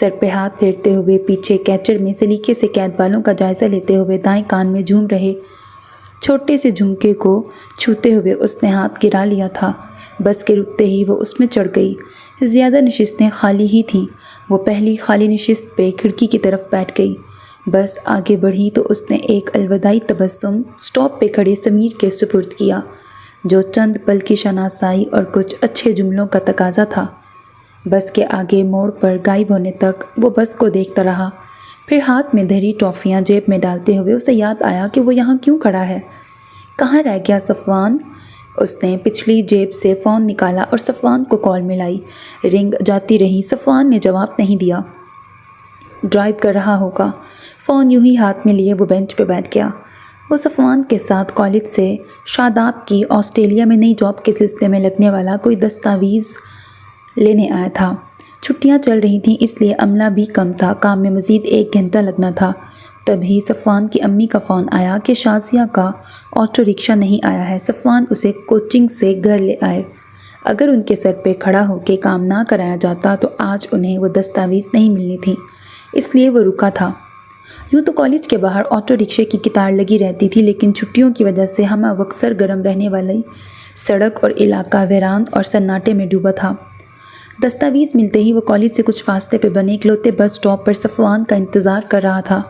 سر پہ ہاتھ پھیرتے ہوئے پیچھے کیچر میں سلیقے سے قید بالوں کا جائزہ لیتے ہوئے دائیں کان میں جھوم رہے چھوٹے سے جھمکے کو چھوتے ہوئے اس نے ہاتھ گرا لیا تھا۔ بس کے رکتے ہی وہ اس میں چڑھ گئی۔ زیادہ نشستیں خالی ہی تھیں۔ وہ پہلی خالی نشست پہ کھڑکی کی طرف بیٹھ گئی۔ بس آگے بڑھی تو اس نے ایک الوداعی تبسم اسٹاپ پہ کھڑے سمیر کے سپرد کیا، جو چند پل کی شناسائی اور کچھ اچھے جملوں کا تقاضا تھا۔ بس کے آگے موڑ پر غائب ہونے تک وہ بس کو دیکھتا رہا، پھر ہاتھ میں دھری ٹافیاں جیب میں ڈالتے ہوئے اسے یاد آیا کہ وہ یہاں کیوں کھڑا ہے۔ کہاں رہ گیا صفوان؟ اس نے پچھلی جیب سے فون نکالا اور صفوان کو کال ملائی۔ رنگ جاتی رہی، صفوان نے جواب نہیں دیا۔ ڈرائیو کر رہا ہوگا۔ فون یوں ہی ہاتھ میں لیے وہ بینچ پہ بیٹھ گیا۔ وہ صفوان کے ساتھ کالج سے شاداب کی آسٹریلیا میں نئی جاب کے سلسلے میں لگنے والا کوئی دستاویز لینے آیا تھا۔ چھٹیاں چل رہی تھیں، اس لیے عملہ بھی کم تھا، کام میں مزید 1 گھنٹہ لگنا تھا۔ تبھی صفوان کی امی کا فون آیا کہ شازیہ کا آٹو رکشہ نہیں آیا ہے، صفوان اسے کوچنگ سے گھر لے آئے۔ اگر ان کے سر پہ کھڑا ہو کے کام نہ کرایا جاتا تو آج انہیں وہ دستاویز نہیں ملنی تھی، اس لیے وہ رکا تھا۔ یوں تو کالج کے باہر آٹو رکشے کی قطار لگی رہتی تھی، لیکن چھٹیوں کی وجہ سے ہمہ وقت سرگرم رہنے والی سڑک اور علاقہ ویران اور سناٹے میں ڈوبا تھا۔ دستاویز ملتے ہی وہ کالج سے کچھ فاصلے پہ بنے اکلوتے بس اسٹاپ پر صفوان کا انتظار کر رہا تھا۔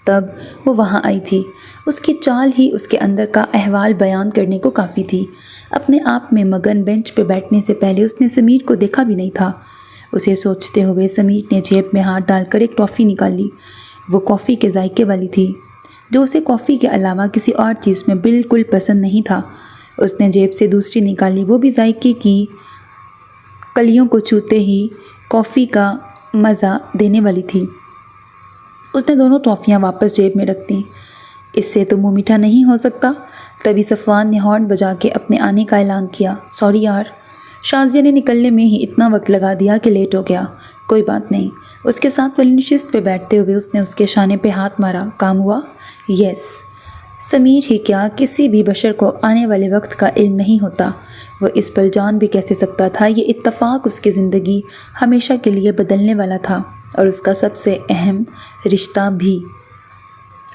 تب وہ وہاں آئی تھی۔ اس کی چال ہی اس کے اندر کا احوال بیان کرنے کو کافی تھی۔ اپنے آپ میں مگن بینچ پہ بیٹھنے سے پہلے اس نے سمیر کو دیکھا بھی نہیں تھا۔ اسے سوچتے ہوئے سمیر نے جیب میں ہاتھ ڈال کر ایک ٹافی نکالی۔ وہ کافی کے ذائقے والی تھی، جو اسے کافی کے علاوہ کسی اور چیز میں بالکل پسند نہیں تھا۔ اس نے جیب سے دوسری نکالی، وہ بھی ذائقے کی کلیوں کو چھوتے ہی کافی کا مزہ دینے والی تھی۔ اس نے دونوں ٹافیاں واپس جیب میں رکھ دیں۔ اس سے تو منہ میٹھا نہیں ہو سکتا۔ تبھی صفوان نے ہارن بجا کے اپنے آنے کا اعلان کیا۔ سوری یار، شازیہ نے نکلنے میں ہی اتنا وقت لگا دیا کہ لیٹ ہو گیا۔ کوئی بات نہیں۔ اس کے ساتھ والی نشست پہ بیٹھتے ہوئے اس نے اس کے شانے پہ ہاتھ مارا۔ کام ہوا؟ یس۔ سمیر ہی کیا، کسی بھی بشر کو آنے والے وقت کا علم نہیں ہوتا۔ وہ اس پل جان بھی کیسے سکتا تھا؟ یہ اتفاق اس کی زندگی ہمیشہ کے لیے بدلنے والا تھا، اور اس کا سب سے اہم رشتہ بھی۔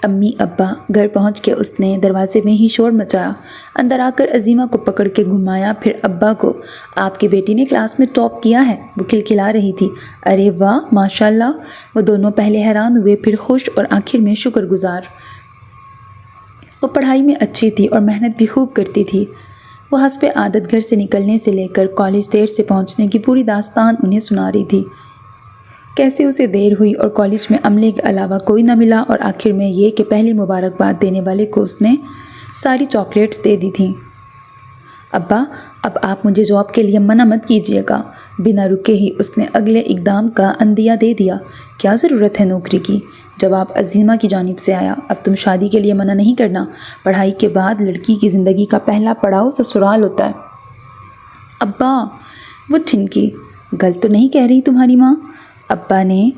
امی ابا گھر پہنچ کے اس نے دروازے میں ہی شور مچایا۔ اندر آ کر عظیمہ کو پکڑ کے گھمایا، پھر ابا کو۔ آپ کی بیٹی نے کلاس میں ٹاپ کیا ہے، وہ کھلکھلا رہی تھی۔ ارے واہ، ماشاء اللہ۔ وہ دونوں پہلے حیران ہوئے، پھر خوش اور آخر میں شکر گزار۔ وہ پڑھائی میں اچھی تھی اور محنت بھی خوب کرتی تھی۔ وہ حسب عادت گھر سے نکلنے سے لے کر کالج دیر سے پہنچنے کی پوری داستان انہیں سنا رہی تھی۔ کیسے اسے دیر ہوئی اور کالج میں عملے کے علاوہ کوئی نہ ملا، اور آخر میں یہ کہ پہلی مبارکباد دینے والے کو اس نے ساری چاکلیٹس دے دی تھیں۔ ابا، اب آپ مجھے جاب کے لیے منع مت کیجیے گا۔ بنا رکے ہی اس نے اگلے اقدام کا عندیہ دے دیا۔ کیا ضرورت ہے نوکری کی؟ جواب عظیمہ کی جانب سے آیا۔ اب تم شادی کے لیے منع نہیں کرنا۔ پڑھائی کے بعد لڑکی کی زندگی کا پہلا پڑاؤ سسرال ہوتا ہے۔ ابا، وہ ٹھنکی۔ غلط تو نہیں کہہ رہی تمہاری ماں؟ ابا نے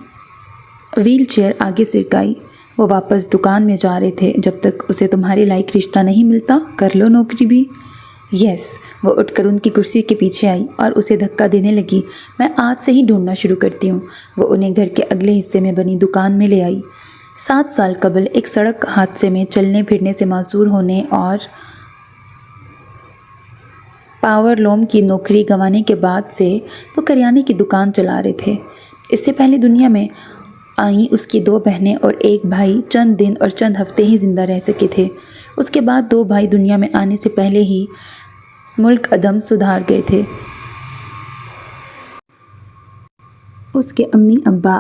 ویل چیئر آگے سرکائی۔ وہ واپس دکان میں جا رہے تھے۔ جب تک اسے تمہارے لائق رشتہ نہیں ملتا، کر لو نوکری بھی۔ یس۔ وہ اٹھ کر ان کی کرسی کے پیچھے آئی اور اسے دھکا دینے لگی۔ میں آج سے ہی ڈھونڈنا شروع کرتی ہوں۔ وہ انہیں گھر کے اگلے حصے میں بنی دکان میں لے آئی۔ 7 سال قبل ایک سڑک حادثے میں چلنے پھرنے سے معذور ہونے اور پاور لوم کی نوکری گنوانے کے بعد سے وہ کریانے کی دکان چلا رہے تھے۔ اس سے پہلے دنیا میں آئیں اس کی 2 بہنیں اور ایک بھائی چند دن اور چند ہفتے ہی زندہ رہ سکے تھے۔ اس کے بعد 2 بھائی دنیا میں آنے سے پہلے ہی ملک عدم سدھار گئے تھے۔ اس کے امی ابا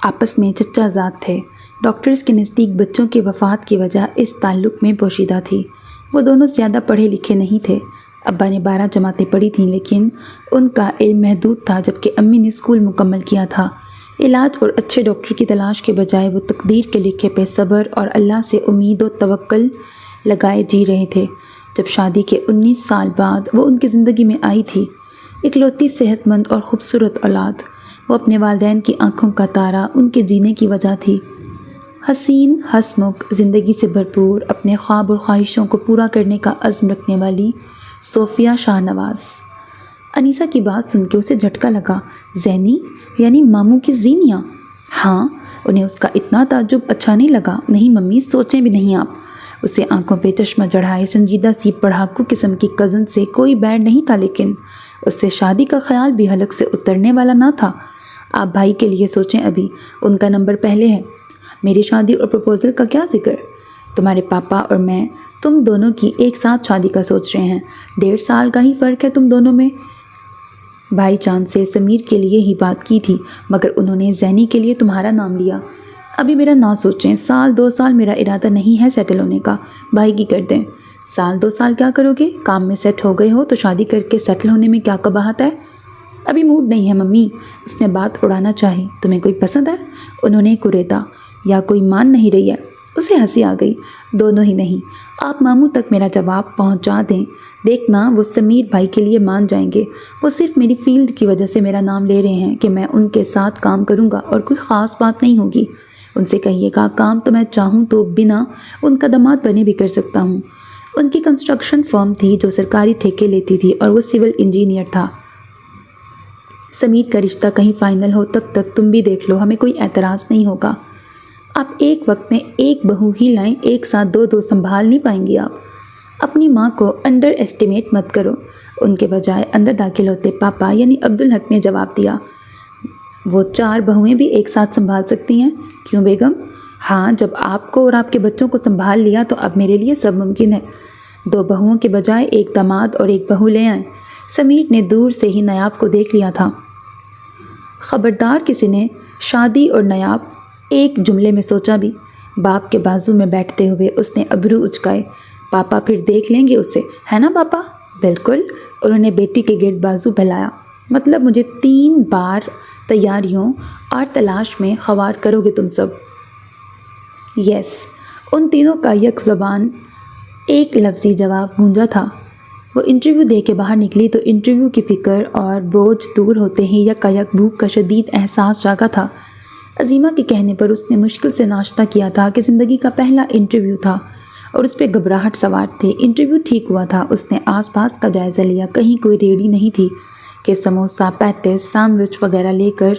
آپس میں چچا زاد تھے۔ ڈاکٹرز کے نزدیک بچوں کی وفات کی وجہ اس تعلق میں پوشیدہ تھی۔ وہ دونوں زیادہ پڑھے لکھے نہیں تھے۔ ابا نے 12 جماعتیں پڑھی تھیں، لیکن ان کا علم محدود تھا، جبکہ امی نے اسکول مکمل کیا تھا۔ علاج اور اچھے ڈاکٹر کی تلاش کے بجائے وہ تقدیر کے لکھے پہ صبر اور اللہ سے امید و توکل لگائے جی رہے تھے۔ جب شادی کے 19 سال بعد وہ ان کی زندگی میں آئی تھی، اکلوتی صحت مند اور خوبصورت اولاد، وہ اپنے والدین کی آنکھوں کا تارا ان کے جینے کی وجہ تھی۔ حسین، ہنسمکھ، زندگی سے بھرپور، اپنے خواب اور خواہشوں کو پورا کرنے کا عزم رکھنے والی صوفیہ شاہ نواز۔ انیسہ کی بات سن کے اسے جھٹکا لگا۔ زینی یعنی ماموں کی زینیاں؟ ہاں۔ انہیں اس کا اتنا تعجب اچھا نہیں لگا۔ نہیں ممی، سوچیں بھی نہیں آپ۔ اسے آنکھوں پہ چشمہ چڑھائے سنجیدہ سی پڑھاکو قسم کی کزن سے کوئی بیڑ نہیں تھا، لیکن اس سے شادی کا خیال بھی حلق سے اترنے والا نہ تھا۔ آپ بھائی کے لیے سوچیں، ابھی ان کا نمبر پہلے ہے۔ میری شادی اور پروپوزل کا کیا ذکر؟ تمہارے پاپا اور میں تم دونوں کی ایک ساتھ شادی کا سوچ رہے ہیں۔ 1.5 سال کا ہی فرق ہے تم دونوں میں۔ بھائی جان سے سمیر کے لیے ہی بات کی تھی، مگر انہوں نے زینی کے لیے تمہارا نام لیا۔ ابھی میرا نہ سوچیں، 1-2 سال میرا ارادہ نہیں ہے سیٹل ہونے کا۔ بھائی کی کر دیں۔ 1-2 سال کیا کرو گے؟ کام میں سیٹ ہو گئے ہو تو شادی کر کے سیٹل ہونے میں کیا قباحت ہے؟ ابھی موڈ نہیں ہے ممی، اس نے بات اڑانا چاہی۔ تمہیں کوئی پسند ہے؟ انہوں نے کریدا۔ یا کوئی مان نہیں رہی ہے؟ اسے ہنسی آ گئی۔ دونوں ہی نہیں۔ آپ ماموں تک میرا جواب پہنچا دیں، دیکھنا وہ سمیر بھائی کے لیے مان جائیں گے۔ وہ صرف میری فیلڈ کی وجہ سے میرا نام لے رہے ہیں کہ میں ان کے ساتھ کام کروں گا اور کوئی خاص بات نہیں ہوگی۔ ان سے کہیے گا کام تو میں چاہوں تو بنا ان کا داماد بنے بھی کر سکتا ہوں۔ ان کی کنسٹرکشن فرم تھی جو سرکاری ٹھیکے لیتی تھی اور وہ سول انجینئر تھا۔ سمیر کا رشتہ کہیں فائنل ہو تب تک تم بھی دیکھ لو، ہمیں کوئی اعتراض نہیں ہوگا۔ آپ ایک وقت میں ایک بہو ہی لائیں، ایک ساتھ 2 سنبھال نہیں پائیں گی آپ۔ اپنی ماں کو انڈر ایسٹیمیٹ مت کرو۔ ان کے بجائے اندر داخل ہوتے پاپا یعنی عبدالحق نے جواب دیا۔ وہ 4 بہویں بھی ایک ساتھ سنبھال سکتی ہیں؟ کیوں بیگم؟ ہاں، جب آپ کو اور آپ کے بچوں کو سنبھال لیا تو اب میرے لیے سب ممکن ہے۔ 2 بہوؤں کے بجائے ایک داماد اور ایک بہو لے آئیں۔ سمیر نے دور سے ہی نیاب کو دیکھ لیا تھا۔ خبردار کسی نے شادی اور نیاب ایک جملے میں سوچا بھی۔ باپ کے بازو میں بیٹھتے ہوئے اس نے ابرو اچکائے۔ پاپا پھر دیکھ لیں گے اسے، ہے نا پاپا؟ بالکل۔ انہوں نے بیٹی کے گرد بازو پھیلایا۔ مطلب مجھے 3 بار تیاریوں اور تلاش میں خوار کرو گے تم سب؟ یس۔ ان تینوں کا یک زبان ایک لفظی جواب گونجا تھا۔ وہ انٹرویو دے کے باہر نکلی تو انٹرویو کی فکر اور بوجھ دور ہوتے ہی یکایک بھوک کا شدید احساس جاگا تھا۔ عظیمہ کے کہنے پر اس نے مشکل سے ناشتہ کیا تھا کہ زندگی کا پہلا انٹرویو تھا اور اس پہ گھبراہٹ سوار تھے۔ انٹرویو ٹھیک ہوا تھا۔ اس نے آس پاس کا جائزہ لیا، کہیں کوئی ریڑھی نہیں تھی کہ سموسہ، پیٹس، سینڈوچ وغیرہ لے کر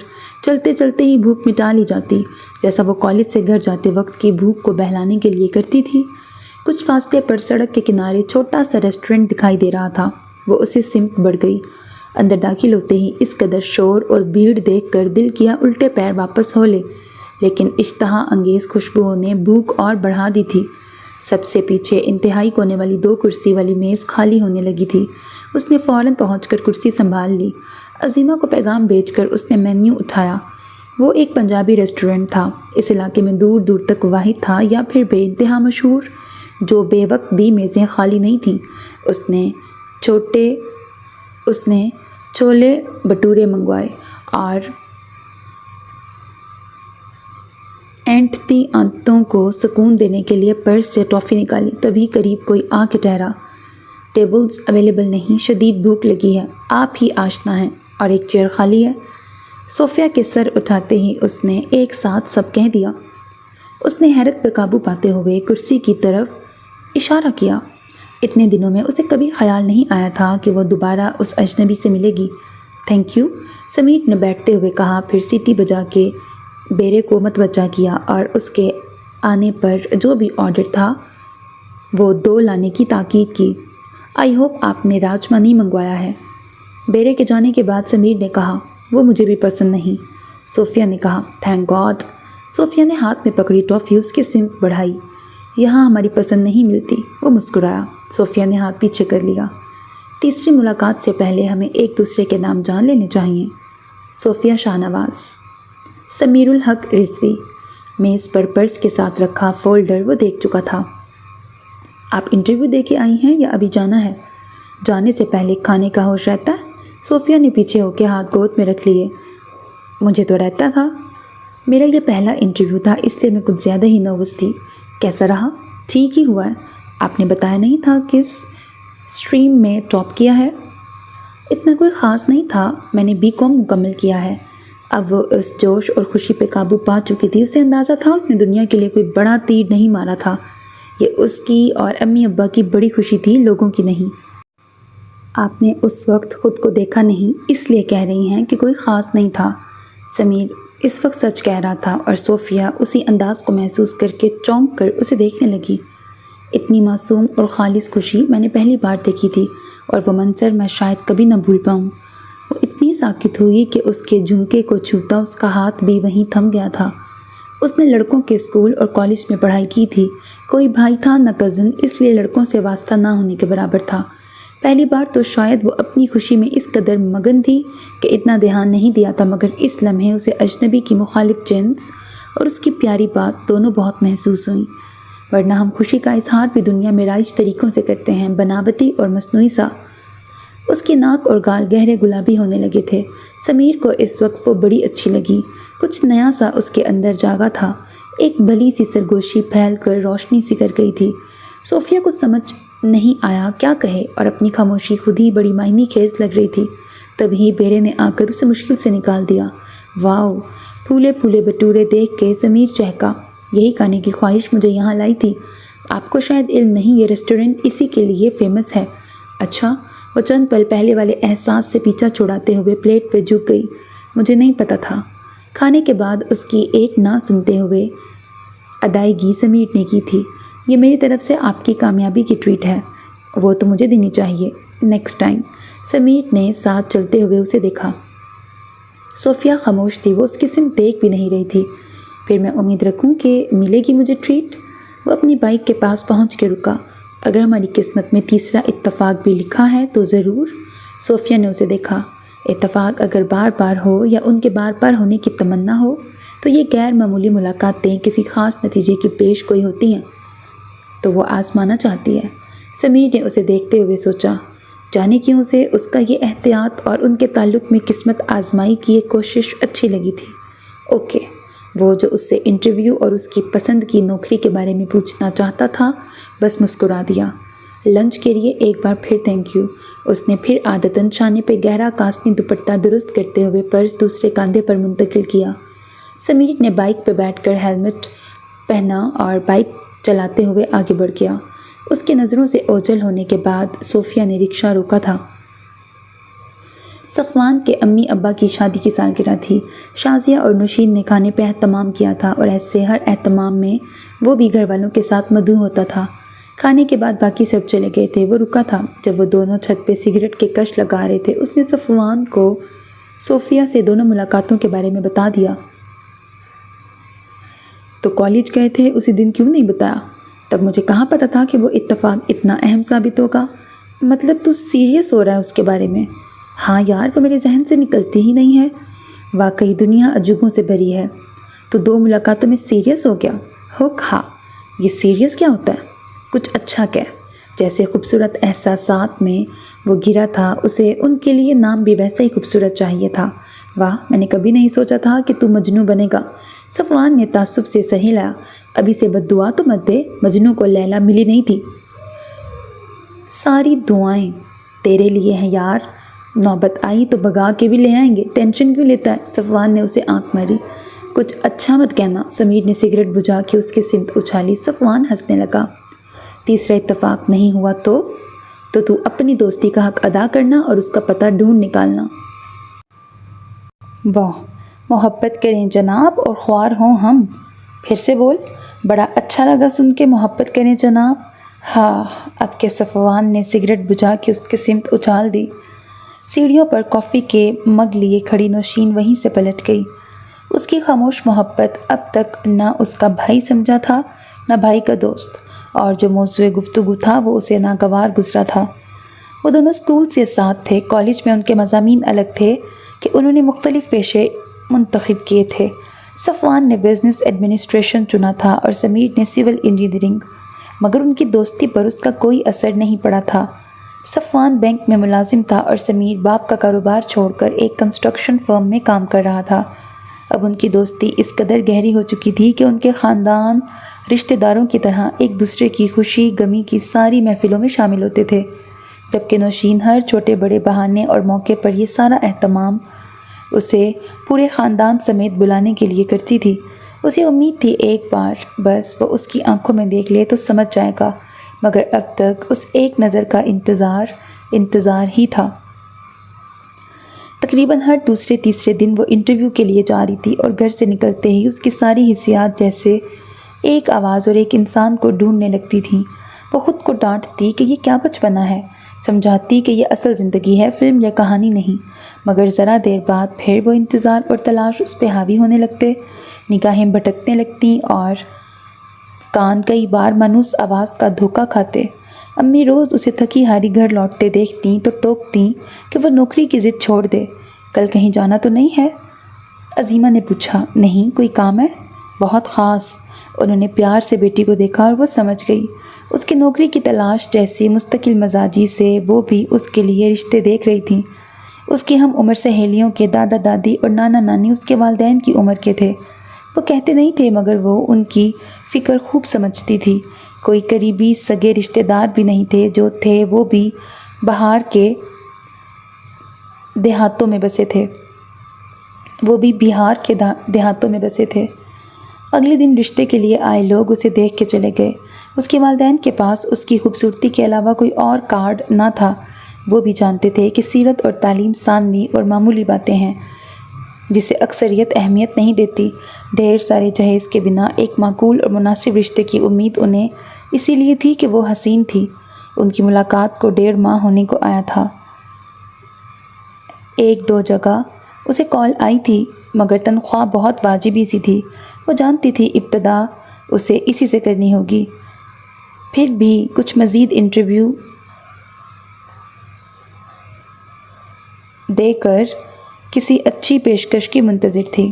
چلتے چلتے ہی بھوک مٹا لی جاتی، جیسا وہ کالج سے گھر جاتے وقت کی بھوک کو بہلانے کے لیے کرتی تھی۔ کچھ فاصلے پر سڑک کے کنارے چھوٹا سا ریسٹورنٹ دکھائی دے رہا تھا۔ وہ اسی سمت بڑھ گئی۔ اندر داخل ہوتے ہی اس قدر شور اور بھیڑ دیکھ کر دل کیا الٹے پیر واپس ہو لے، لیکن اشتہا انگیز خوشبوؤں نے بھوک اور بڑھا دی تھی۔ سب سے پیچھے انتہائی کونے والی 2 کرسی والی میز خالی ہونے لگی تھی۔ اس نے فوراً پہنچ کر کرسی سنبھال لی۔ عظیمہ کو پیغام بھیج کر اس نے مینیو اٹھایا۔ وہ ایک پنجابی ریسٹورنٹ تھا، اس علاقے میں دور دور تک واحد تھا یا پھر بے انتہا مشہور، جو بے وقت بھی میزیں خالی نہیں تھیں۔ اس نے چھولے بھٹورے منگوائے اور اینٹھتی آنتوں کو سکون دینے کے لیے پرس سے ٹافی نکالی۔ تبھی قریب کوئی آ کے ٹھہرا۔ ٹیبلز اویلیبل نہیں، شدید بھوک لگی ہے، آپ ہی آشنا ہیں، اور ایک چیئر خالی ہے۔ صوفیہ کے سر اٹھاتے ہی اس نے ایک ساتھ سب کہہ دیا۔ اس نے حیرت پہ قابو پاتے ہوئے کرسی کی طرف اشارہ کیا۔ اتنے دنوں میں اسے کبھی خیال نہیں آیا تھا کہ وہ دوبارہ اس اجنبی سے ملے گی۔ تھینک یو، سمیر نے بیٹھتے ہوئے کہا، پھر سیٹی بجا کے بیرے کو متوجہ کیا اور اس کے آنے پر جو بھی آرڈر تھا وہ 2 لانے کی تاکید کی۔ آئی ہوپ آپ نے راجما نہیں منگوایا ہے؟ بیرے کے جانے کے بعد سمیر نے کہا، وہ مجھے بھی پسند نہیں۔ صوفیہ نے کہا، تھینک گاڈ۔ صوفیہ نے ہاتھ میں پکڑی ٹافی اس کی سمت بڑھائی۔ یہاں ہماری پسند نہیں ملتی۔ وہ مسکرایا۔ صوفیہ نے ہاتھ پیچھے کر لیا۔ تیسری ملاقات سے پہلے ہمیں ایک دوسرے کے نام جان لینے چاہیے۔ صوفیہ شاہ نواز۔ سمیر الحق رضوی۔ میز پر پرس کے ساتھ رکھا فولڈر وہ دیکھ چکا تھا۔ آپ انٹرویو دے کے آئی ہیں یا ابھی جانا ہے؟ جانے سے پہلے کھانے کا ہوش رہتا ہے؟ صوفیہ نے پیچھے ہو کے ہاتھ گود میں رکھ لیے۔ مجھے تو رہتا تھا۔ میرا یہ پہلا انٹرویو تھا، اس لیے میں کچھ زیادہ ہی نروس تھی۔ کیسا رہا؟ ٹھیک ہی ہوا ہے۔ آپ نے بتایا نہیں تھا کس اسٹریم میں ٹاپ کیا ہے؟ اتنا کوئی خاص نہیں تھا، میں نے BCom مکمل کیا ہے۔ اب وہ اس جوش اور خوشی پہ قابو پا چکی تھی۔ اسے اندازہ تھا اس نے دنیا کے لیے کوئی بڑا تیر نہیں مارا تھا۔ یہ اس کی اور امی ابا کی بڑی خوشی تھی، لوگوں کی نہیں۔ آپ نے اس وقت خود کو دیکھا نہیں اس لیے کہہ رہی ہیں کہ کوئی خاص نہیں تھا۔ سمیر اس وقت سچ کہہ رہا تھا اور صوفیہ اسی انداز کو محسوس کر کے چونک کر اسے دیکھنے لگی۔ اتنی معصوم اور خالص خوشی میں نے پہلی بار دیکھی تھی اور وہ منظر میں شاید کبھی نہ بھول پاؤں۔ وہ اتنی ساکت ہوئی کہ اس کے جھمکے کو چھوتا اس کا ہاتھ بھی وہیں تھم گیا تھا۔ اس نے لڑکوں کے اسکول اور کالج میں پڑھائی کی تھی، کوئی بھائی تھا نہ کزن، اس لیے لڑکوں سے واسطہ نہ ہونے کے برابر تھا۔ پہلی بار تو شاید وہ اپنی خوشی میں اس قدر مگن تھی کہ اتنا دھیان نہیں دیا تھا، مگر اس لمحے اسے اجنبی کی مخالف جنس اور اس کی پیاری بات دونوں بہت محسوس ہوئیں، ورنہ ہم خوشی کا اظہار بھی دنیا میں رائج طریقوں سے کرتے ہیں، بناوٹی اور مصنوعی سا۔ اس کی ناک اور گال گہرے گلابی ہونے لگے تھے۔ سمیر کو اس وقت وہ بڑی اچھی لگی، کچھ نیا سا اس کے اندر جاگا تھا، ایک بھلی سی سرگوشی پھیل کر روشنی سی کر گئی تھی۔ صوفیہ کو سمجھ نہیں آیا کیا کہے اور اپنی خاموشی خود ہی بڑی معنی خیز لگ رہی تھی۔ تبھی بیرے نے آ کر اسے مشکل سے نکال دیا۔ واؤ! پھولے پھولے بٹورے دیکھ کے سمیر چہکا۔ یہی کھانے کی خواہش مجھے یہاں لائی تھی۔ آپ کو شاید علم نہیں، یہ ریسٹورنٹ اسی کے لیے فیمس ہے۔ اچھا؟ وہ چند پل پہلے والے احساس سے پیچھا چھڑاتے ہوئے پلیٹ پہ جھک گئی۔ مجھے نہیں پتہ تھا۔ کھانے کے بعد اس کی ایک نہ سنتے ہوئے ادائیگی سمیر نے کی تھی۔ یہ میری طرف سے آپ کی کامیابی کی ٹریٹ ہے، وہ تو مجھے دینی چاہیے نیکسٹ ٹائم۔ سمیر نے ساتھ چلتے ہوئے اسے دیکھا۔ صوفیہ خاموش تھی، وہ اس کی سمت دیکھ بھی نہیں رہی تھی۔ پھر میں امید رکھوں کہ ملے گی مجھے ٹریٹ؟ وہ اپنی بائک کے پاس پہنچ کے رکا۔ اگر ہماری قسمت میں تیسرا اتفاق بھی لکھا ہے تو ضرور۔ صوفیہ نے اسے دیکھا۔ اتفاق اگر بار بار ہو یا ان کے بار بار ہونے کی تمنا ہو تو یہ غیر معمولی ملاقاتیں کسی خاص نتیجے کی پیش گوئی ہوتی ہیں، تو وہ آزمانا چاہتی ہے۔ سمیر نے اسے دیکھتے ہوئے سوچا، جانے کیوں اسے اس کا یہ احتیاط اور ان کے تعلق میں قسمت آزمائی کی ایک کوشش اچھی لگی تھی۔ اوکے، وہ جو اس سے انٹرویو اور اس کی پسند کی نوکری کے بارے میں پوچھنا چاہتا تھا بس مسکرا دیا۔ لنچ کے لیے ایک بار پھر تھینک یو۔ اس نے پھر عادتاً شانے پہ گہرا کاسنی دوپٹہ درست کرتے ہوئے پرس دوسرے کاندھے پر منتقل کیا۔ سمیر نے بائک پہ بیٹھ کر ہیلمٹ پہنا اور بائک چلاتے ہوئے آگے بڑھ گیا۔ اس کی نظروں سے اوجھل ہونے کے بعد صوفیہ نے رکشہ روکا تھا۔ صفوان کے امی ابا کی شادی کی سالگرہ تھی۔ شازیہ اور نوشین نے کھانے پہ اہتمام کیا تھا اور ایسے ہر اہتمام میں وہ بھی گھر والوں کے ساتھ مدعو ہوتا تھا۔ کھانے کے بعد باقی سب چلے گئے تھے، وہ رکا تھا۔ جب وہ دونوں چھت پہ سگریٹ کے کش لگا رہے تھے اس نے صفوان کو صوفیہ سے دونوں ملاقاتوں کے بارے میں بتا دیا۔ تو کالج گئے تھے، اسی دن کیوں نہیں بتایا؟ تب مجھے کہاں پتہ تھا کہ وہ اتفاق اتنا اہم ثابت ہوگا۔ مطلب تو سیریس ہو رہا ہے اس کے بارے میں؟ ہاں یار، وہ میرے ذہن سے نکلتی ہی نہیں ہے۔ واقعی دنیا عجوبوں سے بھری ہے۔ تو 2 ملاقاتوں میں سیریس ہو گیا؟ ہاں، یہ سیریس کیا ہوتا ہے؟ کچھ اچھا کہہ۔ جیسے خوبصورت احساسات میں وہ گرا تھا، اسے ان کے لیے نام بھی ویسا ہی خوبصورت چاہیے تھا۔ واہ، میں نے کبھی نہیں سوچا تھا کہ تو مجنوں بنے گا۔ صفوان نے تعصب سے سر ہلایا۔ ابھی سے بد دعا تو مت دے، مجنوں کو لیلا ملی نہیں تھی۔ ساری دعائیں تیرے لیے ہیں یار، نوبت آئی تو بگا کے بھی لے آئیں گے، ٹینشن کیوں لیتا ہے؟ صفوان نے اسے آنکھ ماری۔ کچھ اچھا مت کہنا۔ سمیر نے سگریٹ بجھا کے اس کی سمت اچھالی۔ صفوان ہنسنے لگا۔ تیسرا اتفاق نہیں ہوا تو اپنی دوستی کا حق ادا کرنا اور اس کا پتہ ڈھونڈ نکالنا۔ واہ، محبت کریں جناب اور خوار ہوں ہم۔ پھر سے بول۔ بڑا اچھا لگا سن کے، محبت کریں جناب۔ ہاں، اب کے صفوان نے سگریٹ بجھا کے اس کی سمت اچھال دی۔ سیڑھیوں پر کافی کے مگ لیے کھڑی نوشین وہیں سے پلٹ گئی۔ اس کی خاموش محبت اب تک نہ اس کا بھائی سمجھا تھا نہ بھائی کا دوست، اور جو موضوع گفتگو تھا وہ اسے ناگوار گزرا تھا۔ وہ دونوں اسکول سے ساتھ تھے، کالج میں ان کے مضامین الگ تھے کہ انہوں نے مختلف پیشے منتخب کیے تھے۔ صفوان نے بزنس ایڈمنسٹریشن چنا تھا اور سمیر نے سول انجینئرنگ، مگر ان کی دوستی پر اس کا کوئی اثر نہیں پڑا تھا۔ صفوان بینک میں ملازم تھا اور سمیر باپ کا کاروبار چھوڑ کر ایک کنسٹرکشن فرم میں کام کر رہا تھا۔ اب ان کی دوستی اس قدر گہری ہو چکی تھی کہ ان کے خاندان رشتہ داروں کی طرح ایک دوسرے کی خوشی غمی کی ساری محفلوں میں شامل ہوتے تھے، جبکہ نوشین ہر چھوٹے بڑے بہانے اور موقع پر یہ سارا اہتمام اسے پورے خاندان سمیت بلانے کے لیے کرتی تھی۔ اسے امید تھی ایک بار بس وہ اس کی آنکھوں میں دیکھ لے تو سمجھ جائے گا، مگر اب تک اس ایک نظر کا انتظار، انتظار ہی تھا۔ تقریباً ہر دوسرے تیسرے دن وہ انٹرویو کے لیے جا رہی تھی اور گھر سے نکلتے ہی اس کی ساری حسیات جیسے ایک آواز اور ایک انسان کو ڈھونڈنے لگتی تھیں۔ وہ خود کو ڈانٹتی کہ یہ کیا بچپنا ہے، سمجھاتی کہ یہ اصل زندگی ہے، فلم یا کہانی نہیں، مگر ذرا دیر بعد پھر وہ انتظار اور تلاش اس پہ حاوی ہونے لگتے، نگاہیں بھٹکنے لگتیں اور کان کئی بار مانوس آواز کا دھوکہ کھاتے۔ امی روز اسے تھکی ہاری گھر لوٹتے دیکھتیں تو ٹوکتیں کہ وہ نوکری کی ضد چھوڑ دے۔ کل کہیں جانا تو نہیں ہے؟ عظیمہ نے پوچھا۔ نہیں، کوئی کام ہے؟ بہت خاص۔ انہوں نے پیار سے بیٹی کو دیکھا اور وہ سمجھ گئی۔ اس کی نوکری کی تلاش جیسی مستقل مزاجی سے وہ بھی اس کے لیے رشتے دیکھ رہی تھیں۔ اس کی ہم عمر سہیلیوں کے دادا دادی اور نانا نانی اس کے والدین کی عمر کے تھے۔ وہ کہتے نہیں تھے مگر وہ ان کی فکر خوب سمجھتی تھی۔ کوئی قریبی سگے رشتے دار بھی نہیں تھے، جو تھے وہ بھی بہار کے دیہاتوں میں بسے تھے۔ اگلے دن رشتے کے لیے آئے لوگ اسے دیکھ کے چلے گئے۔ اس کے والدین کے پاس اس کی خوبصورتی کے علاوہ کوئی اور کارڈ نہ تھا۔ وہ بھی جانتے تھے کہ سیرت اور تعلیم ثانوی اور معمولی باتیں ہیں جسے اکثریت اہمیت نہیں دیتی۔ ڈھیر سارے جہیز کے بنا ایک معقول اور مناسب رشتے کی امید انہیں اسی لیے تھی کہ وہ حسین تھی۔ ان کی ملاقات کو 1.5 ماہ ہونے کو آیا تھا۔ 1-2 جگہ اسے کال آئی تھی مگر تنخواہ بہت واجبی سی تھی۔ وہ جانتی تھی ابتدا اسے اسی سے کرنی ہوگی۔ پھر بھی کچھ مزید انٹرویو دے کر کسی اچھی پیشکش کی منتظر تھی۔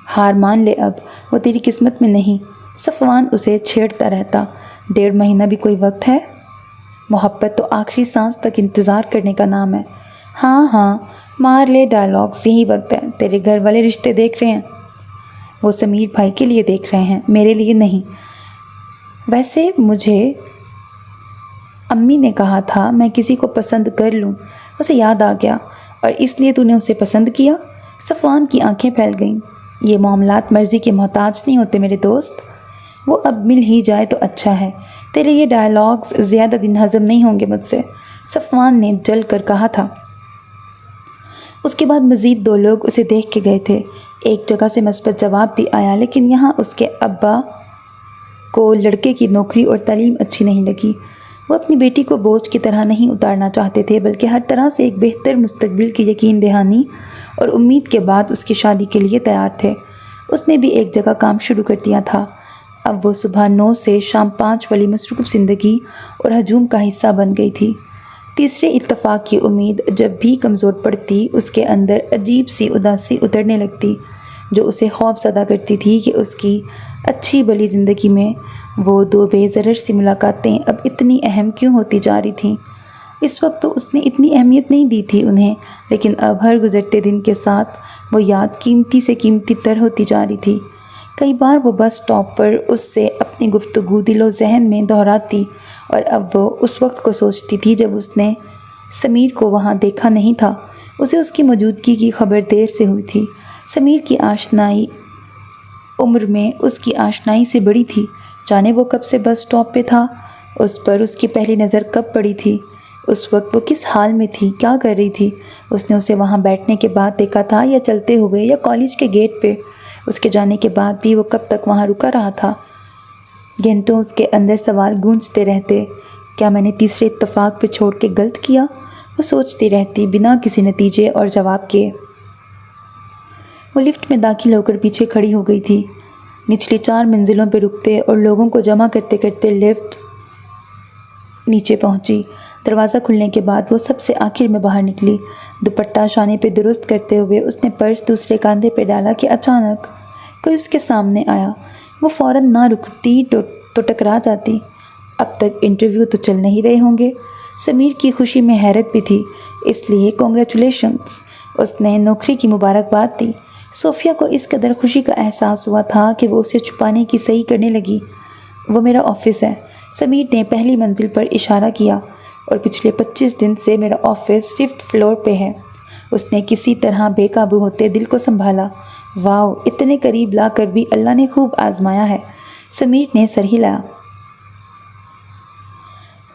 ہار مان لے اب، وہ تیری قسمت میں نہیں۔ صفوان اسے چھیڑتا رہتا۔ 1.5 مہینہ بھی کوئی وقت ہے؟ محبت تو آخری سانس تک انتظار کرنے کا نام ہے۔ ہاں، مار لے ڈائلاگز، یہی وقت ہے۔ تیرے گھر والے رشتے دیکھ رہے ہیں؟ وہ سمیر بھائی کے لیے دیکھ رہے ہیں، میرے لیے نہیں۔ ویسے مجھے امی نے کہا تھا میں کسی کو پسند کر لوں۔ اسے یاد آ گیا، اور اس لیے تو نے اسے پسند کیا؟ صفوان کی آنکھیں پھیل گئیں۔ یہ معاملات مرضی کے محتاج نہیں ہوتے میرے دوست۔ وہ اب مل ہی جائے تو اچھا ہے۔ تیرے یہ ڈائلاگز زیادہ دن ہضم نہیں ہوں گے مجھ سے، صفوان نے جل کر کہا تھا۔ اس کے بعد مزید 2 لوگ اسے دیکھ کے گئے تھے۔ ایک جگہ سے مثبت جواب بھی آیا، لیکن یہاں اس کے ابا کو لڑکے کی نوکری اور تعلیم اچھی نہیں لگی۔ وہ اپنی بیٹی کو بوجھ کی طرح نہیں اتارنا چاہتے تھے، بلکہ ہر طرح سے ایک بہتر مستقبل کی یقین دہانی اور امید کے بعد اس کی شادی کے لیے تیار تھے۔ اس نے بھی ایک جگہ کام شروع کر دیا تھا۔ اب وہ صبح 9 سے شام 5 والی مصروف زندگی اور ہجوم کا حصہ بن گئی تھی۔ تیسرے اتفاق کی امید جب بھی کمزور پڑتی، اس کے اندر عجیب سی اداسی اترنے لگتی، جو اسے خوف زدہ کرتی تھی کہ اس کی اچھی بھلی زندگی میں وہ 2 بے ضرر سی ملاقاتیں اب اتنی اہم کیوں ہوتی جا رہی تھیں۔ اس وقت تو اس نے اتنی اہمیت نہیں دی تھی انہیں، لیکن اب ہر گزرتے دن کے ساتھ وہ یاد قیمتی سے قیمتی تر ہوتی جا رہی تھی۔ کئی بار وہ بس سٹاپ پر اس سے اپنی گفتگو دل و ذہن میں دہراتی، اور اب وہ اس وقت کو سوچتی تھی جب اس نے سمیر کو وہاں دیکھا نہیں تھا۔ اسے اس کی موجودگی کی خبر دیر سے ہوئی تھی۔ سمیر کی آشنائی عمر میں اس کی آشنائی سے بڑی تھی۔ جانے وہ کب سے بس سٹاپ پہ تھا، اس پر اس کی پہلی نظر کب پڑی تھی، اس وقت وہ کس حال میں تھی، کیا کر رہی تھی؟ اس نے اسے وہاں بیٹھنے کے بعد دیکھا تھا یا چلتے ہوئے یا کالج کے گیٹ پہ؟ اس کے جانے کے بعد بھی وہ کب تک وہاں رکا رہا تھا؟ گھنٹوں اس کے اندر سوال گونجتے رہتے۔ کیا میں نے تیسرے اتفاق پہ چھوڑ کے غلط کیا؟ وہ سوچتی رہتی بنا کسی نتیجے اور جواب کے۔ وہ لفٹ میں داخل ہو کر پیچھے کھڑی ہو گئی تھی۔ نچلی 4 منزلوں پہ رکتے اور لوگوں کو جمع کرتے کرتے لفٹ نیچے پہنچی۔ دروازہ کھلنے کے بعد وہ سب سے آخر میں باہر نکلی۔ دوپٹہ شانے پہ درست کرتے ہوئے اس نے پرس دوسرے کاندھے پہ ڈالا کہ اچانک کوئی اس کے سامنے آیا۔ وہ فوراً نہ رکتی تو ٹکرا جاتی۔ اب تک انٹرویو تو چل نہیں رہے ہوں گے۔ سمیر کی خوشی میں حیرت بھی تھی، اس لیے کنگریچولیشنز، اس نے نوکری کی مبارکباد دی۔ صوفیہ کو اس قدر خوشی کا احساس ہوا تھا کہ وہ اسے چھپانے کی صحیح کرنے لگی۔ وہ میرا آفس ہے، سمیر نے پہلی منزل پر اشارہ کیا، اور پچھلے 25 دن سے میرا آفس 5th فلور پہ ہے۔ اس نے کسی طرح بے قابو ہوتے دل کو سنبھالا۔ واؤ، اتنے قریب لا کر بھی اللہ نے خوب آزمایا ہے۔ سمیر نے سر ہلایا۔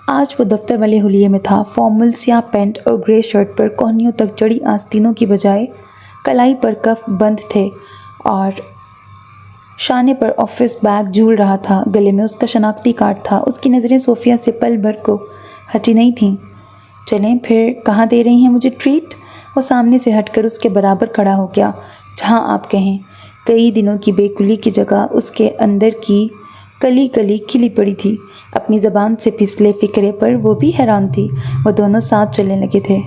آج وہ دفتر والے حلیے میں تھا، فارمل سیاہ پینٹ اور گرے شرٹ پر کوہنیوں تک چڑھی آستینوں کی بجائے کلائی پر کف بند تھے اور شانے پر آفس بیگ جھول رہا تھا۔ گلے میں اس کا شناختی کارڈ تھا۔ اس کی نظریں صوفیہ سے پل بھر کو ہٹی نہیں تھیں۔ چلیں پھر، کہاں دے رہی ہیں مجھے ٹریٹ؟ وہ سامنے سے ہٹ کر اس کے برابر کھڑا ہو گیا۔ جہاں آپ کہیں۔ کئی دنوں کی بے کلی کی جگہ اس کے اندر کی کلی کلی کھلی پڑی تھی۔ اپنی زبان سے پھسلے فکرے پر وہ بھی حیران تھی۔ وہ دونوں ساتھ چلنے لگے تھے۔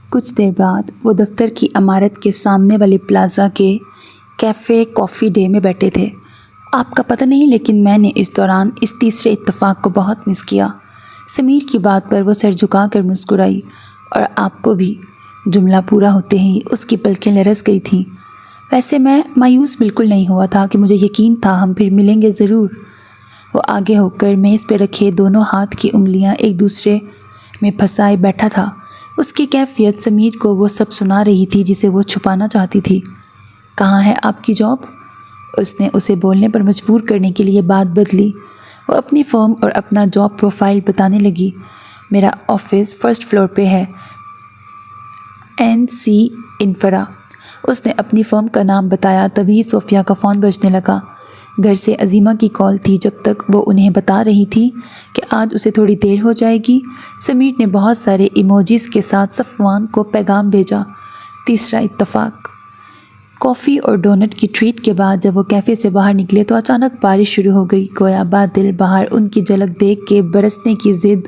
کچھ دیر بعد وہ دفتر کی عمارت کے سامنے والے پلازا کے کیفے کافی ڈے میں بیٹھے تھے۔ آپ کا پتہ نہیں، لیکن میں نے اس دوران اس تیسرے اتفاق کو بہت مس کیا۔ سمیر کی بات پر وہ سر جھکا کر مسکرائی۔ اور آپ کو بھی۔ جملہ پورا ہوتے ہی اس کی پلکیں لرز گئی تھیں۔ ویسے میں مایوس بالکل نہیں ہوا تھا کہ مجھے یقین تھا ہم پھر ملیں گے ضرور۔ وہ آگے ہو کر میز پہ رکھے دونوں ہاتھ کی انگلیاں ایک دوسرے میں پھنسائے بیٹھا تھا۔ اس کی کیفیت سمیر کو وہ سب سنا رہی تھی جسے وہ چھپانا چاہتی تھی۔ کہاں ہے آپ کی جاب؟ اس نے اسے بولنے پر مجبور کرنے کے لیے بات بدلی۔ وہ اپنی فرم اور اپنا جاب پروفائل بتانے لگی۔ میرا آفس فرسٹ فلور پہ ہے، NC انفرا۔ اس نے اپنی فرم کا نام بتایا۔ تبھی صوفیہ کا فون بجنے لگا۔ گھر سے عظیمہ کی کال تھی۔ جب تک وہ انہیں بتا رہی تھی کہ آج اسے تھوڑی دیر ہو جائے گی، سمیر نے بہت سارے ایموجیز کے ساتھ صفوان کو پیغام بھیجا۔ تیسرا اتفاق۔ کافی اور ڈونٹ کی ٹریٹ کے بعد جب وہ کیفے سے باہر نکلے تو اچانک بارش شروع ہو گئی۔ گویا بادل باہر ان کی جھلک دیکھ کے برسنے کی ضد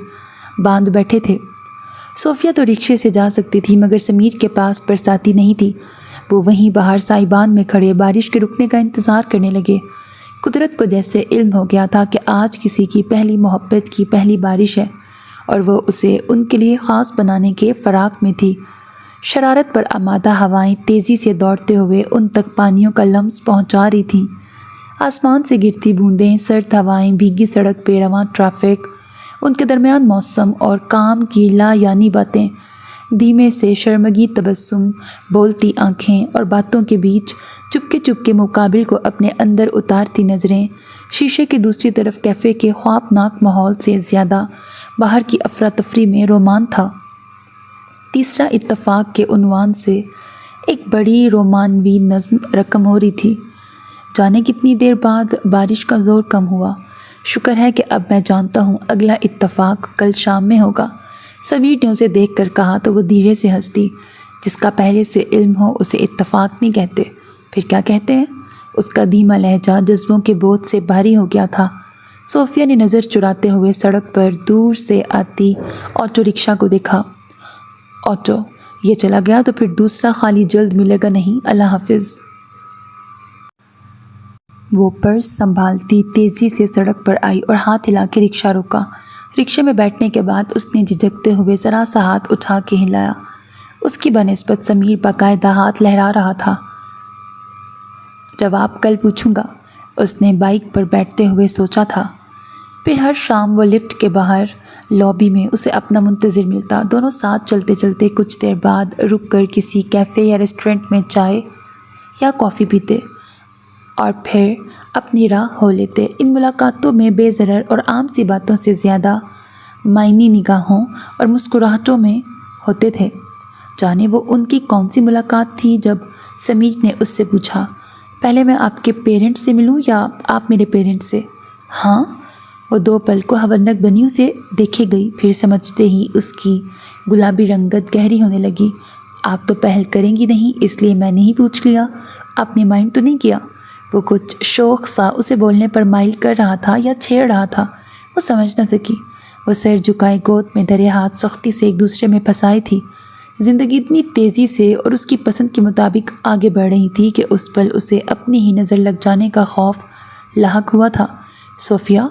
باندھ بیٹھے تھے۔ صوفیہ تو رکشے سے جا سکتی تھی، مگر سمیر کے پاس برساتی نہیں تھی۔ وہ وہیں باہر سائبان میں کھڑے بارش کے رکنے کا انتظار کرنے لگے۔ قدرت کو جیسے علم ہو گیا تھا کہ آج کسی کی پہلی محبت کی پہلی بارش ہے اور وہ اسے ان کے لیے خاص بنانے کے فراق میں تھی۔ شرارت پر آمادہ ہوائیں تیزی سے دوڑتے ہوئے ان تک پانیوں کا لمس پہنچا رہی تھیں۔ آسمان سے گرتی بوندیں، سرد ہوائیں، بھیگی سڑک پہ رواں ٹریفک، ان کے درمیان موسم اور کام کی لا یعنی باتیں، دھیمے سے شرمگی تبسم، بولتی آنکھیں اور باتوں کے بیچ چپکے مقابل کو اپنے اندر اتارتی نظریں، شیشے کی دوسری طرف کیفے کے خوابناک ماحول سے زیادہ باہر کی افراتفری میں رومان تھا۔ تیسرا اتفاق کے عنوان سے ایک بڑی رومانوی نظم رقم ہو رہی تھی۔ جانے کتنی دیر بعد بارش کا زور کم ہوا۔ شکر ہے کہ اب میں جانتا ہوں اگلا اتفاق کل شام میں ہوگا۔ سمیر نے اسے دیکھ کر کہا تو وہ دھیرے سے ہنسی۔ جس کا پہلے سے علم ہو اسے اتفاق نہیں کہتے، پھر کیا کہتے ہیں؟ اس کا دھیما لہجہ جذبوں کے بوجھ سے بھاری ہو گیا تھا۔ صوفیہ نے نظر چراتے ہوئے سڑک پر دور سے آتی آٹو رکشا کو دیکھا۔ آٹو یہ چلا گیا تو پھر دوسرا خالی جلد ملے گا نہیں، اللہ حافظ۔ وہ پرس سنبھالتی تیزی سے سڑک پر آئی اور ہاتھ ہلا کے رکشا روکا۔ رکشے میں بیٹھنے کے بعد اس نے جھجکتے ہوئے ذرا سا ہاتھ اٹھا کے ہلایا۔ اس کی بنسبت سمیر باقاعدہ ہاتھ لہرا رہا تھا۔ جواب کل پوچھوں گا، اس نے بائک پر بیٹھتے ہوئے سوچا تھا۔ پھر ہر شام وہ لفٹ کے باہر لابی میں اسے اپنا منتظر ملتا۔ دونوں ساتھ چلتے چلتے کچھ دیر بعد رک کر کسی کیفے یا ریسٹورنٹ میں چائے یا کافی پیتے اور پھر اپنی راہ ہو لیتے۔ ان ملاقاتوں میں بے ضرر اور عام سی باتوں سے زیادہ معنی نگاہوں اور مسکراہٹوں میں ہوتے تھے۔ جانے وہ ان کی کون سی ملاقات تھی جب سمیر نے اس سے پوچھا، پہلے میں آپ کے پیرنٹ سے ملوں یا آپ میرے پیرنٹ سے؟ ہاں؟ وہ دو پل کو حولناک بنی اسے دیکھے گئی، پھر سمجھتے ہی اس کی گلابی رنگت گہری ہونے لگی۔ آپ تو پہل کریں گی نہیں، اس لیے میں نے ہی پوچھ لیا۔ آپ نے مائنڈ تو نہیں کیا؟ وہ کچھ شوق سا اسے بولنے پر مائل کر رہا تھا یا چھیڑ رہا تھا، وہ سمجھ نہ سکی۔ وہ سر جھکائے گود میں دھرے ہاتھ سختی سے ایک دوسرے میں پھنسائے تھی۔ زندگی اتنی تیزی سے اور اس کی پسند کے مطابق آگے بڑھ رہی تھی کہ اس پل اسے اپنی ہی نظر لگ جانے کا خوف لاحق ہوا تھا۔ صوفیہ،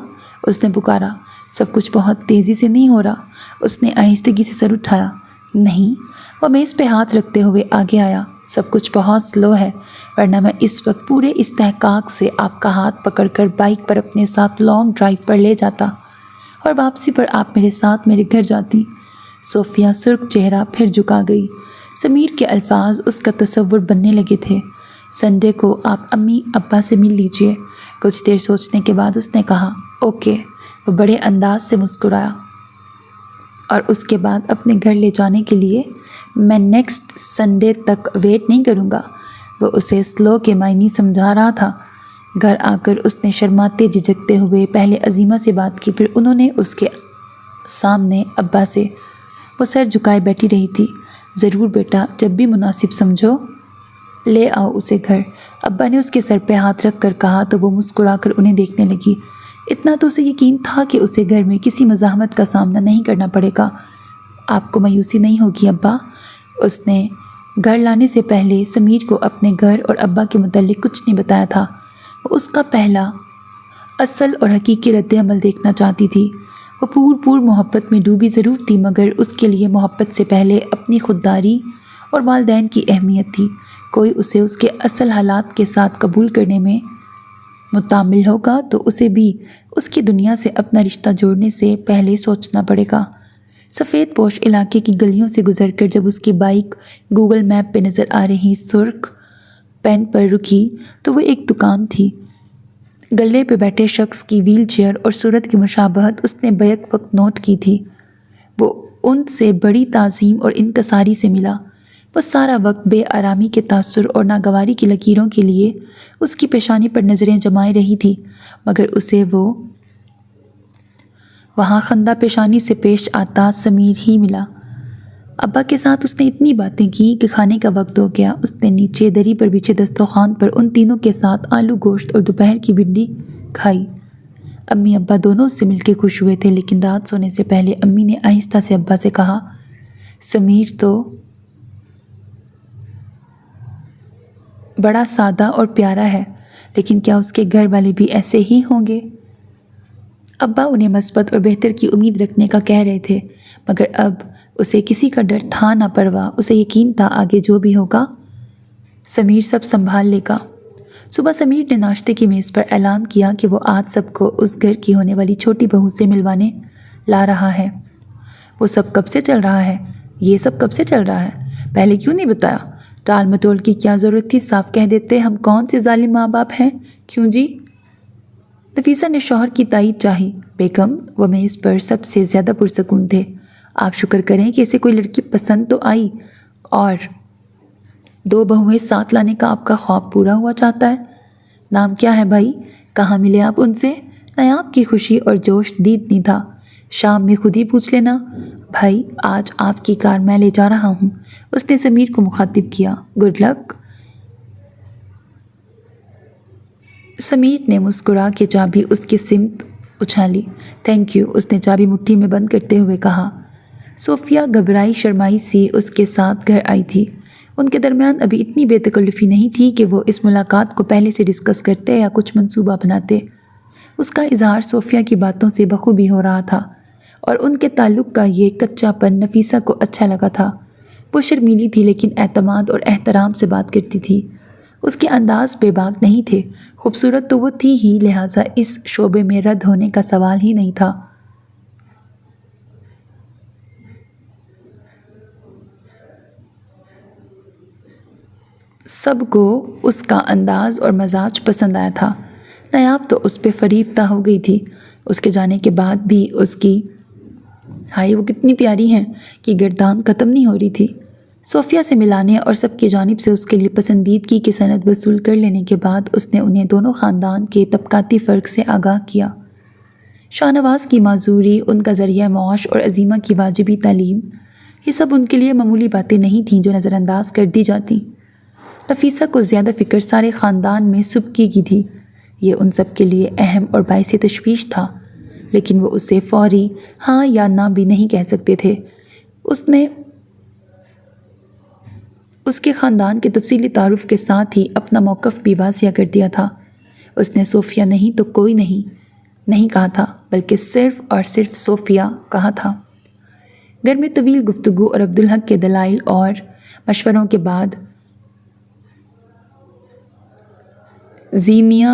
اس نے پکارا، سب کچھ بہت تیزی سے نہیں ہو رہا؟ اس نے آہستگی سے سر اٹھایا۔ نہیں۔ وہ میز پہ ہاتھ رکھتے ہوئے آگے آیا۔ سب کچھ بہت سلو ہے، ورنہ میں اس وقت پورے استحقاق سے آپ کا ہاتھ پکڑ کر بائک پر اپنے ساتھ لانگ ڈرائیو پر لے جاتا اور واپسی پر آپ میرے ساتھ میرے گھر جاتی۔ صوفیہ سرخ چہرہ پھر جھکا گئی۔ سمیر کے الفاظ اس کا تصور بننے لگے تھے۔ سنڈے کو آپ امی ابا سے مل لیجئے۔ کچھ دیر سوچنے کے بعد اس نے کہا، اوکے، وہ بڑے انداز سے مسکرایا اور اس کے بعد اپنے گھر لے جانے کے لیے میں نیکسٹ سنڈے تک ویٹ نہیں کروں گا، وہ اسے سلو کے معنی سمجھا رہا تھا۔ گھر آ کر اس نے شرماتے جھجکتے ہوئے پہلے عظیمہ سے بات کی، پھر انہوں نے اس کے سامنے ابا سے۔ وہ سر جھکائے بیٹھی رہی تھی۔ ضرور بیٹا، جب بھی مناسب سمجھو لے آؤ اسے گھر، ابا نے اس کے سر پہ ہاتھ رکھ کر کہا تو وہ مسکرا کر انہیں دیکھنے لگی۔ اتنا تو اسے یقین تھا کہ اسے گھر میں کسی مزاحمت کا سامنا نہیں کرنا پڑے گا۔ آپ کو مایوسی نہیں ہوگی ابا؟ اس نے گھر لانے سے پہلے سمیر کو اپنے گھر اور ابا کے متعلق کچھ نہیں بتایا تھا۔ وہ اس کا پہلا اصل اور حقیقی رد عمل دیکھنا چاہتی تھی۔ وہ پور محبت میں ڈوبی ضرور تھی، مگر اس کے لیے محبت سے پہلے اپنی خودداری اور والدین کی اہمیت تھی۔ کوئی اسے اس کے اصل حالات کے ساتھ قبول کرنے میں متعامل ہوگا تو اسے بھی اس کی دنیا سے اپنا رشتہ جوڑنے سے پہلے سوچنا پڑے گا۔ سفید پوش علاقے کی گلیوں سے گزر کر جب اس کی بائک گوگل میپ پہ نظر آ رہی سرخ پین پر رکی تو وہ ایک دکان تھی۔ گلے پہ بیٹھے شخص کی ویل چیئر اور صورت کی مشابہت اس نے بیک وقت نوٹ کی تھی۔ وہ ان سے بڑی تعظیم اور انکساری سے ملا۔ وہ سارا وقت بے آرامی کے تاثر اور ناگواری کی لکیروں کے لیے اس کی پیشانی پر نظریں جمائے رہی تھی، مگر اسے وہ وہاں خندہ پیشانی سے پیش آتا سمیر ہی ملا۔ ابا کے ساتھ اس نے اتنی باتیں کی کہ کھانے کا وقت ہو گیا۔ اس نے نیچے دری پر بچھے دسترخوان پر ان تینوں کے ساتھ آلو گوشت اور دوپہر کی بھنڈی کھائی۔ امی ابا دونوں اس سے مل کے خوش ہوئے تھے، لیکن رات سونے سے پہلے امی نے آہستہ سے ابا سے کہا، سمیر تو بڑا سادہ اور پیارا ہے، لیکن کیا اس کے گھر والے بھی ایسے ہی ہوں گے؟ ابا انہیں مثبت اور بہتر کی امید رکھنے کا کہہ رہے تھے، مگر اب اسے کسی کا ڈر تھا نہ پرواہ۔ اسے یقین تھا آگے جو بھی ہوگا سمیر سب سنبھال لے گا۔ صبح سمیر نے ناشتے کی میز پر اعلان کیا کہ وہ آج سب کو اس گھر کی ہونے والی چھوٹی بہو سے ملوانے لا رہا ہے۔ وہ سب کب سے چل رہا ہے؟ یہ سب کب سے چل رہا ہے؟ پہلے کیوں نہیں بتایا؟ ٹال مٹول کی کیا ضرورت تھی؟ صاف کہہ دیتے ہم کون سے ظالم ماں باپ ہیں۔ کیوں جی؟ نفیسہ نے شوہر کی تائید چاہی۔ بیگم، وہ میز پر سب سے زیادہ پرسکون تھے۔ آپ شکر کریں کہ اسے کوئی لڑکی پسند تو آئی، اور 2 بہویں ساتھ لانے کا آپ کا خواب پورا ہوا چاہتا ہے۔ نام کیا ہے بھائی؟ کہاں ملے آپ ان سے؟ نایاب کی خوشی اور جوش دید نہیں تھا۔ شام میں خود ہی پوچھ لینا۔ بھائی، آج آپ کی کار میں لے جا رہا ہوں، اس نے سمیر کو مخاطب کیا۔ Good luck. سمیر نے مسکرا کے چابی اس کی سمت اچھالی۔ تھینک یو، اس نے چابی مٹھی میں بند کرتے ہوئے کہا۔ صوفیہ گھبرائی شرمائی سی اس کے ساتھ گھر آئی تھی۔ ان کے درمیان ابھی اتنی بے تکلفی نہیں تھی کہ وہ اس ملاقات کو پہلے سے ڈسکس کرتے یا کچھ منصوبہ بناتے۔ اس کا اظہار صوفیہ کی باتوں سے بخوبی ہو رہا تھا، اور ان کے تعلق کا یہ کچا پن نفیسہ کو اچھا لگا تھا۔ وہ شرمیلی تھی لیکن اعتماد اور احترام سے بات کرتی تھی۔ اس کے انداز بے باک نہیں تھے، خوبصورت تو وہ تھی ہی، لہٰذا اس شعبے میں رد ہونے کا سوال ہی نہیں تھا۔ سب کو اس کا انداز اور مزاج پسند آیا تھا۔ نایاب تو اس پہ فریفتہ ہو گئی تھی۔ اس کے جانے کے بعد بھی اس کی ہائے وہ کتنی پیاری ہیں کہ گردان ختم نہیں ہو رہی تھی۔ صوفیہ سے ملانے اور سب کی جانب سے اس کے لیے پسندیدگی کی سند وصول کر لینے کے بعد اس نے انہیں دونوں خاندان کے طبقاتی فرق سے آگاہ کیا۔ شاہ نواز کی معذوری، ان کا ذریعہ معاش اور عظیمہ کی واجبی تعلیم، یہ سب ان کے لیے معمولی باتیں نہیں تھیں جو نظر انداز کر دی جاتیں۔ نفیسہ کو زیادہ فکر سارے خاندان میں سبکی کی تھی۔ یہ ان سب کے لیے اہم اور باعث تشویش تھا، لیکن وہ اسے فوری ہاں یا نہ بھی نہیں کہہ سکتے تھے۔ اس نے اس کے خاندان کے تفصیلی تعارف کے ساتھ ہی اپنا موقف بھی واضح کر دیا تھا۔ اس نے صوفیہ نہیں تو کوئی نہیں کہا تھا، بلکہ صرف اور صرف صوفیہ کہا تھا۔ گھر میں طویل گفتگو اور عبدالحق کے دلائل اور مشوروں کے بعد زینیہ،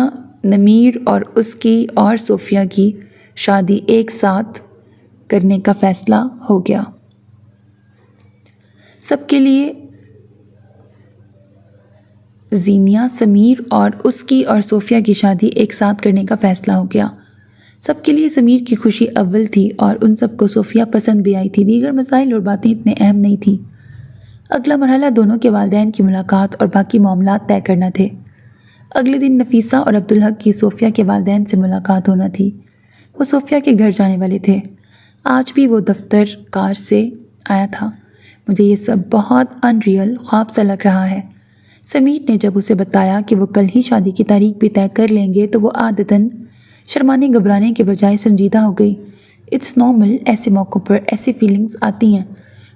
نمیر اور اس کی اور صوفیہ کی شادی ایک ساتھ کرنے کا فیصلہ ہو گیا۔ سب کے لیے زینیہ، سمیر اور اس کی اور صوفیہ کی شادی ایک ساتھ کرنے کا فیصلہ ہو گیا۔ سب کے لیے سمیر کی خوشی اول تھی اور ان سب کو صوفیہ پسند بھی آئی تھی، دیگر مسائل اور باتیں اتنے اہم نہیں تھیں۔ اگلا مرحلہ دونوں کے والدین کی ملاقات اور باقی معاملات طے کرنا تھے۔ اگلے دن نفیسہ اور عبدالحق کی صوفیہ کے والدین سے ملاقات ہونا تھی۔ وہ صوفیہ کے گھر جانے والے تھے۔ آج بھی وہ دفتر کار سے آیا تھا۔ مجھے یہ سب بہت ان ریئل خواب سا لگ رہا ہے۔ سمیر نے جب اسے بتایا کہ وہ کل ہی شادی کی تاریخ بھی طے کر لیں گے تو وہ عادتاً شرمانے گھبرانے کے بجائے سنجیدہ ہو گئی۔ اٹس نارمل، ایسے موقعوں پر ایسی فیلنگز آتی ہیں۔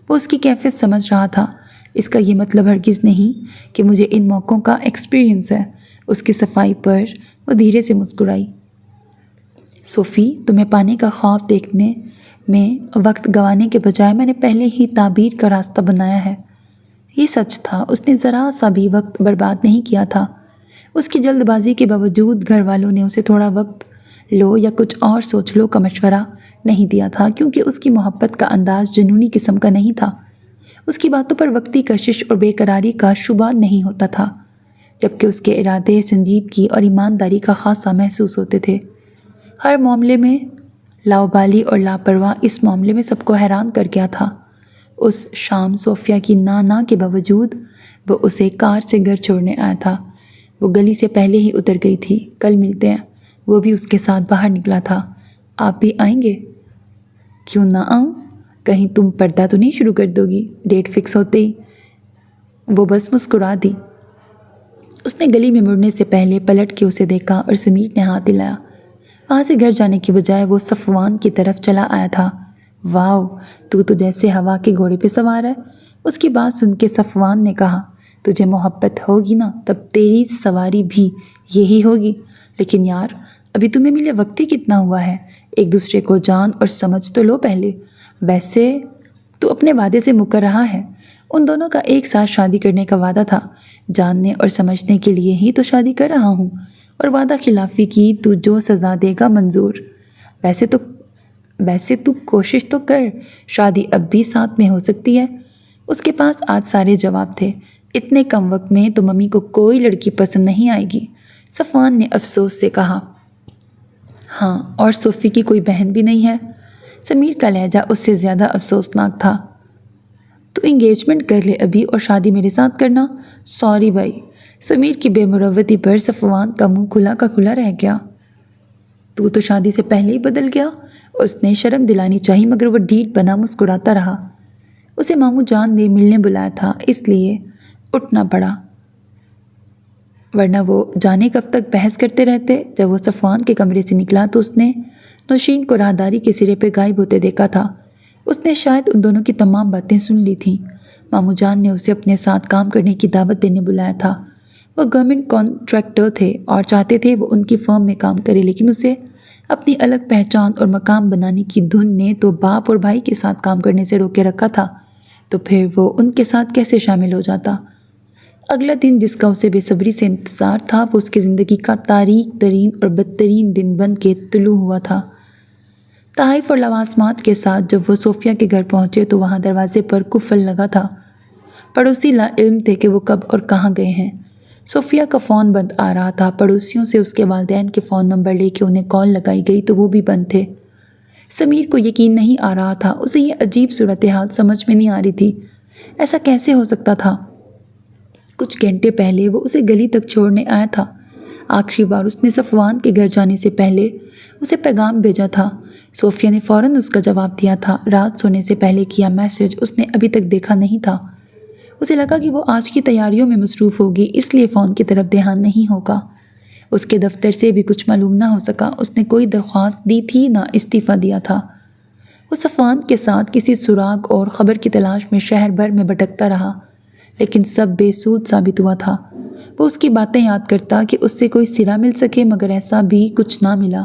وہ اس کی کیفیت سمجھ رہا تھا۔ اس کا یہ مطلب ہرگز نہیں کہ مجھے ان موقعوں کا ایکسپیرینس ہے۔ اس کی صفائی پر وہ دھیرے سے مسکرائی۔ صوفی، تمہیں پانے کا خواب دیکھنے میں وقت گنوانے کے بجائے میں نے پہلے ہی تعبیر کا راستہ بنایا ہے۔ یہ سچ تھا، اس نے ذرا سا بھی وقت برباد نہیں کیا تھا۔ اس کی جلد بازی کے باوجود گھر والوں نے اسے تھوڑا وقت لو یا کچھ اور سوچ لو کا مشورہ نہیں دیا تھا، کیونکہ اس کی محبت کا انداز جنونی قسم کا نہیں تھا۔ اس کی باتوں پر وقتی کشش اور بے قراری کا شبہ نہیں ہوتا تھا، جبکہ اس کے ارادے سنجیدگی اور ایمانداری کا خاصا محسوس ہوتے تھے۔ ہر معاملے میں لاؤبالی اور لاپرواہ اس معاملے میں سب کو حیران کر گیا تھا۔ اس شام صوفیہ کی نا کے باوجود وہ اسے کار سے گھر چھوڑنے آیا تھا۔ وہ گلی سے پہلے ہی اتر گئی تھی۔ کل ملتے ہیں، وہ بھی اس کے ساتھ باہر نکلا تھا۔ آپ بھی آئیں گے؟ کیوں نہ آؤں؟ کہیں تم پردہ تو نہیں شروع کر دو گی؟ ڈیٹ فکس ہوتے ہی وہ بس مسکرا دی۔ اس نے گلی میں مڑنے سے پہلے پلٹ کے اسے دیکھا اور سمیر نے ہاتھ ہلایا۔ وہاں سے گھر جانے کی بجائے وہ صفوان کی طرف چلا آیا تھا۔ واو، تو جیسے ہوا کے گھوڑے پہ سوار ہے۔ اس کی بات سن کے صفوان نے کہا، تجھے محبت ہوگی نا تب تیری سواری بھی یہی ہوگی۔ لیکن یار، ابھی تمہیں ملے وقت ہی کتنا ہوا ہے، ایک دوسرے کو جان اور سمجھ تو لو پہلے۔ ویسے تو اپنے وعدے سے مکر رہا ہے۔ ان دونوں کا ایک ساتھ شادی کرنے کا وعدہ تھا۔ جاننے اور سمجھنے کے لیے ہی تو شادی کر رہا ہوں، اور وعدہ خلافی کی تو جو سزا دے گا منظور۔ ویسے تو کوشش تو کر، شادی اب بھی ساتھ میں ہو سکتی ہے۔ اس کے پاس آج سارے جواب تھے۔ اتنے کم وقت میں تو ممی کو کوئی لڑکی پسند نہیں آئے گی، صفوان نے افسوس سے کہا۔ ہاں، اور صوفی کی کوئی بہن بھی نہیں ہے؟ سمیر کا لہجہ اس سے زیادہ افسوسناک تھا۔ تو انگیجمنٹ کر لے ابھی اور شادی میرے ساتھ کرنا۔ سوری بھائی۔ سمیر کی بے مروتی پر صفوان کا منہ کھلا کا کھلا رہ گیا۔ تو شادی سے پہلے ہی بدل گیا۔ اس نے شرم دلانی چاہی مگر وہ ڈھیٹ بنا مسکراتا رہا۔ اسے ماموں جان نے ملنے بلایا تھا، اس لیے اٹھنا پڑا، ورنہ وہ جانے کب تک بحث کرتے رہتے۔ جب وہ صفوان کے کمرے سے نکلا تو اس نے نوشین کو راہداری کے سرے پہ غائب ہوتے دیکھا تھا۔ اس نے شاید ان دونوں کی تمام باتیں سن لی تھیں۔ ماموں جان نے اسے اپنے ساتھ کام کرنے کی دعوت دینے بلایا تھا۔ وہ گورنمنٹ کانٹریکٹر تھے اور چاہتے تھے وہ ان کی فرم میں کام کرے، لیکن اسے اپنی الگ پہچان اور مقام بنانے کی دھن نے تو باپ اور بھائی کے ساتھ کام کرنے سے روکے رکھا تھا، تو پھر وہ ان کے ساتھ کیسے شامل ہو جاتا؟ اگلا دن جس کا اسے بے صبری سے انتظار تھا، وہ اس کی زندگی کا تاریک ترین اور بدترین دن بن کے طلوع ہوا تھا۔ تحائف اور لوازمات کے ساتھ جب وہ صوفیہ کے گھر پہنچے تو وہاں دروازے پر قفل لگا تھا۔ پڑوسی لا علم تھے کہ وہ کب اور کہاں گئے ہیں۔ صوفیہ کا فون بند آ رہا تھا۔ پڑوسیوں سے اس کے والدین کے فون نمبر لے کے انہیں کال لگائی گئی تو وہ بھی بند تھے۔ سمیر کو یقین نہیں آ رہا تھا، اسے یہ عجیب صورتحال سمجھ میں نہیں آ رہی تھی۔ ایسا کیسے ہو سکتا تھا؟ کچھ گھنٹے پہلے وہ اسے گلی تک چھوڑنے آیا تھا۔ آخری بار اس نے صفوان کے گھر جانے سے پہلے اسے پیغام بھیجا تھا۔ صوفیہ نے فوراً اس کا جواب دیا تھا۔ رات سونے سے پہلے کیا میسج اس نے ابھی تک دیکھا نہیں تھا۔ اسے لگا کہ وہ آج کی تیاریوں میں مصروف ہوگی، اس لیے فون کی طرف دھیان نہیں ہوگا۔ اس کے دفتر سے بھی کچھ معلوم نہ ہو سکا۔ اس نے کوئی درخواست دی تھی نہ استعفیٰ دیا تھا۔ وہ صفوان کے ساتھ کسی سراغ اور خبر کی تلاش میں شہر بھر میں بھٹکتا رہا، لیکن سب بے سود ثابت ہوا تھا۔ وہ اس کی باتیں یاد کرتا کہ اس سے کوئی صلہ مل سکے، مگر ایسا بھی کچھ نہ ملا۔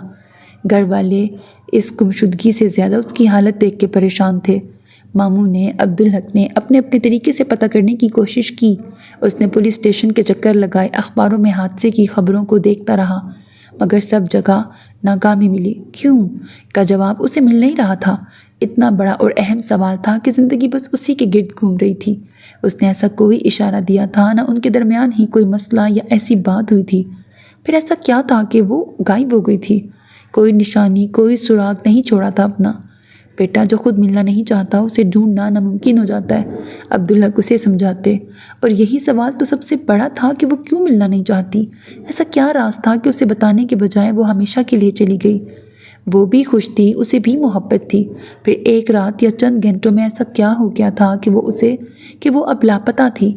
گھر والے اس گمشدگی سے زیادہ اس کی حالت دیکھ کے پریشان تھے۔ ماموں نے، عبدالحق نے اپنے اپنے طریقے سے پتہ کرنے کی کوشش کی۔ اس نے پولیس اسٹیشن کے چکر لگائے، اخباروں میں حادثے کی خبروں کو دیکھتا رہا، مگر سب جگہ ناکامی ملی۔ کیوں کا جواب اسے مل نہیں رہا تھا۔ اتنا بڑا اور اہم سوال تھا کہ زندگی بس اسی کے گرد گھوم رہی تھی۔ اس نے ایسا کوئی اشارہ دیا تھا، نہ ان کے درمیان ہی کوئی مسئلہ یا ایسی بات ہوئی تھی۔ پھر ایسا کیا تھا کہ وہ غائب ہو گئی تھی؟ کوئی نشانی، کوئی سراغ نہیں چھوڑا تھا اپنا۔ بیٹا جو خود ملنا نہیں چاہتا اسے ڈھونڈنا ناممکن ہو جاتا ہے، عبدالحق اسے سمجھاتے۔ اور یہی سوال تو سب سے بڑا تھا کہ وہ کیوں ملنا نہیں چاہتی؟ ایسا کیا راز تھا کہ اسے بتانے کے بجائے وہ ہمیشہ کے لیے چلی گئی؟ وہ بھی خوش تھی، اسے بھی محبت تھی، پھر ایک رات یا چند گھنٹوں میں ایسا کیا ہو گیا تھا کہ وہ اب لاپتہ تھی۔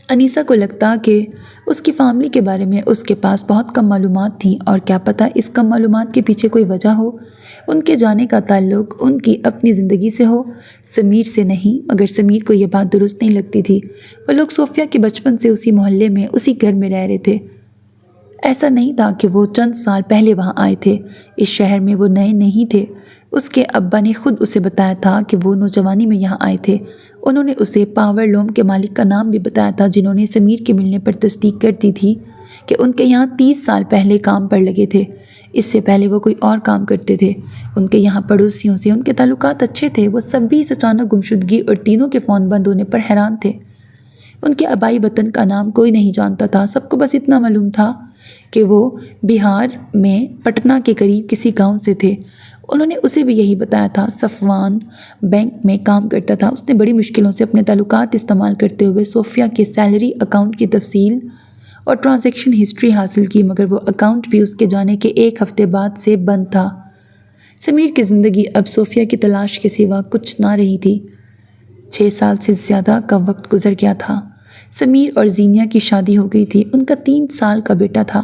انیسہ کو لگتا کہ اس کی فیملی کے بارے میں اس کے پاس بہت کم معلومات تھیں، اور کیا پتہ اس کم معلومات کے پیچھے کوئی وجہ ہو۔ ان کے جانے کا تعلق ان کی اپنی زندگی سے ہو، سمیر سے نہیں۔ مگر سمیر کو یہ بات درست نہیں لگتی تھی۔ وہ لوگ صوفیہ کے بچپن سے اسی محلے میں، اسی گھر میں رہ رہے تھے۔ ایسا نہیں تھا کہ وہ چند سال پہلے وہاں آئے تھے، اس شہر میں وہ نئے نہیں تھے۔ اس کے ابا نے خود اسے بتایا تھا کہ وہ نوجوانی میں یہاں آئے تھے۔ انہوں نے اسے پاور لوم کے مالک کا نام بھی بتایا تھا، جنہوں نے سمیر کے ملنے پر تصدیق کر دی تھی کہ ان کے یہاں 30 سال پہلے کام پر لگے تھے۔ اس سے پہلے وہ کوئی اور کام کرتے تھے۔ ان کے یہاں پڑوسیوں سے ان کے تعلقات اچھے تھے۔ وہ سب بھی اس اچانک گمشدگی اور تینوں کے فون بند ہونے پر حیران تھے۔ ان کے آبائی وطن کا نام کوئی نہیں جانتا تھا، سب کو بس اتنا معلوم تھا کہ وہ بہار میں پٹنہ کے قریب کسی گاؤں سے تھے۔ انہوں نے اسے بھی یہی بتایا تھا۔ صفوان بینک میں کام کرتا تھا۔ اس نے بڑی مشکلوں سے اپنے تعلقات استعمال کرتے ہوئے صوفیہ کے سیلری اکاؤنٹ کی تفصیل اور ٹرانزیکشن ہسٹری حاصل کی، مگر وہ اکاؤنٹ بھی اس کے جانے کے ایک ہفتے بعد سے بند تھا۔ سمیر کی زندگی اب صوفیہ کی تلاش کے سوا کچھ نہ رہی تھی۔ 6 سال سے زیادہ کا وقت گزر گیا تھا۔ سمیر اور زینیا کی شادی ہو گئی تھی۔ ان کا 3 سال کا بیٹا تھا۔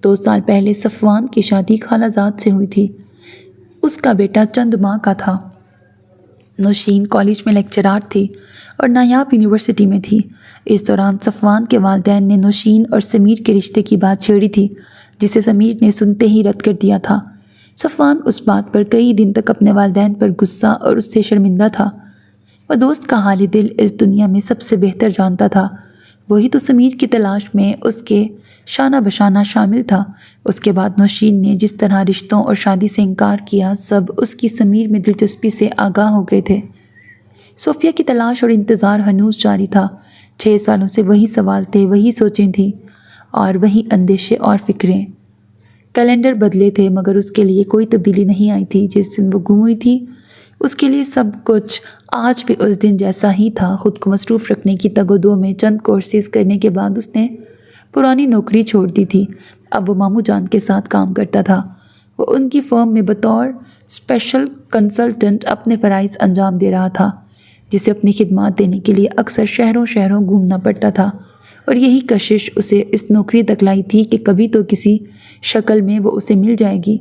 2 سال پہلے صفوان کی شادی خالہ زاد سے ہوئی تھی۔ اس کا بیٹا چند ماہ کا تھا۔ نوشین کالج میں لیکچرار تھی اور نایاب یونیورسٹی میں تھی۔ اس دوران صفوان کے والدین نے نوشین اور سمیر کے رشتے کی بات چھیڑی تھی، جسے سمیر نے سنتے ہی رد کر دیا تھا۔ صفوان اس بات پر کئی دن تک اپنے والدین پر غصہ اور اس سے شرمندہ تھا۔ وہ دوست کا حال دل اس دنیا میں سب سے بہتر جانتا تھا۔ وہی تو سمیر کی تلاش میں اس کے شانہ بشانہ شامل تھا۔ اس کے بعد نوشین نے جس طرح رشتوں اور شادی سے انکار کیا، سب اس کی سمیر میں دلچسپی سے آگاہ ہو گئے تھے۔ صوفیہ کی تلاش اور انتظار ہنوز جاری تھا۔ 6 سالوں سے وہی سوال تھے، وہی سوچیں تھیں اور وہی اندیشے اور فکریں۔ کیلنڈر بدلے تھے مگر اس کے لیے کوئی تبدیلی نہیں آئی تھی۔ جس دن وہ گم ہوئی تھی اس کے لیے سب کچھ آج بھی اس دن جیسا ہی تھا۔ خود کو مصروف رکھنے کی تگ و دو میں چند کورسز کرنے کے بعد اس نے پرانی نوکری چھوڑ دی تھی۔ اب وہ ماموں جان کے ساتھ کام کرتا تھا۔ وہ ان کی فرم میں بطور اسپیشل کنسلٹنٹ اپنے فرائض انجام دے رہا تھا، جسے اپنی خدمات دینے کے لیے اکثر شہروں گھومنا پڑتا تھا، اور یہی کشش اسے اس نوکری تک لائی تھی کہ کبھی تو کسی شکل میں وہ اسے مل جائے گی۔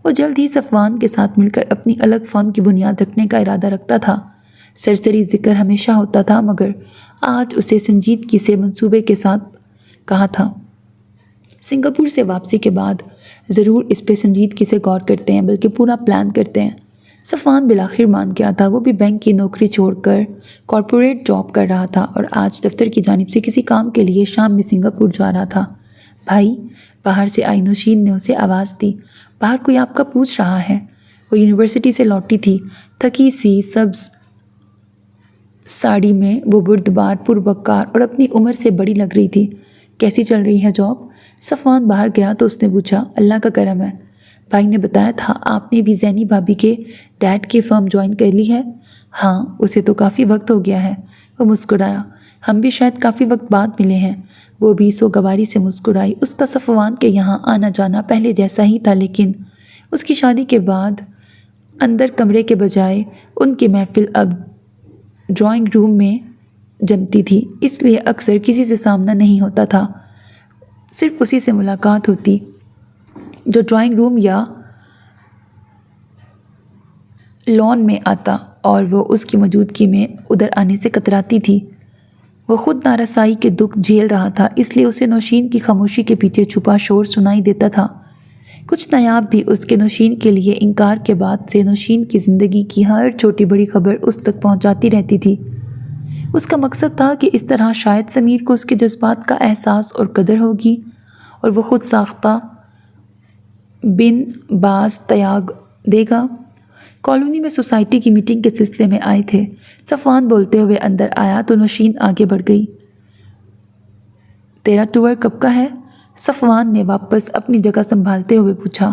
وہ جلد ہی صفوان کے ساتھ مل کر اپنی الگ فرم کی بنیاد رکھنے کا ارادہ رکھتا تھا۔ سرسری ذکر ہمیشہ ہوتا تھا مگر آج اسے سنجیدگی سے منصوبے کے ساتھ کہا تھا۔ سنگاپور سے واپسی کے بعد ضرور اس پہ سنجیدگی سے غور کرتے ہیں، بلکہ پورا پلان کرتے ہیں۔ صفوان بالآخر مان گیا تھا۔ وہ بھی بینک کی نوکری چھوڑ کر کارپوریٹ جاب کر رہا تھا اور آج دفتر کی جانب سے کسی کام کے لیے شام میں سنگاپور جا رہا تھا۔ بھائی، باہر سے آئی نوشین نے اسے آواز دی۔ باہر کوئی آپ کا پوچھ رہا ہے۔ وہ یونیورسٹی سے لوٹی تھی، تھکی سی سبز ساڑی میں۔ وہ بردبار، پروقار اور اپنی عمر سے بڑی لگ رہی تھی۔ کیسی چل رہی ہے جاب؟ صفوان باہر گیا تو اس نے پوچھا۔ اللہ کا کرم ہے۔ بھائی نے بتایا تھا آپ نے بھی زینی بھابھی کے ڈیڈ کی فرم جوائن کر لی ہے؟ ہاں، اسے تو کافی وقت ہو گیا ہے۔ وہ مسکرایا۔ ہم بھی شاید کافی وقت بعد ملے ہیں۔ وہ بھی سوگواری سے مسکرائی۔ اس کا صفوان کے یہاں آنا جانا پہلے جیسا ہی تھا، لیکن اس کی شادی کے بعد اندر کمرے کے بجائے ان کی محفل اب ڈرائنگ روم میں جمتی تھی، اس لیے اکثر کسی سے سامنا نہیں ہوتا تھا، صرف اسی سے ملاقات ہوتی جو ڈرائنگ روم یا لان میں آتا، اور وہ اس کی موجودگی میں ادھر آنے سے کتراتی تھی۔ وہ خود نارسائی کے دکھ جھیل رہا تھا، اس لیے اسے نوشین کی خاموشی کے پیچھے چھپا شور سنائی دیتا تھا۔ کچھ نایاب بھی اس کے نوشین کے لیے انکار کے بعد سے نوشین کی زندگی کی ہر چھوٹی بڑی خبر اس تک پہنچاتی رہتی تھی۔ اس کا مقصد تھا کہ اس طرح شاید سمیر کو اس کے جذبات کا احساس اور قدر ہوگی، اور وہ خود ساختہ بن باز تیاگ دے گا۔ کالونی میں سوسائٹی کی میٹنگ کے سلسلے میں آئے تھے۔ صفوان بولتے ہوئے اندر آیا تو نوشین آگے بڑھ گئی۔ تیرا ٹور کب کا ہے؟ صفوان نے واپس اپنی جگہ سنبھالتے ہوئے پوچھا۔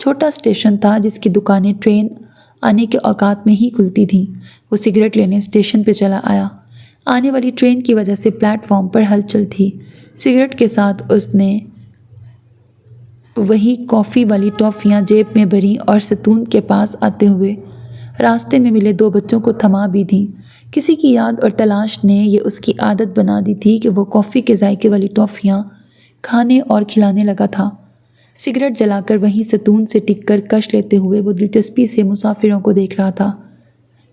چھوٹا اسٹیشن تھا جس کی دکانیں ٹرین آنے کے اوقات میں ہی کھلتی تھیں۔ وہ سگریٹ لینے اسٹیشن پہ چلا آیا۔ آنے والی ٹرین کی وجہ سے پلیٹ فارم پر ہلچل تھی۔ سگریٹ کے ساتھ اس نے وہی کافی والی ٹافیاں جیب میں بھریں اور ستون کے پاس آتے ہوئے راستے میں ملے 2 بچوں کو تھما بھی دیں۔ کسی کی یاد اور تلاش نے یہ اس کی عادت بنا دی تھی کہ وہ کافی کے ذائقے والی ٹافیاں کھانے اور کھلانے لگا تھا۔ سگریٹ جلا کر وہیں ستون سے ٹک کر کش لیتے ہوئے وہ دلچسپی سے مسافروں کو دیکھ رہا تھا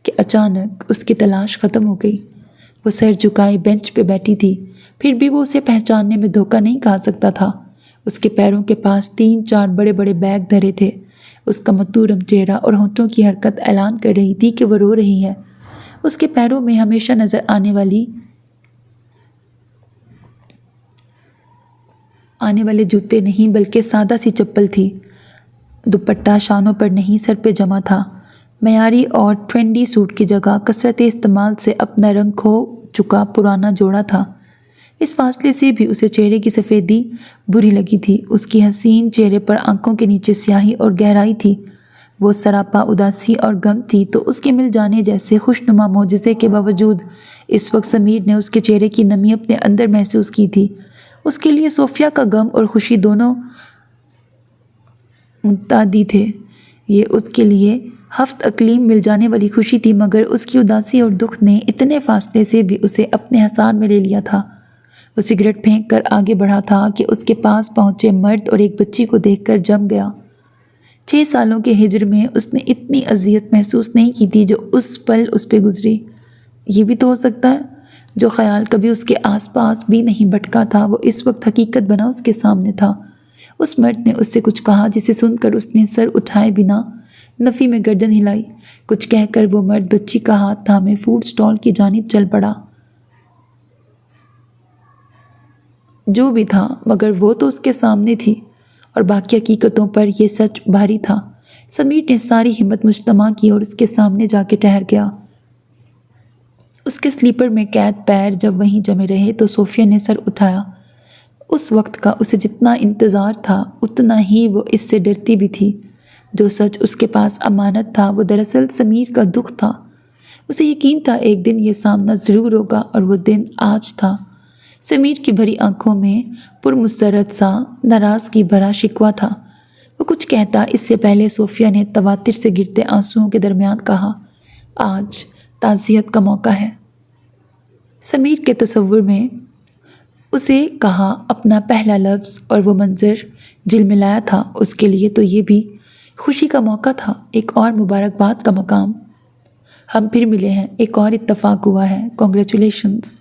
کہ اچانک اس کی تلاش ختم ہو گئی۔ وہ سر جھکائے بینچ پہ بیٹھی تھی، پھر بھی وہ اسے پہچاننے میں دھوکہ نہیں کھا سکتا تھا۔ اس کے پیروں کے پاس 3-4 بڑے بڑے بیگ دھرے تھے۔ اس کا متورم چہرہ اور ہونٹوں کی حرکت اعلان کر رہی تھی کہ وہ رو رہی ہے۔ اس کے پیروں میں ہمیشہ نظر آنے والے جوتے نہیں بلکہ سادہ سی چپل تھی۔ دوپٹہ شانوں پر نہیں سر پہ جمع تھا۔ معیاری اور ٹرینڈی سوٹ کی جگہ کثرت استعمال سے اپنا رنگ کھو چکا پرانا جوڑا تھا۔ اس فاصلے سے بھی اسے چہرے کی سفیدی بری لگی تھی۔ اس کی حسین چہرے پر آنکھوں کے نیچے سیاہی اور گہرائی تھی۔ وہ سراپا اداسی اور غم تھی تو اس کے مل جانے جیسے خوشنما معجزے کے باوجود اس وقت سمیر نے اس کے چہرے کی نمی اپنے اندر محسوس کی تھی۔ اس کے لیے صوفیہ کا غم اور خوشی دونوں متعدی تھے۔ یہ اس کے لیے ہفت اقلیم مل جانے والی خوشی تھی، مگر اس کی اداسی اور دکھ نے اتنے فاصلے سے بھی اسے اپنے حصار میں لے لیا تھا۔ وہ سگریٹ پھینک کر آگے بڑھا تھا کہ اس کے پاس پہنچے مرد اور ایک بچی کو دیکھ کر جم گیا۔ 6 سالوں کے ہجر میں اس نے اتنی اذیت محسوس نہیں کی تھی جو اس پل اس پہ گزری۔ یہ بھی تو ہو سکتا ہے۔ جو خیال کبھی اس کے آس پاس بھی نہیں بھٹکا تھا وہ اس وقت حقیقت بنا اس کے سامنے تھا۔ اس مرد نے اس سے کچھ کہا جسے سن کر اس نے سر اٹھائے بنا نفی میں گردن ہلائی۔ کچھ کہہ کر وہ مرد بچی کا ہاتھ تھامے فوڈ سٹال کی جانب چل پڑا۔ جو بھی تھا مگر وہ تو اس کے سامنے تھی اور باقی حقیقتوں پر یہ سچ بھاری تھا۔ سمیر نے ساری ہمت مجتمع کی اور اس کے سامنے جا کے ٹھہر گیا۔ اس کے سلیپر میں قید پیر جب وہیں جمے رہے تو صوفیہ نے سر اٹھایا۔ اس وقت کا اسے جتنا انتظار تھا اتنا ہی وہ اس سے ڈرتی بھی تھی۔ جو سچ اس کے پاس امانت تھا وہ دراصل سمیر کا دکھ تھا۔ اسے یقین تھا ایک دن یہ سامنا ضرور ہوگا اور وہ دن آج تھا۔ سمیر کی بھری آنکھوں میں پرمسرت سا ناراضگی بھرا شکوہ تھا۔ وہ کچھ کہتا اس سے پہلے صوفیہ نے تواتر سے گرتے آنسوؤں کے درمیان کہا، آج تعزیت کا موقع ہے۔ سمیر کے تصور میں اسے کہا اپنا پہلا لفظ اور وہ منظر جھلملایا تھا۔ اس کے لیے تو یہ بھی خوشی کا موقع تھا، ایک اور مبارکباد کا مقام۔ ہم پھر ملے ہیں، ایک اور اتفاق ہوا ہے، کانگریچولیشنز۔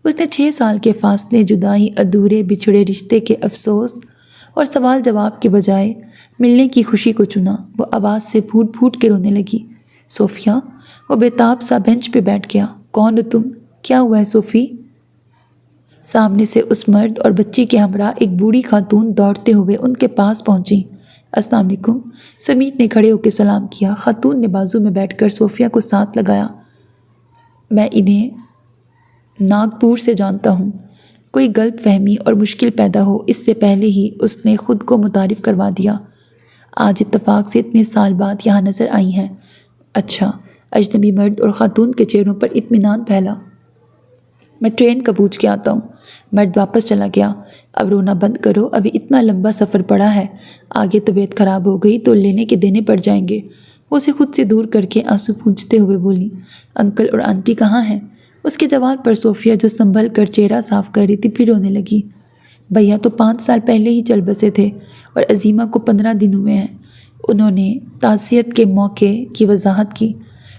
اس نے 6 سال کے فاصلے، جدائی، ادھورے بچھڑے رشتے کے افسوس اور سوال جواب کے بجائے ملنے کی خوشی کو چنا۔ وہ آواز سے پھوٹ پھوٹ کے رونے لگی۔ صوفیہ؟ وہ بے تاب سا بینچ پہ بیٹھ گیا۔ کون ہو تم؟ کیا ہوا ہے صوفی؟ سامنے سے اس مرد اور بچی کے ہمراہ ایک بوڑھی خاتون دوڑتے ہوئے ان کے پاس پہنچی۔ السلام علیکم۔ سمیر نے کھڑے ہو کے سلام کیا۔ خاتون نے بازو میں بیٹھ کر صوفیہ کو ساتھ لگایا۔ میں انہیں ناگپور سے جانتا ہوں۔ کوئی غلط فہمی اور مشکل پیدا ہو اس سے پہلے ہی اس نے خود کو متعارف کروا دیا۔ آج اتفاق سے اتنے سال بعد یہاں نظر آئی ہیں۔ اچھا۔ اجنبی مرد اور خاتون کے چہروں پر اطمینان پھیلا۔ میں ٹرین کا پوچھ کے آتا ہوں۔ مرد واپس چلا گیا۔ اب رونا بند کرو، ابھی اتنا لمبا سفر پڑا ہے، آگے طبیعت خراب ہو گئی تو لینے کے دینے پڑ جائیں گے۔ وہ اسے خود سے دور کر کے آنسو پونچھتے ہوئے بولی، انکل اور آنٹی کہاں ہیں؟ اس کے جواب پر صوفیہ جو سنبھل کر چہرہ صاف کر رہی تھی پھر رونے لگی۔ بھیا تو 5 سال پہلے ہی چل بسے تھے اور عظیمہ کو 15 دن ہوئے ہیں۔ انہوں نے تعزیت کے موقع کی وضاحت کی۔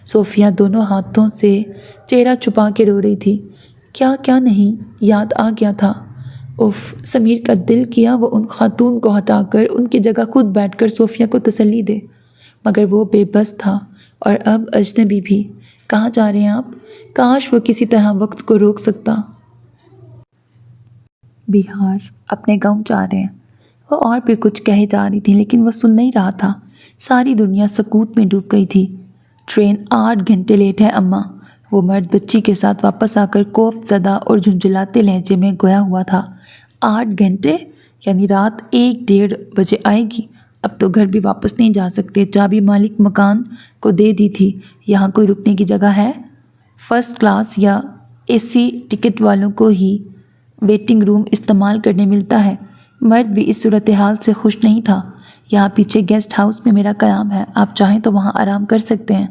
صوفیہ دونوں ہاتھوں سے چہرہ چھپا کے رو رہی تھی۔ کیا نہیں، یاد آ گیا تھا۔ اف، سمیر کا دل کیا وہ ان خاتون کو ہٹا کر ان کی جگہ خود بیٹھ کر صوفیہ کو تسلی دے، مگر وہ بے بس تھا۔ اور اب اجنبی بھی۔ کہاں جا رہے ہیں آپ؟ کاش وہ کسی طرح وقت کو روک سکتا۔ بہار، اپنے گاؤں جا رہے ہیں۔ وہ اور بھی کچھ کہے جا رہی تھی لیکن وہ سن نہیں رہا تھا۔ ساری دنیا سکوت میں ڈوب گئی تھی۔ ٹرین 8 گھنٹے لیٹ ہے اماں۔ وہ مرد بچی کے ساتھ واپس آ کر کوفت زدہ اور جھنجھلاتے لہجے میں گویا ہوا تھا۔ 8 گھنٹے؟ یعنی رات 1-1:30 بجے آئے گی؟ اب تو گھر بھی واپس نہیں جا سکتے، چابی مالک مکان کو دے دی تھی۔ یہاں کوئی رکنے کی جگہ ہے؟ فرسٹ کلاس یا اے سی ٹکٹ والوں کو ہی ویٹنگ روم استعمال کرنے ملتا ہے۔ مرد بھی اس صورتحال سے خوش نہیں تھا۔ یہاں پیچھے گیسٹ ہاؤس میں میرا قیام ہے، آپ چاہیں تو وہاں آرام کر سکتے ہیں۔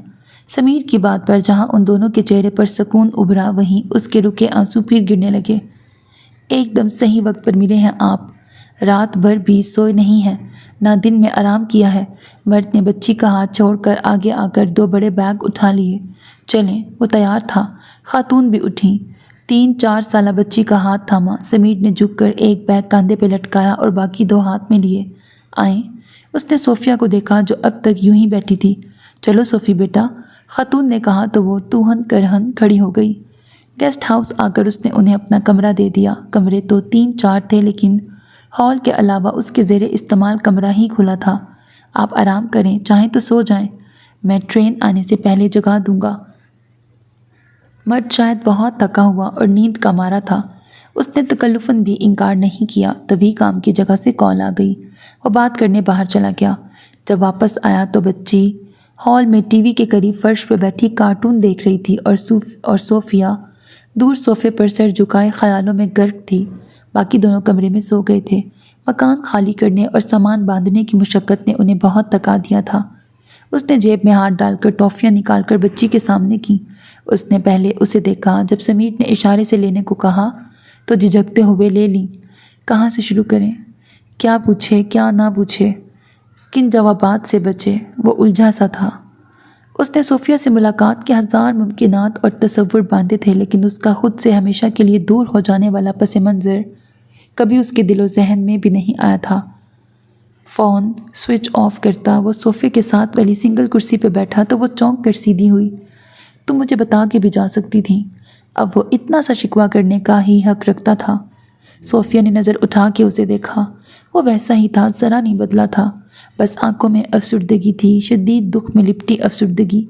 سمیر کی بات پر جہاں ان دونوں کے چہرے پر سکون ابھرا، وہیں اس کے رکے آنسو پھر گرنے لگے۔ ایک دم صحیح وقت پر ملے ہیں آپ، رات بھر بھی سوئے نہیں ہیں، نہ دن میں آرام کیا ہے۔ مرد نے بچی کا ہاتھ چھوڑ کر آگے آ کر 2 بڑے بیگ اٹھا لیے۔ چلیں، وہ تیار تھا۔ خاتون بھی اٹھیں۔ 3-4 سالہ بچی کا ہاتھ تھاما، سمیر نے جھک کر ایک بیگ کاندھے پہ لٹکایا اور باقی 2 ہاتھ میں لیے۔ آئیں، اس نے صوفیہ کو دیکھا جو اب تک یوں ہی بیٹھی تھی۔ چلو صوفی بیٹا، خاتون نے کہا تو وہ توہن کرہن کھڑی ہو گئی۔ گیسٹ ہاؤس آ کر اس نے انہیں اپنا کمرہ دے دیا۔ کمرے تو 3-4 تھے لیکن ہال کے علاوہ اس کے زیر استعمال کمرہ ہی کھلا تھا۔ آپ آرام کریں، چاہیں تو سو جائیں، میں ٹرین آنے سے پہلے جگا دوں گا۔ مرد شاید بہت تھکا ہوا اور نیند کا مارا تھا، اس نے تکلفاً بھی انکار نہیں کیا۔ تبھی کام کی جگہ سے کال آ گئی، وہ بات کرنے باہر چلا گیا۔ جب واپس آیا تو بچی ہال میں ٹی وی کے قریب فرش پہ بیٹھی کارٹون دیکھ رہی تھی اور صوفیہ دور صوفے پر سر جھکائے خیالوں میں غرق تھی۔ باقی دونوں کمرے میں سو گئے تھے۔ مکان خالی کرنے اور سامان باندھنے کی مشقت نے انہیں بہت تھکا دیا تھا۔ اس نے جیب میں ہاتھ ڈال کر ٹافیاں نکال کر بچی کے سامنے کی۔ اس نے پہلے اسے دیکھا، جب سمیر نے اشارے سے لینے کو کہا تو جھجکتے ہوئے لے لیں۔ کہاں سے شروع کریں؟ کیا پوچھے، کیا نہ پوچھے، کن جوابات سے بچے، وہ الجھا سا تھا۔ اس نے صوفیہ سے ملاقات کے 1000 ممکنات اور تصور باندھے تھے، لیکن اس کا خود سے ہمیشہ کے لیے دور ہو جانے والا پس منظر کبھی اس کے دل و ذہن میں بھی نہیں آیا تھا۔ فون سوئچ آف کرتا وہ صوفے کے ساتھ والی سنگل کرسی پہ بیٹھا تو وہ چونک کر سیدھی ہوئی۔ تم مجھے بتا کے بھی جا سکتی تھیں۔ اب وہ اتنا سا شکوہ کرنے کا ہی حق رکھتا تھا۔ صوفیہ نے نظر اٹھا کے اسے دیکھا، وہ ویسا ہی تھا، ذرا نہیں بدلا تھا، بس آنکھوں میں افسردگی تھی، شدید دکھ میں لپٹی افسردگی۔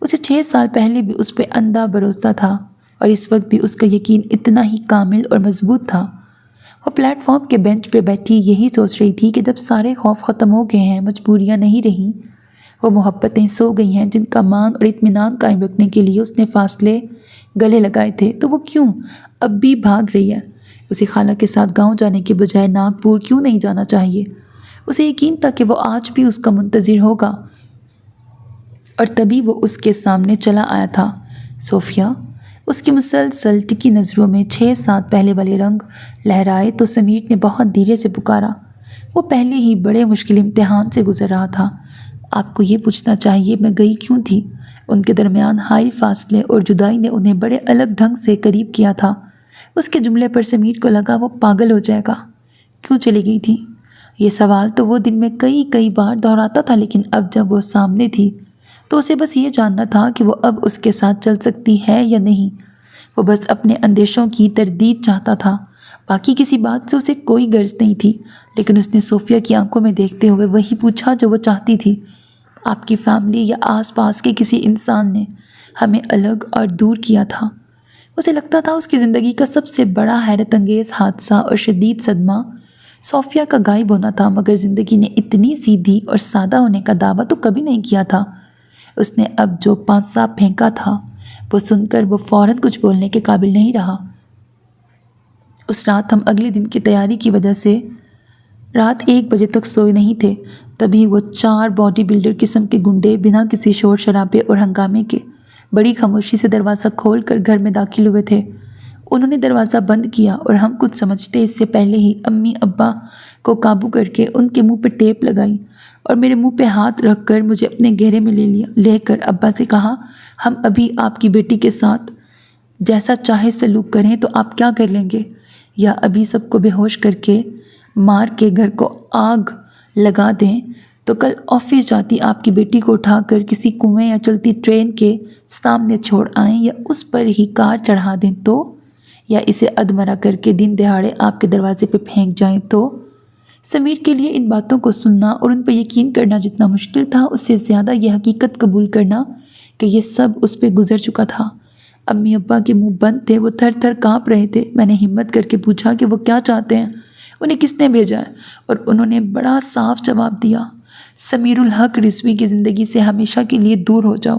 اسے 6 سال پہلے بھی اس پہ اندھا بھروسہ تھا اور اس وقت بھی اس کا یقین اتنا ہی کامل اور مضبوط تھا۔ وہ پلیٹ فارم کے بینچ پہ بیٹھی یہی سوچ رہی تھی کہ جب سارے خوف ختم ہو گئے ہیں، مجبوریاں نہیں رہیں، وہ محبتیں سو گئی ہیں جن کا مان اور اطمینان قائم رکھنے کے لیے اس نے فاصلے گلے لگائے تھے، تو وہ کیوں اب بھی بھاگ رہی ہے؟ اسے خالہ کے ساتھ گاؤں جانے کے بجائے ناگپور کیوں نہیں جانا چاہیے؟ اسے یقین تھا کہ وہ آج بھی اس کا منتظر ہوگا، اور تبھی وہ اس کے سامنے چلا آیا تھا۔ صوفیہ، اس کی مسلسل ٹکی نظروں میں 6 سال پہلے والے رنگ لہرائے تو سمیر نے بہت دھیرے سے پکارا۔ وہ پہلے ہی بڑے مشکل امتحان سے گزر رہا تھا۔ آپ کو یہ پوچھنا چاہیے میں گئی کیوں تھی؟ ان کے درمیان حائل فاصلے اور جدائی نے انہیں بڑے الگ ڈھنگ سے قریب کیا تھا۔ اس کے جملے پر سمیر کو لگا وہ پاگل ہو جائے گا۔ کیوں چلی گئی تھی؟ یہ سوال تو وہ دن میں کئی بار دہراتا تھا، لیکن اب جب وہ سامنے تھی تو اسے بس یہ جاننا تھا کہ وہ اب اس کے ساتھ چل سکتی ہے یا نہیں۔ وہ بس اپنے اندیشوں کی تردید چاہتا تھا، باقی کسی بات سے اسے کوئی غرض نہیں تھی۔ لیکن اس نے صوفیہ کی آنکھوں میں دیکھتے ہوئے وہی پوچھا جو وہ چاہتی تھی۔ آپ کی فیملی یا آس پاس کے کسی انسان نے ہمیں الگ اور دور کیا تھا؟ اسے لگتا تھا اس کی زندگی کا سب سے بڑا حیرت انگیز حادثہ اور شدید صدمہ صوفیہ کا غائب ہونا تھا، مگر زندگی نے اتنی سیدھی اور سادہ ہونے کا دعویٰ تو کبھی نہیں کیا تھا۔ اس نے اب جو پانسا پھینکا تھا وہ سن کر وہ فوراً کچھ بولنے کے قابل نہیں رہا۔ اس رات ہم اگلے دن کی تیاری کی وجہ سے رات 1 بجے تک سوئے نہیں تھے۔ تبھی وہ 4 باڈی بلڈر قسم کے گنڈے بنا کسی شور شرابے اور ہنگامے کے بڑی خاموشی سے دروازہ کھول کر گھر میں داخل ہوئے تھے۔ انہوں نے دروازہ بند کیا اور ہم کچھ سمجھتے اس سے پہلے ہی امی ابا کو قابو کر کے ان کے منہ پہ ٹیپ لگائی اور میرے منہ پہ ہاتھ رکھ کر مجھے اپنے گھیرے میں لے کر ابا سے کہا، ہم ابھی آپ کی بیٹی کے ساتھ جیسا چاہے سلوک کریں تو آپ کیا کر لیں گے؟ یا ابھی سب کو بے ہوش کر کے مار کے گھر کو آگ لگا دیں تو کل آفس جاتی آپ کی بیٹی کو اٹھا کر کسی کنویں یا چلتی ٹرین کے سامنے چھوڑ آئیں، یا اس پر ہی کار چڑھا دیں تو، یا اسے ادمرا کر کے دن دہاڑے آپ کے دروازے پہ پھینک جائیں تو؟ سمیر کے لیے ان باتوں کو سننا اور ان پہ یقین کرنا جتنا مشکل تھا، اس سے زیادہ یہ حقیقت قبول کرنا کہ یہ سب اس پہ گزر چکا تھا۔ امی ابا کے منہ بند تھے، وہ تھر تھر کانپ رہے تھے۔ میں نے ہمت کر کے پوچھا کہ وہ کیا چاہتے ہیں؟ انہیں کس نے بھیجا ہے؟ اور انہوں نے بڑا صاف جواب دیا، سمیر الحق رضوی کی زندگی سے ہمیشہ کے لیے دور ہو جاؤ،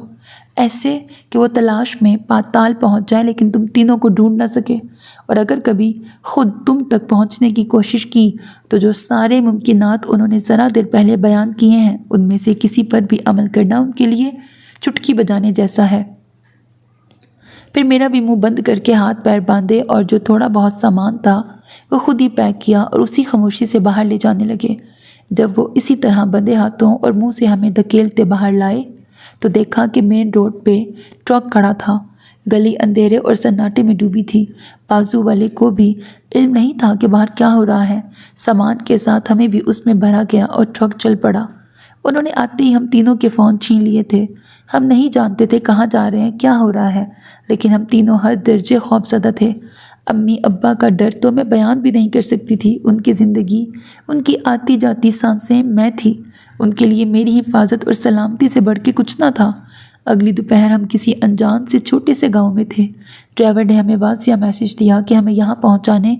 ایسے کہ وہ تلاش میں پاتال پہنچ جائے لیکن تم تینوں کو ڈھونڈ نہ سکے، اور اگر کبھی خود تم تک پہنچنے کی کوشش کی تو جو سارے ممکنات انہوں نے ذرا دیر پہلے بیان کیے ہیں ان میں سے کسی پر بھی عمل کرنا ان کے لیے چٹکی بجانے جیسا ہے۔ پھر میرا بھی منہ بند کر کے ہاتھ پیر باندھے اور جو تھوڑا بہت سامان تھا وہ خود ہی پیک کیا اور اسی خاموشی سے باہر لے جانے لگے۔ جب وہ اسی طرح بندے ہاتھوں اور منہ سے ہمیں دھکیلتے باہر لائے تو دیکھا کہ مین روڈ پہ ٹرک کھڑا تھا۔ گلی اندھیرے اور سناٹے میں ڈوبی تھی۔ بازو والے کو بھی علم نہیں تھا کہ باہر کیا ہو رہا ہے۔ سامان کے ساتھ ہمیں بھی اس میں بھرا گیا اور ٹرک چل پڑا۔ انہوں نے آتے ہی ہم تینوں کے فون چھین لیے تھے۔ ہم نہیں جانتے تھے کہاں جا رہے ہیں، کیا ہو رہا ہے، لیکن ہم تینوں ہر درجے خوف زدہ تھے۔ امی ابا کا ڈر تو میں بیان بھی نہیں کر سکتی تھی۔ ان کی زندگی، ان کی آتی جاتی سانسیں میں تھی۔ ان کے لیے میری حفاظت اور سلامتی سے بڑھ کے کچھ نہ تھا۔ اگلی دوپہر ہم کسی انجان سے چھوٹے سے گاؤں میں تھے۔ ڈرائیور نے ہمیں واضح میسج دیا کہ ہمیں یہاں پہنچانے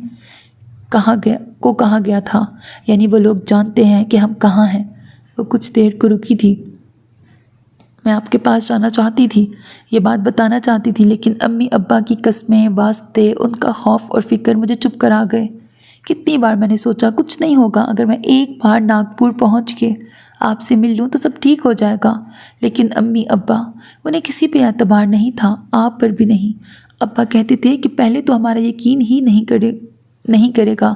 کہا گیا تھا، یعنی وہ لوگ جانتے ہیں کہ ہم کہاں ہیں۔ وہ کچھ دیر کو رکی تھی۔ میں آپ کے پاس جانا چاہتی تھی، یہ بات بتانا چاہتی تھی، لیکن امی ابا کی قسمیں، واسطے، ان کا خوف اور فکر مجھے چپ کرا گئے۔ کتنی بار میں نے سوچا کچھ نہیں ہوگا، اگر میں ایک بار ناگپور پہنچ کے آپ سے مل لوں تو سب ٹھیک ہو جائے گا، لیکن امی ابا، انہیں کسی پہ اعتبار نہیں تھا، آپ پر بھی نہیں۔ ابا کہتے تھے کہ پہلے تو ہمارا یقین ہی نہیں کرے گا،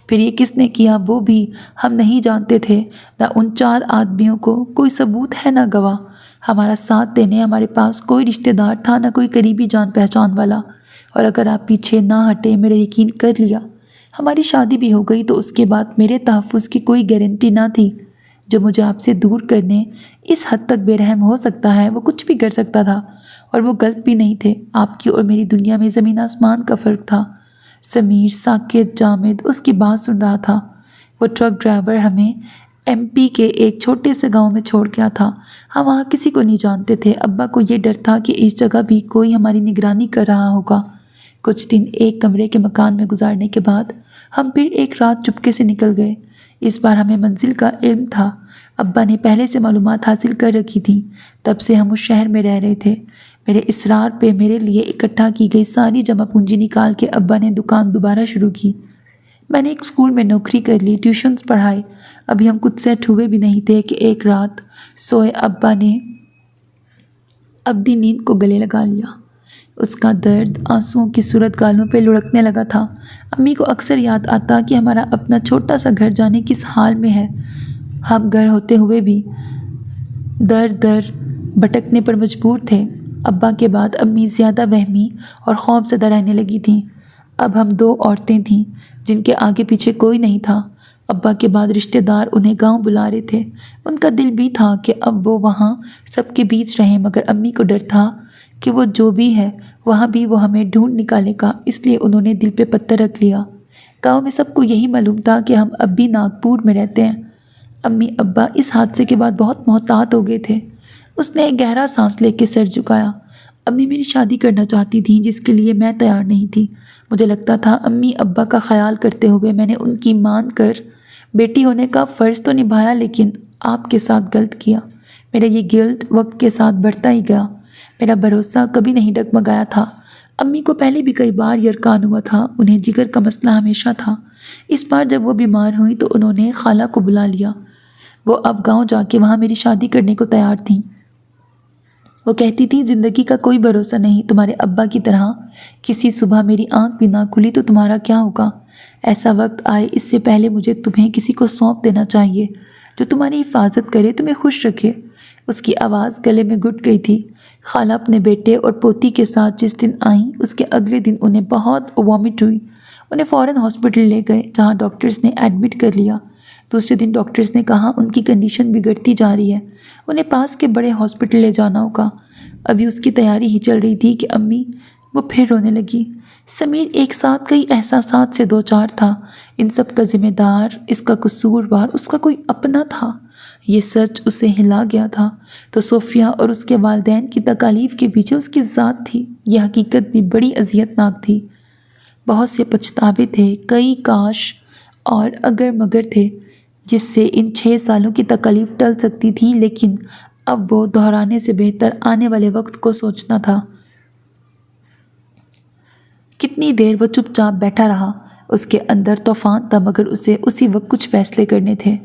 پھر یہ کس نے کیا وہ بھی ہم نہیں جانتے تھے۔ نہ ان 4 آدمیوں کو کوئی ثبوت ہے، نہ گواہ۔ ہمارا ساتھ دینے ہمارے پاس کوئی رشتہ دار تھا، نہ کوئی قریبی جان پہچان والا، اور اگر آپ پیچھے نہ ہٹے، میرا یقین کر لیا، ہماری شادی بھی ہو گئی تو اس کے بعد میرے تحفظ کی کوئی گارنٹی نہ تھی۔ جو مجھے آپ سے دور کرنے اس حد تک بے رحم ہو سکتا ہے وہ کچھ بھی کر سکتا تھا، اور وہ غلط بھی نہیں تھے۔ آپ کی اور میری دنیا میں زمین آسمان کا فرق تھا۔ سمیر ساکت جامد اس کی بات سن رہا تھا۔ وہ ٹرک ڈرائیور ہمیں MP کے ایک چھوٹے سے گاؤں میں چھوڑ گیا تھا۔ ہم وہاں کسی کو نہیں جانتے تھے۔ ابا کو یہ ڈر تھا کہ اس جگہ بھی کوئی ہماری نگرانی کر رہا ہوگا۔ کچھ دن ایک کمرے کے مکان میں گزارنے کے بعد ہم پھر ایک رات چپکے سے نکل گئے۔ اس بار ہمیں منزل کا علم تھا۔ ابا نے پہلے سے معلومات حاصل کر رکھی تھیں، تب سے ہم اس شہر میں رہ رہے تھے۔ میرے اصرار پہ میرے لیے اکٹھا کی گئی ساری جمع پونجی نکال کے ابا نے دکان دوبارہ شروع کی۔ میں نے ایک اسکول میں نوکری کر لی، ٹیوشنز پڑھائے۔ ابھی ہم کچھ سیٹ ہوئے بھی نہیں تھے کہ ایک رات سوئے ابا نے ابدی نیند کو گلے لگا لیا۔ اس کا درد آنسوؤں کی صورت گالوں پہ لڑکنے لگا تھا۔ امی کو اکثر یاد آتا کہ ہمارا اپنا چھوٹا سا گھر جانے کس حال میں ہے۔ ہم گھر ہوتے ہوئے بھی در در بھٹکنے پر مجبور تھے۔ ابا کے بعد امی زیادہ وہمی اور خوف زدہ رہنے لگی تھیں۔ اب ہم 2 عورتیں تھیں جن کے آگے پیچھے کوئی نہیں تھا۔ ابا کے بعد رشتہ دار انہیں گاؤں بلا رہے تھے۔ ان کا دل بھی تھا کہ اب وہ وہاں سب کے بیچ رہیں، مگر امی کو ڈر تھا کہ وہ جو بھی ہے وہاں بھی وہ ہمیں ڈھونڈ نکالے گا، اس لیے انہوں نے دل پہ پتھر رکھ لیا۔ گاؤں میں سب کو یہی معلوم تھا کہ ہم اب بھی ناگپور میں رہتے ہیں۔ امی ابا اس حادثے کے بعد بہت محتاط ہو گئے تھے۔ اس نے ایک گہرا سانس لے کے سر جھکایا۔ امی میری شادی کرنا چاہتی تھیں جس کے لیے میں تیار نہیں تھی۔ مجھے لگتا تھا امی ابا کا خیال کرتے ہوئے میں نے ان کی مان کر بیٹی ہونے کا فرض تو نبھایا، لیکن آپ کے ساتھ غلط کیا۔ میرا یہ گلٹ وقت کے ساتھ بڑھتا ہی گیا۔ میرا بھروسہ کبھی نہیں ڈگمگایا تھا۔ امی کو پہلے بھی کئی بار یرقان ہوا تھا، انہیں جگر کا مسئلہ ہمیشہ تھا۔ اس بار جب وہ بیمار ہوئی تو انہوں نے خالہ کو بلا لیا۔ وہ اب گاؤں جا کے وہاں میری شادی کرنے کو تیار تھیں۔ وہ کہتی تھی زندگی کا کوئی بھروسہ نہیں، تمہارے ابا کی طرح کسی صبح میری آنکھ بھی نہ کھلی تو تمہارا کیا ہوگا؟ ایسا وقت آئے اس سے پہلے مجھے تمہیں کسی کو سونپ دینا چاہیے جو تمہاری حفاظت کرے، تمہیں خوش رکھے۔ اس کی آواز گلے میں گھٹ گئی تھی۔ خالہ اپنے بیٹے اور پوتی کے ساتھ جس دن آئیں اس کے اگلے دن انہیں بہت وامٹ ہوئی۔ انہیں فوراً ہاسپٹل لے گئے جہاں ڈاکٹرز نے ایڈمٹ کر لیا۔ دوسرے دن ڈاکٹرز نے کہا ان کی کنڈیشن بگڑتی جا رہی ہے، انہیں پاس کے بڑے ہاسپٹل لے جانا ہوگا۔ ابھی اس کی تیاری ہی چل رہی تھی کہ امی وہ پھر رونے لگی۔ سمیر ایک ساتھ کئی احساسات سے دوچار تھا۔ ان سب کا ذمہ دار، اس کا قصوروار اس کا کوئی اپنا تھا۔ یہ سچ اسے ہلا گیا تھا تو صوفیہ اور اس کے والدین کی تکالیف کے پیچھے اس کی ذات تھی۔ یہ حقیقت بھی بڑی اذیت ناک تھی۔ بہت سے پچھتاوے تھے، کئی کاش اور اگر مگر تھے جس سے ان 6 سالوں کی تکالیف ٹل سکتی تھیں، لیکن اب وہ دہرانے سے بہتر آنے والے وقت کو سوچنا تھا۔ کتنی دیر وہ چپ چاپ بیٹھا رہا۔ اس کے اندر طوفان تھا، مگر اسے اسی وقت کچھ فیصلے کرنے تھے۔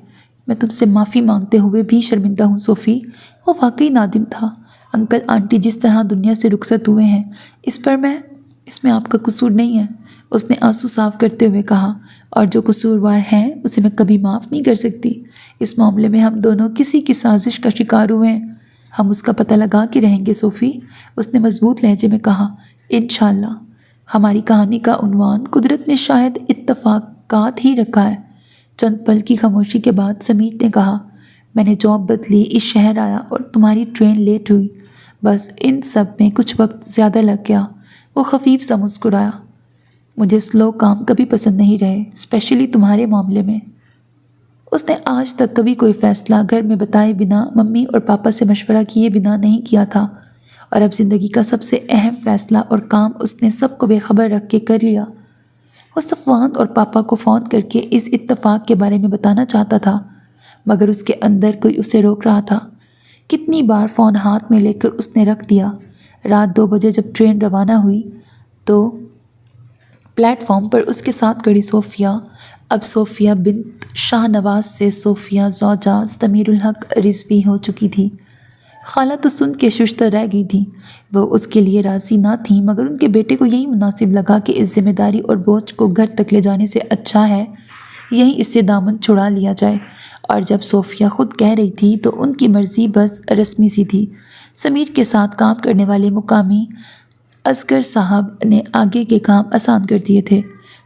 میں تم سے معافی مانگتے ہوئے بھی شرمندہ ہوں صوفی۔ وہ واقعی نادم تھا۔ انکل آنٹی جس طرح دنیا سے رخصت ہوئے ہیں، اس میں آپ کا قصور نہیں ہے، اس نے آنسو صاف کرتے ہوئے کہا، اور جو قصوروار ہیں اسے میں کبھی معاف نہیں کر سکتی۔ اس معاملے میں ہم دونوں کسی کی سازش کا شکار ہوئے ہیں۔ ہم اس کا پتہ لگا کے رہیں گے صوفی، اس نے مضبوط لہجے میں کہا۔ انشاءاللہ۔ ہماری کہانی کا عنوان قدرت نے شاید اتفاقات ہی رکھا ہے۔ چند پل کی خاموشی کے بعد سمیر نے کہا، میں نے جاب بدلی، اس شہر آیا اور تمہاری ٹرین لیٹ ہوئی، بس ان سب میں کچھ وقت زیادہ لگ گیا۔ وہ خفیف سا مسکرایا۔ مجھے سلو کام کبھی پسند نہیں رہے، اسپیشلی تمہارے معاملے میں۔ اس نے آج تک کبھی کوئی فیصلہ گھر میں بتائے بنا، ممی اور پاپا سے مشورہ کیے بنا نہیں کیا تھا، اور اب زندگی کا سب سے اہم فیصلہ اور کام اس نے سب کو بے خبر رکھ کے کر لیا۔ وہ صفوان اور پاپا کو فون کر کے اس اتفاق کے بارے میں بتانا چاہتا تھا، مگر اس کے اندر کوئی اسے روک رہا تھا۔ کتنی بار فون ہاتھ میں لے کر اس نے رکھ دیا۔ رات 2 بجے جب ٹرین روانہ ہوئی تو پلیٹ فارم پر اس کے ساتھ کھڑی صوفیہ، اب صوفیہ بنت شاہ نواز سے صوفیہ زوجہ ضمیر الحق رضوی ہو چکی تھی۔ خالہ تو سن کے ششدر رہ گئی تھی۔ وہ اس کے لیے راضی نہ تھیں، مگر ان کے بیٹے کو یہی مناسب لگا کہ اس ذمہ داری اور بوجھ کو گھر تک لے جانے سے اچھا ہے یہیں اس سے دامن چھڑا لیا جائے۔ اور جب صوفیہ خود کہہ رہی تھی تو ان کی مرضی بس رسمی سی تھی۔ سمیر کے ساتھ کام کرنے والے مقامی اصغر صاحب نے آگے کے کام آسان کر دیے تھے۔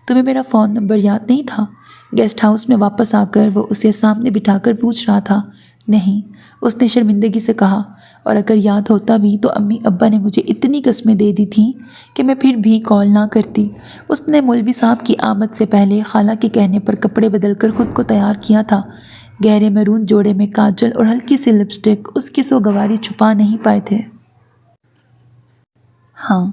تمہیں میرا فون نمبر یاد نہیں تھا؟ گیسٹ ہاؤس میں واپس آ کر وہ اسے سامنے بٹھا کر پوچھ رہا تھا۔ نہیں، اس نے شرمندگی سے کہا، اور اگر یاد ہوتا بھی تو امی ابا نے مجھے اتنی قسمیں دے دی تھیں کہ میں پھر بھی کال نہ کرتی۔ اس نے مولوی صاحب کی آمد سے پہلے خالہ کے کہنے پر کپڑے بدل کر خود کو تیار کیا تھا۔ گہرے میرون جوڑے میں کاجل اور ہلکی سی لپسٹک اس کی سوگواری چھپا نہیں پائے تھے۔ ہاں،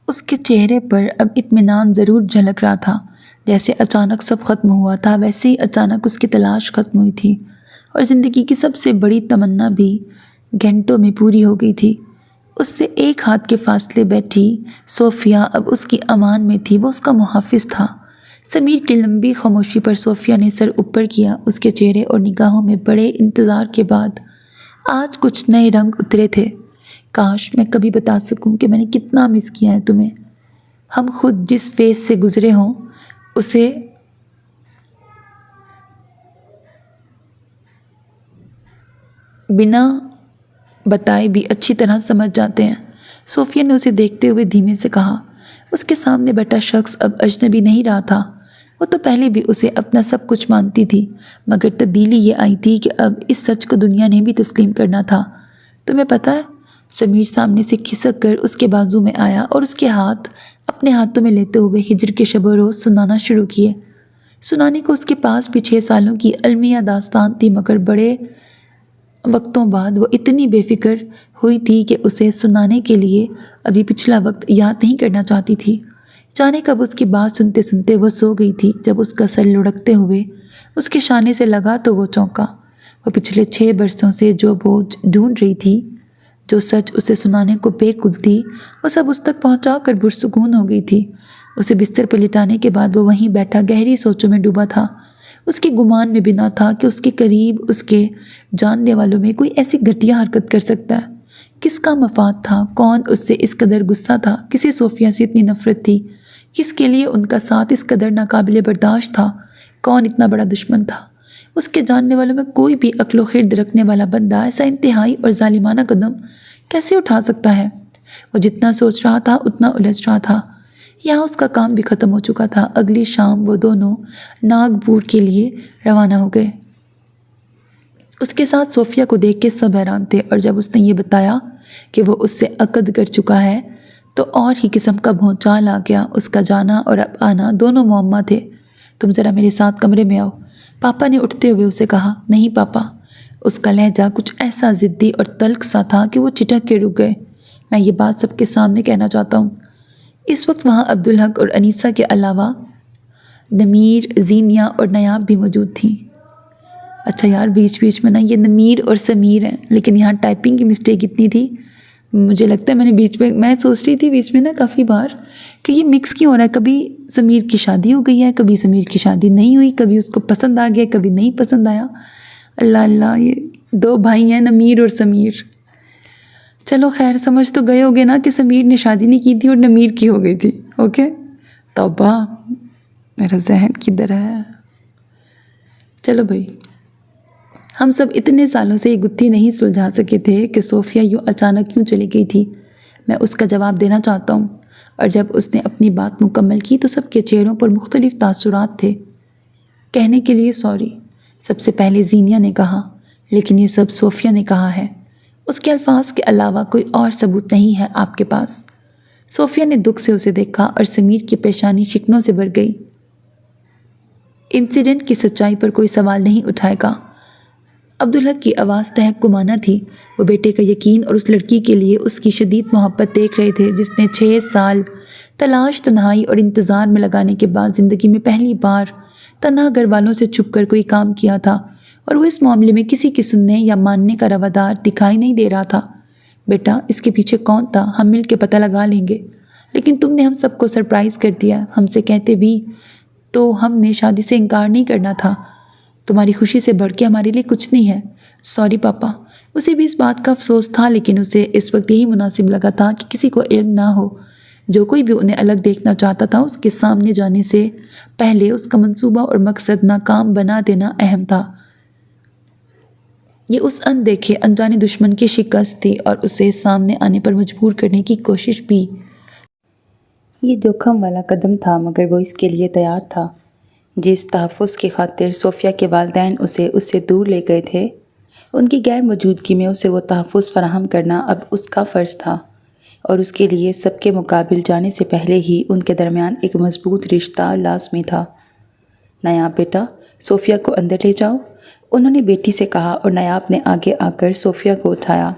اس کے چہرے پر اب اطمینان ضرور جھلک رہا تھا۔ جیسے اچانک سب ختم ہوا تھا، ویسے ہی اچانک اس کی تلاش ختم ہوئی تھی، اور زندگی کی سب سے بڑی تمنا بھی گھنٹوں میں پوری ہو گئی تھی۔ اس سے ایک ہاتھ کے فاصلے بیٹھی صوفیہ اب اس کی امان میں تھی، وہ اس کا محافظ تھا۔ سمیر کی لمبی خاموشی پر صوفیہ نے سر اوپر کیا۔ اس کے چہرے اور نگاہوں میں بڑے انتظار کے بعد آج کچھ نئے رنگ اترے تھے۔ کاش میں کبھی بتا سکوں کہ میں نے کتنا مس کیا ہے تمہیں۔ ہم خود جس فیز سے گزرے ہوں اسے بنا بتائے بھی اچھی طرح سمجھ جاتے ہیں، صوفیہ نے اسے دیکھتے ہوئے دھیمے سے کہا۔ اس کے سامنے بیٹھا شخص اب اجنبی نہیں رہا تھا۔ وہ تو پہلے بھی اسے اپنا سب کچھ مانتی تھی، مگر تبدیلی یہ آئی تھی کہ اب اس سچ کو دنیا نے بھی تسلیم کرنا تھا۔ تمہیں پتہ ہے؟ سمیر سامنے سے کھسک کر اس کے بازو میں آیا اور اس کے ہاتھ اپنے ہاتھوں میں لیتے ہوئے ہجر کے شب و روز سنانا شروع کیے۔ سنانے کو اس کے پاس بھی 6 سالوں کی المیہ داستان تھی، مگر بڑے وقتوں بعد وہ اتنی بے فکر ہوئی تھی کہ اسے سنانے کے لیے ابھی پچھلا وقت یاد نہیں کرنا چاہتی تھی۔ جانے کب اس کی بات سنتے سنتے وہ سو گئی تھی۔ جب اس کا سر لڑکتے ہوئے اس کے شانے سے لگا تو وہ چونکا۔ وہ پچھلے 6 برسوں سے جو بوجھ ڈھونڈ رہی تھی، جو سچ اسے سنانے کو بے کل تھی، وہ سب اس تک پہنچا کر پرسکون ہو گئی تھی۔ اسے بستر پر لٹانے کے بعد وہ وہیں بیٹھا گہری سوچوں میں ڈوبا تھا۔ اس کے گمان میں بھی نہ تھا کہ اس کے قریب اس کے جاننے والوں میں کوئی ایسی گھٹیا حرکت کر سکتا ہے۔ کس کا مفاد تھا؟ کون اس سے اس قدر غصہ تھا؟ کسی صوفیہ سے اتنی نفرت تھی؟ کس کے لیے ان کا ساتھ اس قدر ناقابل برداشت تھا؟ کون اتنا بڑا دشمن تھا؟ اس کے جاننے والوں میں کوئی بھی عقل و خرد رکھنے والا بندہ ایسا انتہائی اور ظالمانہ قدم کیسے اٹھا سکتا ہے؟ وہ جتنا سوچ رہا تھا اتنا الجھ رہا تھا۔ یہاں اس کا کام بھی ختم ہو چکا تھا۔ اگلی شام وہ دونوں ناگپور کے لیے روانہ ہو گئے۔ اس کے ساتھ صوفیہ کو دیکھ کے سب حیران تھے، اور جب اس نے یہ بتایا کہ وہ اس سے عقد کر چکا ہے تو اور ہی قسم کا بھونچال آ گیا۔ اس کا جانا اور اب آنا دونوں معمہ تھے۔ تم ذرا میرے ساتھ کمرے میں آؤ، پاپا نے اٹھتے ہوئے اسے کہا۔ نہیں پاپا۔ اس کا لہجہ کچھ ایسا ضدی اور تلخ سا تھا کہ وہ چٹک کے رک گئے۔ میں یہ بات سب کے سامنے کہنا چاہتا ہوں۔ اس وقت وہاں عبدالحق اور انیسہ کے علاوہ نمیر، زینیا اور نیاب بھی موجود تھیں۔ اچھا یار، بیچ بیچ میں نا یہ نمیر اور سمیر ہیں، لیکن یہاں ٹائپنگ کی مسٹیک اتنی تھی، مجھے لگتا ہے میں سوچ رہی تھی بیچ میں نا کافی بار کہ یہ مکس کیوں ہو رہا ہے، کبھی سمیر کی شادی ہو گئی ہے، کبھی سمیر کی شادی نہیں ہوئی، کبھی اس کو پسند آ گیا، کبھی نہیں پسند آیا۔ اللہ اللہ، یہ دو بھائی ہیں نمیر اور سمیر۔ چلو خیر، سمجھ تو گئے ہوگے نا کہ سمیر نے شادی نہیں کی تھی اور نمیر کی ہو گئی تھی۔ اوکے، توبہ، میرا ذہن کدھر ہے۔ چلو بھائی، ہم سب اتنے سالوں سے یہ گتھی نہیں سلجھا سکے تھے کہ صوفیہ یوں اچانک کیوں چلی گئی تھی۔ میں اس کا جواب دینا چاہتا ہوں، اور جب اس نے اپنی بات مکمل کی تو سب کے چہروں پر مختلف تاثرات تھے۔ کہنے کے لیے سوری، سب سے پہلے زینیا نے کہا، لیکن یہ سب صوفیہ نے کہا ہے۔ اس کے الفاظ کے علاوہ کوئی اور ثبوت نہیں ہے آپ کے پاس۔ صوفیہ نے دکھ سے اسے دیکھا اور سمیر کی پیشانی شکنوں سے بھر گئی۔ انسیڈنٹ کی سچائی پر کوئی سوال نہیں اٹھائے گا۔ عبدالحق کی آواز تحکمانہ تھی۔ وہ بیٹے کا یقین اور اس لڑکی کے لیے اس کی شدید محبت دیکھ رہے تھے جس نے 6 سال تلاش، تنہائی اور انتظار میں لگانے کے بعد زندگی میں پہلی بار تنہا گھر والوں سے چھپ کر کوئی کام کیا تھا، اور وہ اس معاملے میں کسی کی سننے یا ماننے کا روادار دکھائی نہیں دے رہا تھا۔ بیٹا، اس کے پیچھے کون تھا ہم مل کے پتہ لگا لیں گے، لیکن تم نے ہم سب کو سرپرائز کر دیا۔ ہم سے کہتے بھی تو ہم نے شادی سے انکار نہیں کرنا تھا۔ تمہاری خوشی سے بڑھ کے ہمارے لیے کچھ نہیں ہے۔ سوری پاپا۔ اسے بھی اس بات کا افسوس تھا، لیکن اسے اس وقت یہی مناسب لگا تھا کہ کسی کو علم نہ ہو۔ جو کوئی بھی انہیں الگ دیکھنا چاہتا تھا، اس کے سامنے جانے سے پہلے اس کا منصوبہ اور مقصد ناکام بنا دینا اہم تھا۔ یہ اس اندیکھے انجانے دشمن کی شکست تھی اور اسے سامنے آنے پر مجبور کرنے کی کوشش بھی۔ یہ جوخم والا قدم تھا، مگر وہ اس کے لیے تیار تھا۔ جس تحفظ کی خاطر صوفیہ کے والدین اسے اس سے دور لے گئے تھے، ان کی غیر موجودگی میں اسے وہ تحفظ فراہم کرنا اب اس کا فرض تھا، اور اس کے لیے سب کے مقابل جانے سے پہلے ہی ان کے درمیان ایک مضبوط رشتہ لازمی تھا۔ نیاب بیٹا، صوفیہ کو اندر لے جاؤ، انہوں نے بیٹی سے کہا، اور نیاب نے آگے آ کر صوفیہ کو اٹھایا۔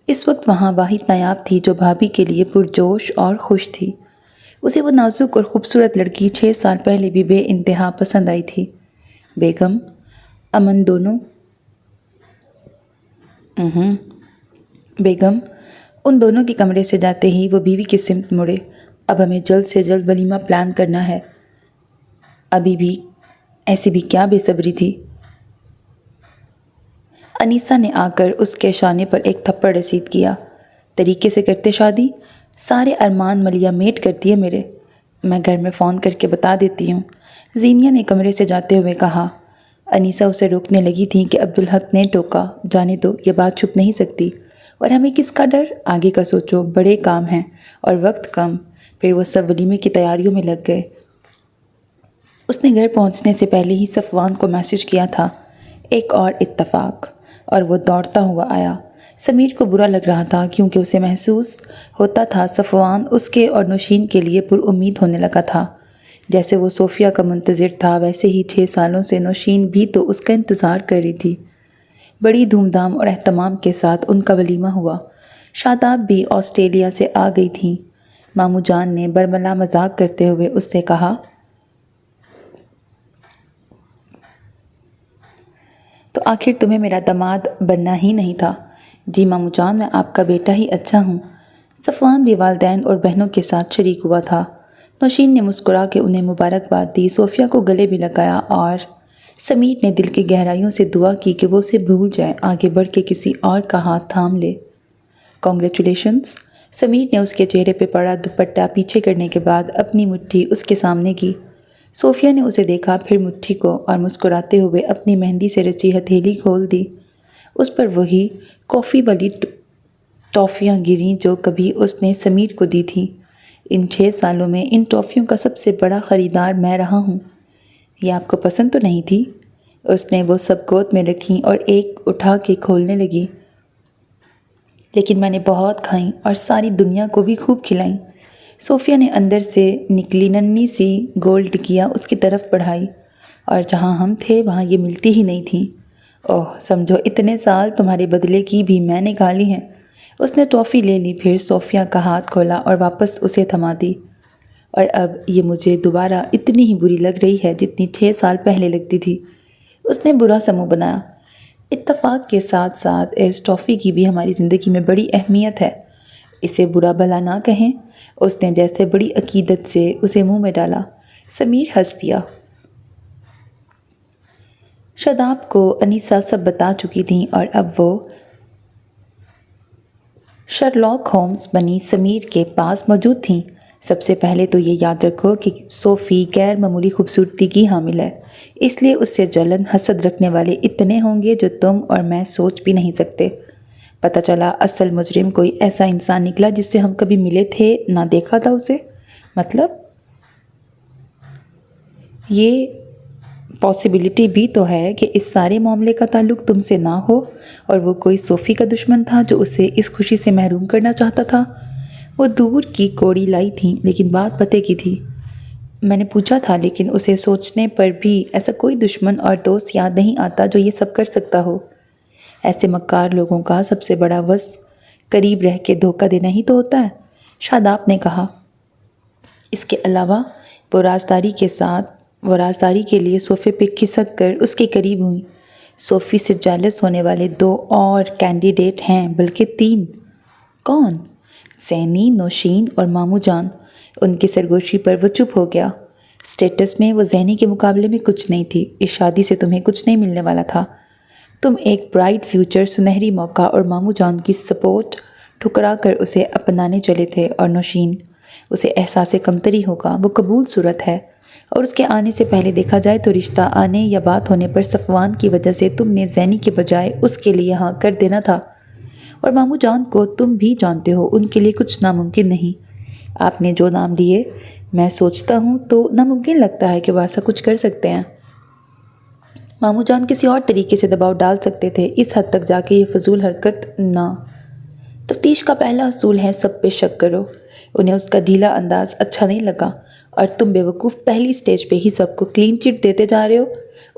اس وقت وہاں واحد نیاب تھی جو بھابھی کے لیے پرجوش اور خوش تھی۔ اسے وہ نازک اور خوبصورت لڑکی 6 سال پہلے بھی بے انتہا پسند آئی تھی۔ بیگم، امن دونوں بیگم ان دونوں کے کمرے سے جاتے ہی وہ بیوی کی سمت مڑے۔ اب ہمیں جلد سے جلد ولیمہ پلان کرنا ہے۔ ابھی بھی ایسی بھی کیا بے صبری تھی۔ انیسہ نے آ کر اس کے شانے پر ایک تھپڑ رسید کیا۔ طریقے سے کرتے شادی، سارے ارمان ملیا میٹ کرتی ہے میرے۔ میں گھر میں فون کر کے بتا دیتی ہوں، زینیا نے کمرے سے جاتے ہوئے کہا۔ انیسہ اسے روکنے لگی تھی کہ عبدالحق نے ٹوکا، جانے دو، یہ بات چھپ نہیں سکتی، اور ہمیں کس کا ڈر؟ آگے کا سوچو، بڑے کام ہیں اور وقت کم۔ پھر وہ سب ولیمے کی تیاریوں میں لگ گئے۔ اس نے گھر پہنچنے سے پہلے ہی صفوان کو میسج کیا تھا۔ ایک اور اتفاق، اور وہ دوڑتا ہوا آیا۔ سمیر کو برا لگ رہا تھا کیونکہ اسے محسوس ہوتا تھا صفوان اس کے اور نوشین کے لیے پر امید ہونے لگا تھا۔ جیسے وہ صوفیہ کا منتظر تھا، ویسے ہی 6 سالوں سے نوشین بھی تو اس کا انتظار کر رہی تھی۔ بڑی دھوم دھام اور اہتمام کے ساتھ ان کا ولیمہ ہوا۔ شاداب بھی آسٹریلیا سے آ گئی تھیں۔ ماموں جان نے برملا مذاق کرتے ہوئے اس سے کہا، تو آخر تمہیں میرا داماد بننا ہی نہیں تھا؟ جی ماموں جان، میں آپ کا بیٹا ہی اچھا ہوں۔ صفوان بھی والدین اور بہنوں کے ساتھ شریک ہوا تھا۔ نوشین نے مسکرا کے انہیں مبارکباد دی، صوفیہ کو گلے بھی لگایا، اور سمیر نے دل کی گہرائیوں سے دعا کی کہ وہ اسے بھول جائے، آگے بڑھ کے کسی اور کا ہاتھ تھام لے۔ کانگریچولیشنز۔ سمیر نے اس کے چہرے پہ پڑا دوپٹہ پیچھے کرنے کے بعد اپنی مٹھی اس کے سامنے کی۔ صوفیہ نے اسے دیکھا، پھر مٹھی کو، اور مسکراتے ہوئے اپنی مہندی سے رچی ہتھیلی کھول دی۔ اس پر وہی کافی والی ٹافیاں گریں جو کبھی اس نے سمیر کو دی تھیں۔ ان 6 سالوں میں ان ٹافیوں کا سب سے بڑا خریدار میں رہا ہوں۔ یہ آپ کو پسند تو نہیں تھی؟ اس نے وہ سب گود میں رکھیں اور ایک اٹھا کے کھولنے لگی۔ لیکن میں نے بہت کھائیں اور ساری دنیا کو بھی خوب کھلائیں۔ صوفیہ نے اندر سے نکلی ننھی سی گول ٹکیا اس کی طرف بڑھائی، اور جہاں ہم تھے وہاں یہ ملتی ہی نہیں تھیں۔ اوہ، سمجھو اتنے سال تمہارے بدلے کی بھی میں نے کھا لی ہیں۔ اس نے ٹافی لے لی، پھر صوفیہ کا ہاتھ کھولا اور واپس اسے تھما دی، اور اب یہ مجھے دوبارہ اتنی ہی بری لگ رہی ہے جتنی 6 سال پہلے لگتی تھی۔ اس نے برا سا منہ بنایا۔ اتفاق کے ساتھ ساتھ اس ٹافی کی بھی ہماری زندگی میں بڑی اہمیت ہے، اسے برا بھلا نہ کہیں۔ اس نے جیسے بڑی عقیدت سے اسے منہ میں ڈالا۔ سمیر ہنس دیا۔ شاداب کو انیسہ سب بتا چکی تھیں اور اب وہ شرلاک ہومز بنی سمیر کے پاس موجود تھیں۔ سب سے پہلے تو یہ یاد رکھو کہ صوفی غیر معمولی خوبصورتی کی حامل ہے، اس لیے اس سے جلن حسد رکھنے والے اتنے ہوں گے جو تم اور میں سوچ بھی نہیں سکتے۔ پتہ چلا اصل مجرم کوئی ایسا انسان نکلا جس سے ہم کبھی ملے تھے نہ دیکھا تھا اسے۔ مطلب یہ پاسبلٹی بھی تو ہے کہ اس سارے معاملے کا تعلق تم سے نہ ہو اور وہ کوئی صوفی کا دشمن تھا جو اسے اس خوشی سے محروم کرنا چاہتا تھا۔ وہ دور کی کوڑی لائی تھیں لیکن بات پتے کی تھی۔ میں نے پوچھا تھا لیکن اسے سوچنے پر بھی ایسا کوئی دشمن اور دوست یاد نہیں آتا جو یہ سب کر سکتا ہو۔ ایسے مکار لوگوں کا سب سے بڑا وصف قریب رہ کے دھوکہ دینا ہی تو ہوتا ہے، شاداب نے کہا۔ اس کے علاوہ وہ رازداری کے لیے صوفے پہ کھسک کر اس کے قریب ہوئیں۔ صوفی سے جیلس ہونے والے 2 اور کینڈیڈیٹ ہیں، بلکہ 3۔ کون؟ زینی، نوشین اور مامو جان۔ ان کی سرگوشی پر وہ چپ ہو گیا۔ سٹیٹس میں وہ زینی کے مقابلے میں کچھ نہیں تھی۔ اس شادی سے تمہیں کچھ نہیں ملنے والا تھا۔ تم ایک برائٹ فیوچر، سنہری موقع اور مامو جان کی سپورٹ ٹھکرا کر اسے اپنانے چلے تھے، اور نوشین، اسے احساس کمتری ہوگا، وہ قبول صورت ہے، اور اس کے آنے سے پہلے دیکھا جائے تو رشتہ آنے یا بات ہونے پر صفوان کی وجہ سے تم نے زینی کے بجائے اس کے لیے ہاں کر دینا تھا، اور مامو جان کو تم بھی جانتے ہو ان کے لیے کچھ ناممکن نہیں۔ آپ نے جو نام لیے، میں سوچتا ہوں تو ناممکن لگتا ہے کہ وہ ایسا کچھ کر سکتے ہیں۔ مامو جان کسی اور طریقے سے دباؤ ڈال سکتے تھے، اس حد تک جا کے یہ فضول حرکت نہ۔ تفتیش کا پہلا اصول ہے سب پہ شک کرو۔ انہیں اس کا ڈھیلا انداز اچھا نہیں لگا، اور تم بے وقوف پہلی سٹیج پہ ہی سب کو کلین چٹ دیتے جا رہے ہو۔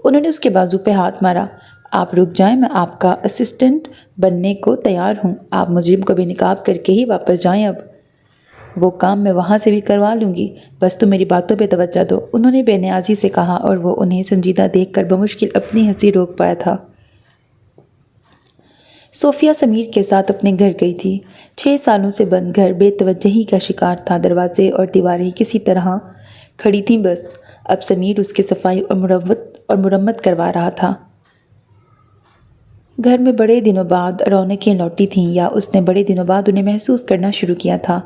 انہوں نے اس کے بازو پہ ہاتھ مارا۔ آپ رک جائیں، میں آپ کا اسسٹنٹ بننے کو تیار ہوں۔ آپ مجرم کو بے نقاب کر کے ہی واپس جائیں، اب وہ کام میں وہاں سے بھی کروا لوں گی، بس تم میری باتوں پہ توجہ دو، انہوں نے بے نیازی سے کہا، اور وہ انہیں سنجیدہ دیکھ کر بمشکل اپنی ہنسی روک پایا تھا۔ صوفیہ سمیر کے ساتھ اپنے گھر گئی تھی۔ 6 سالوں سے بند گھر بے توجہی کا شکار تھا۔ دروازے اور دیواریں کسی طرح کھڑی تھیں، بس اب سمیر اس کی صفائی اور مرمت کروا رہا تھا۔ گھر میں بڑے دنوں بعد رونقیں لوٹی تھیں، یا اس نے بڑے دنوں بعد انہیں محسوس کرنا شروع کیا تھا۔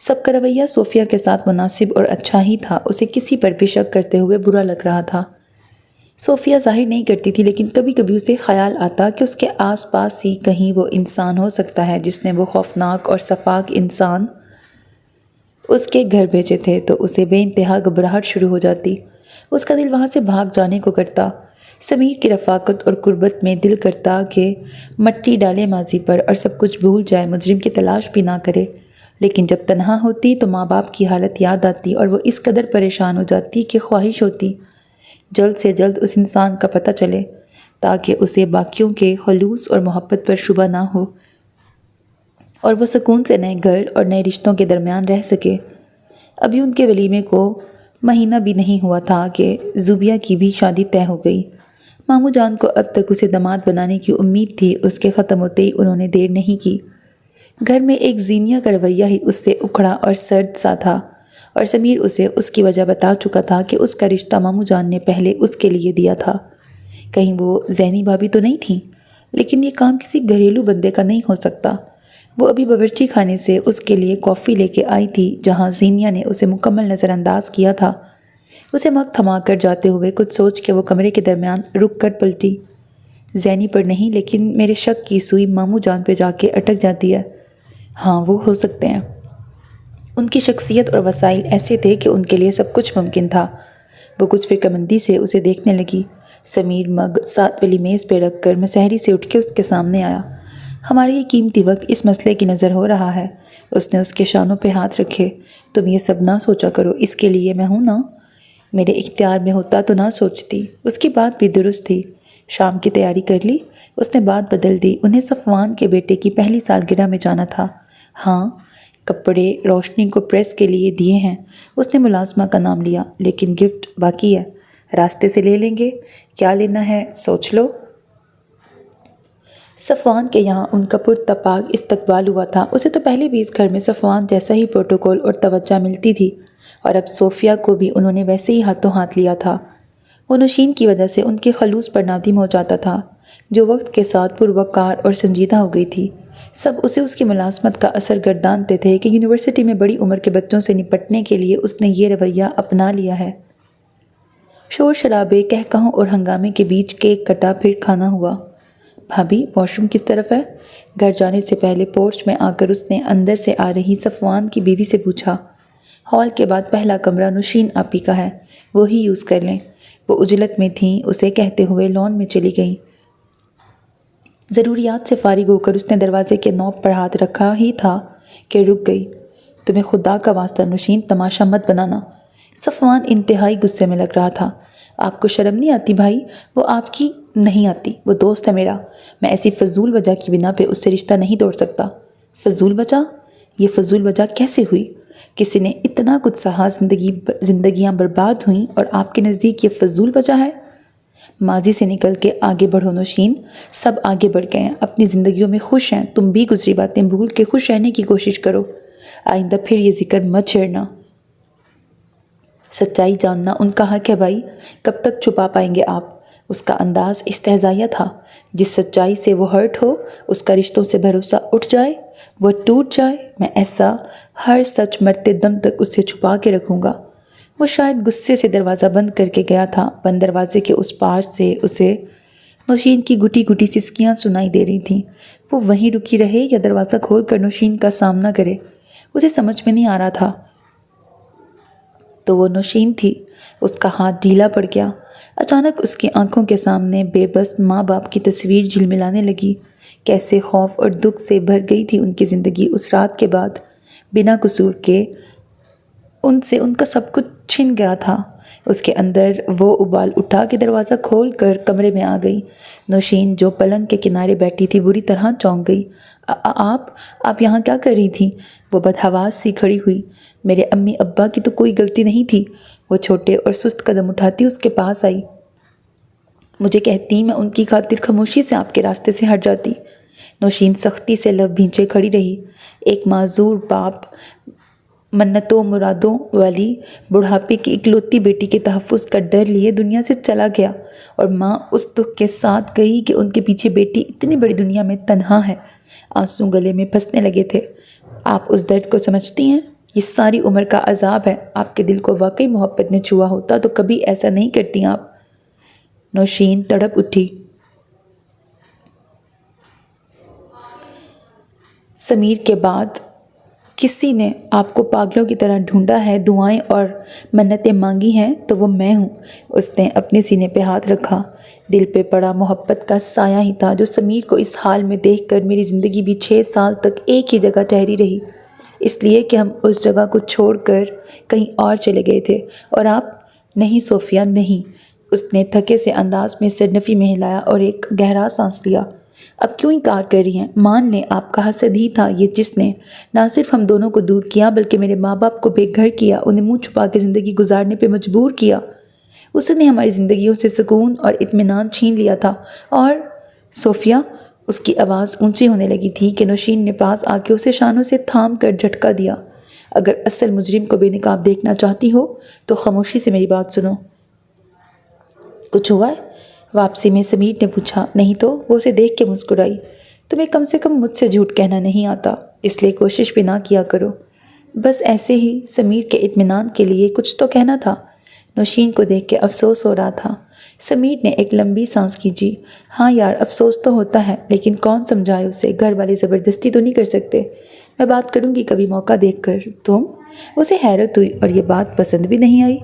سب کا رویہ صوفیہ کے ساتھ مناسب اور اچھا ہی تھا، اسے کسی پر بھی شک کرتے ہوئے برا لگ رہا تھا۔ صوفیہ ظاہر نہیں کرتی تھی، لیکن کبھی کبھی اسے خیال آتا کہ اس کے آس پاس ہی کہیں وہ انسان ہو سکتا ہے جس نے وہ خوفناک اور سفاک انسان اس کے گھر بھیجے تھے، تو اسے بے انتہا گھبراہٹ شروع ہو جاتی۔ اس کا دل وہاں سے بھاگ جانے کو کرتا۔ سمیر کی رفاقت اور قربت میں دل کرتا کہ مٹی ڈالے ماضی پر اور سب کچھ بھول جائے، مجرم کی تلاش بھی نہ کرے۔ لیکن جب تنہا ہوتی تو ماں باپ کی حالت یاد آتی، اور وہ اس قدر پریشان ہو جاتی کہ خواہش ہوتی جلد سے جلد اس انسان کا پتہ چلے، تاکہ اسے باقیوں کے خلوص اور محبت پر شبہ نہ ہو، اور وہ سکون سے نئے گھر اور نئے رشتوں کے درمیان رہ سکے۔ ابھی ان کے ولیمے کو مہینہ بھی نہیں ہوا تھا کہ زوبیہ کی بھی شادی طے ہو گئی۔ مامو جان کو اب تک اسے داماد بنانے کی امید تھی، اس کے ختم ہوتے ہی انہوں نے دیر نہیں کی۔ گھر میں ایک زینیہ کا رویہ ہی اس سے اکھڑا اور سرد سا تھا، اور سمیر اسے اس کی وجہ بتا چکا تھا کہ اس کا رشتہ مامو جان نے پہلے اس کے لیے دیا تھا۔ کہیں وہ زینی بھابھی تو نہیں تھیں؟ لیکن یہ کام کسی گھریلو بندے کا نہیں ہو سکتا۔ وہ ابھی باورچی خانے سے اس کے لیے کافی لے کے آئی تھی، جہاں زینیہ نے اسے مکمل نظر انداز کیا تھا۔ اسے مگ تھما کر جاتے ہوئے کچھ سوچ کے وہ کمرے کے درمیان رک کر پلٹی۔ زینی پر نہیں، لیکن میرے شک کی سوئی مامو جان پہ جا کے اٹک جاتی ہے۔ ہاں، وہ ہو سکتے ہیں۔ ان کی شخصیت اور وسائل ایسے تھے کہ ان کے لیے سب کچھ ممکن تھا۔ وہ کچھ فکر مندی سے اسے دیکھنے لگی۔ سمیر مگ ساتھ والی میز پہ رکھ کر مسحری سے اٹھ کے اس کے سامنے آیا۔ ہمارا یہ قیمتی وقت اس مسئلے کی نظر ہو رہا ہے۔ اس نے اس کے شانوں پہ ہاتھ رکھے۔ تم یہ سب نہ سوچا کرو، اس کے لیے میں ہوں نا۔ میرے اختیار میں ہوتا تو نہ سوچتی۔ اس کی بات بھی درست تھی۔ شام کی تیاری کر لی؟ اس نے بات بدل دی۔ انہیں صفوان کے بیٹے کی پہلی سالگرہ میں جانا تھا۔ ہاں، کپڑے روشنی کو پریس کے لیے دیے ہیں۔ اس نے ملازمہ کا نام لیا، لیکن گفٹ باقی ہے، راستے سے لے لیں گے۔ کیا لینا ہے سوچ لو۔ صفوان کے یہاں ان کا پرتپاک استقبال ہوا تھا۔ اسے تو پہلے بھی اس گھر میں صفوان جیسا ہی پروٹوکول اور توجہ ملتی تھی، اور اب صوفیہ کو بھی انہوں نے ویسے ہی ہاتھوں ہاتھ لیا تھا۔ وہ نوشین کی وجہ سے ان کے خلوص پر نادم ہو جاتا تھا، جو وقت کے ساتھ پروقار اور سنجیدہ ہو گئی تھی۔ سب اسے اس کی ملازمت کا اثر گردانتے تھے کہ یونیورسٹی میں بڑی عمر کے بچوں سے نپٹنے کے لیے اس نے یہ رویہ اپنا لیا ہے۔ شور شرابے، کہکہوں اور ہنگامے کے بیچ کیک کٹا، پھر کھانا ہوا۔ بھابھی، واش روم کس طرف ہے؟ گھر جانے سے پہلے پورچ میں آ کر اس نے اندر سے آ رہی صفوان کی بیوی سے پوچھا۔ ہال کے بعد پہلا کمرہ نوشین آپی کا ہے، وہی یوز کر لیں۔ وہ عجلت میں تھیں، اسے کہتے ہوئے لان میں چلی گئیں۔ ضروریات سے فارغ ہو کر اس نے دروازے کے نوب پر ہاتھ رکھا ہی تھا کہ رک گئی۔ تمہیں خدا کا واسطہ نوشین، تماشا مت بنانا۔ صفوان انتہائی غصے میں لگ رہا تھا۔ آپ کو شرم نہیں آتی بھائی؟ وہ آپ کی نہیں آتی، وہ دوست ہے میرا، میں ایسی فضول وجہ کی بنا پہ اس سے رشتہ نہیں توڑ سکتا۔ فضول وجہ؟ یہ فضول وجہ کیسے ہوئی؟ کسی نے اتنا کچھ سہا، زندگیاں برباد ہوئیں، اور آپ کے نزدیک یہ فضول وجہ ہے؟ ماضی سے نکل کے آگے بڑھو نوشین، سب آگے بڑھ گئے ہیں، اپنی زندگیوں میں خوش ہیں، تم بھی گزری باتیں بھول کے خوش رہنے کی کوشش کرو، آئندہ پھر یہ ذکر مت چھیڑنا۔ سچائی جاننا ان کا حق ہے بھائی، کب تک چھپا پائیں گے آپ؟ اس کا انداز استہزائیہ تھا۔ جس سچائی سے وہ ہرٹ ہو، اس کا رشتوں سے بھروسہ اٹھ جائے، وہ ٹوٹ جائے، میں ایسا ہر سچ مرتے دم تک اسے چھپا کے رکھوں گا۔ وہ شاید غصے سے دروازہ بند کر کے گیا تھا۔ بند دروازے کے اس پار سے اسے نوشین کی گھٹی گھٹی سسکیاں سنائی دے رہی تھیں۔ وہ وہیں رکی رہے یا دروازہ کھول کر نوشین کا سامنا کرے، اسے سمجھ میں نہیں آ رہا تھا۔ تو وہ نوشین تھی۔ اس کا ہاتھ ڈھیلا پڑ گیا۔ اچانک اس کی آنکھوں کے سامنے بے بس ماں باپ کی تصویر جھلملانے لگی۔ کیسے خوف اور دکھ سے بھر گئی تھی ان کی زندگی اس رات کے بعد۔ بنا قصور کے ان سے ان کا سب کچھ چھن گیا تھا۔ اس کے اندر وہ ابال اٹھا کہ دروازہ کھول کر کمرے میں آ گئی۔ نوشین جو پلنگ کے کنارے بیٹھی تھی بری طرح چونک گئی۔ آپ یہاں کیا کر رہی تھیں؟ وہ بدحواس سی کھڑی ہوئی۔ میرے امی ابا کی تو کوئی غلطی نہیں تھی۔ وہ چھوٹے اور سست قدم اٹھاتی اس کے پاس آئی۔ مجھے کہتی، میں ان کی خاطر خاموشی سے آپ کے راستے سے ہٹ جاتی۔ نوشین سختی سے لب بھینچے کھڑی رہی۔ ایک معذور باپ منتوں مرادوں والی بڑھاپے کی اکلوتی بیٹی کے تحفظ کا ڈر لیے دنیا سے چلا گیا، اور ماں اس دکھ کے ساتھ گئی کہ ان کے پیچھے بیٹی اتنی بڑی دنیا میں تنہا ہے۔ آنسو گلے میں پھنسنے لگے تھے۔ آپ اس درد کو سمجھتی ہیں؟ یہ ساری عمر کا عذاب ہے۔ آپ کے دل کو واقعی محبت نے چھوا ہوتا تو کبھی ایسا نہیں کرتی آپ۔ نوشین تڑپ اٹھی۔ سمیر کے بعد کسی نے آپ کو پاگلوں کی طرح ڈھونڈا ہے، دعائیں اور منتیں مانگی ہیں تو وہ میں ہوں۔ اس نے اپنے سینے پہ ہاتھ رکھا۔ دل پہ پڑا محبت کا سایہ ہی تھا جو سمیر کو اس حال میں دیکھ کر میری زندگی بھی 6 سال تک ایک ہی جگہ ٹھہری رہی، اس لیے کہ ہم اس جگہ کو چھوڑ کر کہیں اور چلے گئے تھے۔ اور آپ؟ نہیں صوفیہ، نہیں۔ اس نے تھکے سے انداز میں سر نفی میں ہلایا اور ایک گہرا سانس لیا۔ اب کیوں انکار کر رہی ہیں؟ مان لیں آپ کا حسد ہی تھا یہ جس نے نہ صرف ہم دونوں کو دور کیا بلکہ میرے ماں باپ کو بے گھر کیا، انہیں منہ چھپا کے زندگی گزارنے پہ مجبور کیا۔ اس نے ہماری زندگیوں سے سکون اور اطمینان چھین لیا تھا۔ اور صوفیہ، اس کی آواز اونچی ہونے لگی تھی کہ نوشین نے پاس آ کے اسے شانوں سے تھام کر جھٹکا دیا۔ اگر اصل مجرم کو بے نقاب دیکھنا چاہتی ہو تو خاموشی سے میری بات سنو۔ کچھ ہوا ہے؟ واپسی میں سمیر نے پوچھا۔ نہیں تو، وہ اسے دیکھ کے مسکرائی۔ تمہیں کم سے کم مجھ سے جھوٹ کہنا نہیں آتا، اس لیے کوشش بھی نہ کیا کرو۔ بس ایسے ہی سمیر کے اطمینان کے لیے کچھ تو کہنا تھا۔ نوشین کو دیکھ کے افسوس ہو رہا تھا۔ سمیر نے ایک لمبی سانس کھینچی۔ ہاں یار، افسوس تو ہوتا ہے، لیکن کون سمجھائے اسے؟ گھر والے زبردستی تو نہیں کر سکتے۔ میں بات کروں گی کبھی موقع دیکھ کر۔ تم؟ اسے حیرت ہوئی اور یہ بات پسند بھی نہیں آئی۔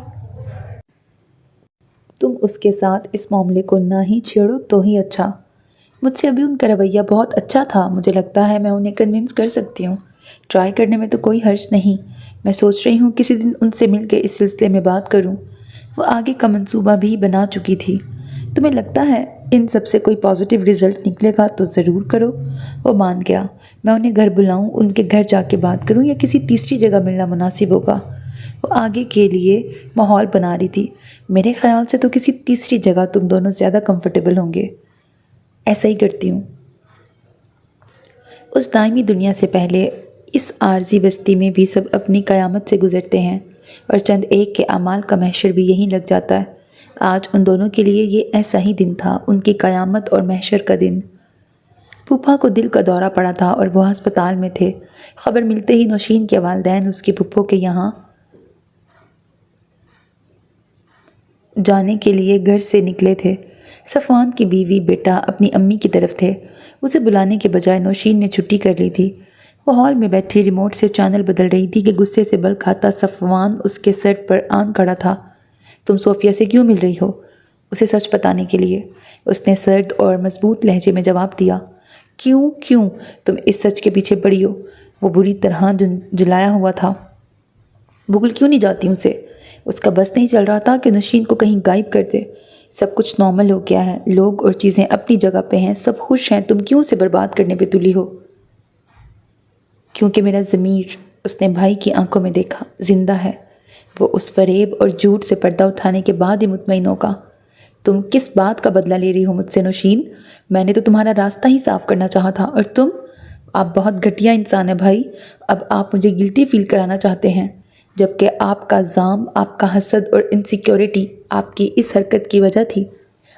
تم اس کے ساتھ اس معاملے کو نہ ہی چھیڑو تو ہی اچھا۔ مجھ سے ابھی ان کا رویہ بہت اچھا تھا، مجھے لگتا ہے میں انہیں کنونس کر سکتی ہوں۔ ٹرائی کرنے میں تو کوئی حرج نہیں۔ میں سوچ رہی ہوں کسی دن ان سے مل کے اس سلسلے میں بات کروں۔ وہ آگے کا منصوبہ بھی بنا چکی تھی۔ تمہیں لگتا ہے ان سب سے کوئی پازیٹیو رزلٹ نکلے گا تو ضرور کرو۔ وہ مان گیا۔ میں انہیں گھر بلاؤں، ان کے گھر جا کے بات کروں یا کسی تیسری جگہ ملنا مناسب ہوگا؟ وہ آگے کے لیے ماحول بنا رہی تھی۔ میرے خیال سے تو کسی تیسری جگہ تم دونوں زیادہ کمفرٹیبل ہوں گے۔ ایسا ہی کرتی ہوں۔ اس دائمی دنیا سے پہلے اس عارضی بستی میں بھی سب اپنی قیامت سے گزرتے ہیں، اور چند ایک کے اعمال کا محشر بھی یہیں لگ جاتا ہے۔ آج ان دونوں کے لیے یہ ایسا ہی دن تھا، ان کی قیامت اور محشر کا دن۔ پھوپھا کو دل کا دورہ پڑا تھا اور وہ ہسپتال میں تھے۔ خبر ملتے ہی نوشین کے والدین اس کی پھپھو کے یہاں جانے کے لیے گھر سے نکلے تھے۔ صفوان کی بیوی بیٹا اپنی امی کی طرف تھے۔ اسے بلانے کے بجائے نوشین نے چھٹی کر لی تھی۔ وہ ہال میں بیٹھی ریموٹ سے چینل بدل رہی تھی کہ غصے سے بل کھاتا صفوان اس کے سر پر آن کھڑا تھا۔ تم صوفیہ سے کیوں مل رہی ہو؟ اسے سچ بتانے کے لیے، اس نے سرد اور مضبوط لہجے میں جواب دیا۔ کیوں تم اس سچ کے پیچھے پڑی ہو؟ وہ بری طرح جلایا ہوا تھا۔ بھول کیوں نہیں جاتی اسے؟ اس کا بس نہیں چل رہا تھا کہ نوشین کو کہیں غائب کر دے۔ سب کچھ نارمل ہو گیا ہے، لوگ اور چیزیں اپنی جگہ پہ ہیں، سب خوش ہیں، تم کیوں اسے برباد کرنے پہ تلی ہو؟ کیونکہ میرا ضمیر، اس نے بھائی کی آنکھوں میں دیکھا، زندہ ہے۔ وہ اس فریب اور جھوٹ سے پردہ اٹھانے کے بعد ہی مطمئن ہوگا۔ تم کس بات کا بدلہ لے رہی ہو مجھ سے نوشین؟ میں نے تو تمہارا راستہ ہی صاف کرنا چاہا تھا، اور تم؟ آپ بہت گھٹیا انسان ہیں بھائی۔ اب آپ مجھے گلٹی فیل کرانا چاہتے ہیں، جبکہ آپ کا زام، آپ کا حسد اور انسیکیورٹی آپ کی اس حرکت کی وجہ تھی۔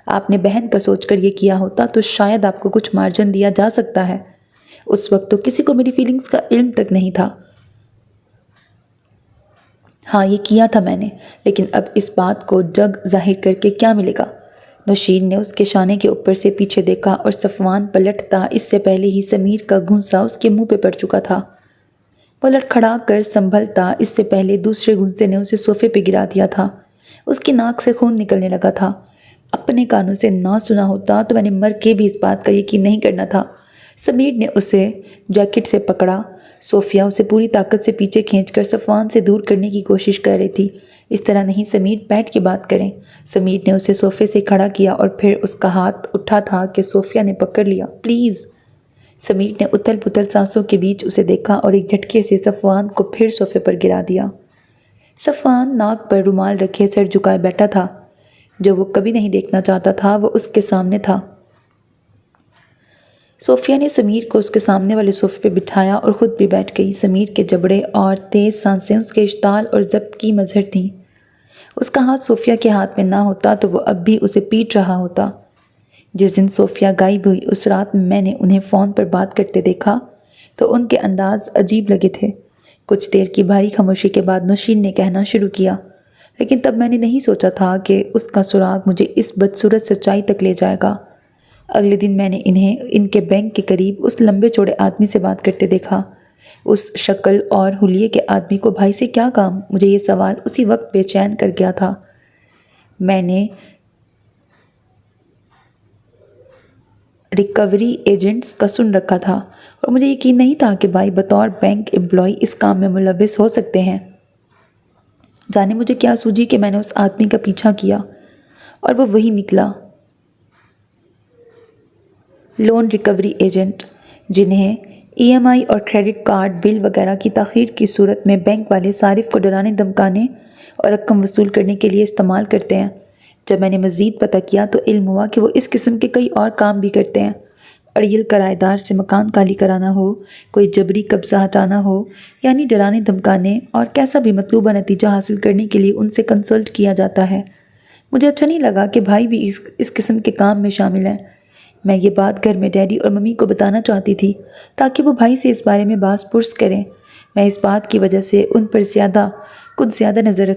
آپ نے بہن کا سوچ کر یہ کیا ہوتا تو شاید آپ کو کچھ مارجن دیا جا سکتا ہے۔ اس وقت تو کسی کو میری فیلنگز کا علم تک نہیں تھا۔ ہاں، یہ کیا تھا میں نے، لیکن اب اس بات کو جگ ظاہر کر کے کیا ملے گا؟ نوشین نے اس کے شانے کے اوپر سے پیچھے دیکھا اور صفوان پلٹتا اس سے پہلے ہی سمیر کا گھونسا اس کے منہ پہ پڑ چکا تھا۔ وہ لڑکھڑا کر سنبھلتا اس سے پہلے دوسرے گھونسے نے اسے صوفے پہ گرا دیا تھا۔ اس کی ناک سے خون نکلنے لگا تھا۔ اپنے کانوں سے نہ سنا ہوتا تو میں نے مر کے بھی اس بات کا یقین نہیں کرنا تھا۔ سمیر نے اسے جیکٹ سے پکڑا۔ صوفیہ اسے پوری طاقت سے پیچھے کھینچ کر صفوان سے دور کرنے کی کوشش کر رہی تھی۔ اس طرح نہیں سمیر، بیٹھ کے بات کریں۔ سمیر نے اسے صوفے سے کھڑا کیا اور پھر اس کا ہاتھ اٹھا تھا کہ صوفیہ نے پکڑ لیا۔ پلیز۔ سمیر نے اتھل پتھل سانسوں کے بیچ اسے دیکھا اور ایک جھٹکے سے صفوان کو پھر صوفے پر گرا دیا۔ صفوان ناک پر رومال رکھے سر جھکائے بیٹھا تھا۔ جو وہ کبھی نہیں دیکھنا چاہتا تھا وہ اس کے سامنے تھا۔ صوفیہ نے سمیر کو اس کے سامنے والے صوفے پہ بٹھایا اور خود بھی بیٹھ گئی۔ سمیر کے جبڑے اور تیز سانسیں اس کے اشتعال اور ضبط کی مظہر تھیں۔ اس کا ہاتھ صوفیہ کے ہاتھ میں نہ ہوتا تو وہ اب بھی اسے پیٹ رہا ہوتا۔ جس دن صوفیہ غائب ہوئی اس رات میں نے انہیں فون پر بات کرتے دیکھا تو ان کے انداز عجیب لگے تھے۔ کچھ دیر کی بھاری خاموشی کے بعد نوشین نے کہنا شروع کیا، لیکن تب میں نے نہیں سوچا تھا کہ اس کا سراغ مجھے اس بدصورت سچائی تک لے جائے گا۔ اگلے دن میں نے انہیں ان کے بینک کے قریب اس لمبے چوڑے آدمی سے بات کرتے دیکھا۔ اس شکل اور حلیے کے آدمی کو بھائی سے کیا کام؟ مجھے یہ سوال اسی وقت بے چین کر گیا تھا۔ میں نے ریکوری ایجنٹس کا سن رکھا تھا اور مجھے یقین نہیں تھا کہ بھائی بطور بینک امپلائی اس کام میں ملوث ہو سکتے ہیں۔ جانے مجھے کیا سوجی کہ میں نے اس آدمی کا پیچھا کیا اور وہ وہی نکلا۔ لون ریکوری ایجنٹ، جنہیں ای ایم آئی اور کریڈٹ کارڈ بل وغیرہ کی تاخیر کی صورت میں بینک والے صارف کو ڈرانے دھمکانے اور رقم وصول کرنے کے لیے استعمال کرتے ہیں۔ جب میں نے مزید پتہ کیا تو علم ہوا کہ وہ اس قسم کے کئی اور کام بھی کرتے ہیں۔ اڑیل کرایہ دار سے مکان خالی کرانا ہو، کوئی جبری قبضہ ہٹانا ہو، یعنی ڈرانے دھمکانے اور کیسا بھی مطلوبہ نتیجہ حاصل کرنے کے لیے ان سے کنسلٹ کیا جاتا ہے۔ مجھے اچھا نہیں لگا کہ بھائی بھی اس قسم کے کام میں شامل ہیں۔ میں یہ بات گھر میں ڈیڈی اور ممی کو بتانا چاہتی تھی تاکہ وہ بھائی سے اس بارے میں باز پرس کریں۔ میں اس بات کی وجہ سے ان پر کچھ زیادہ نظر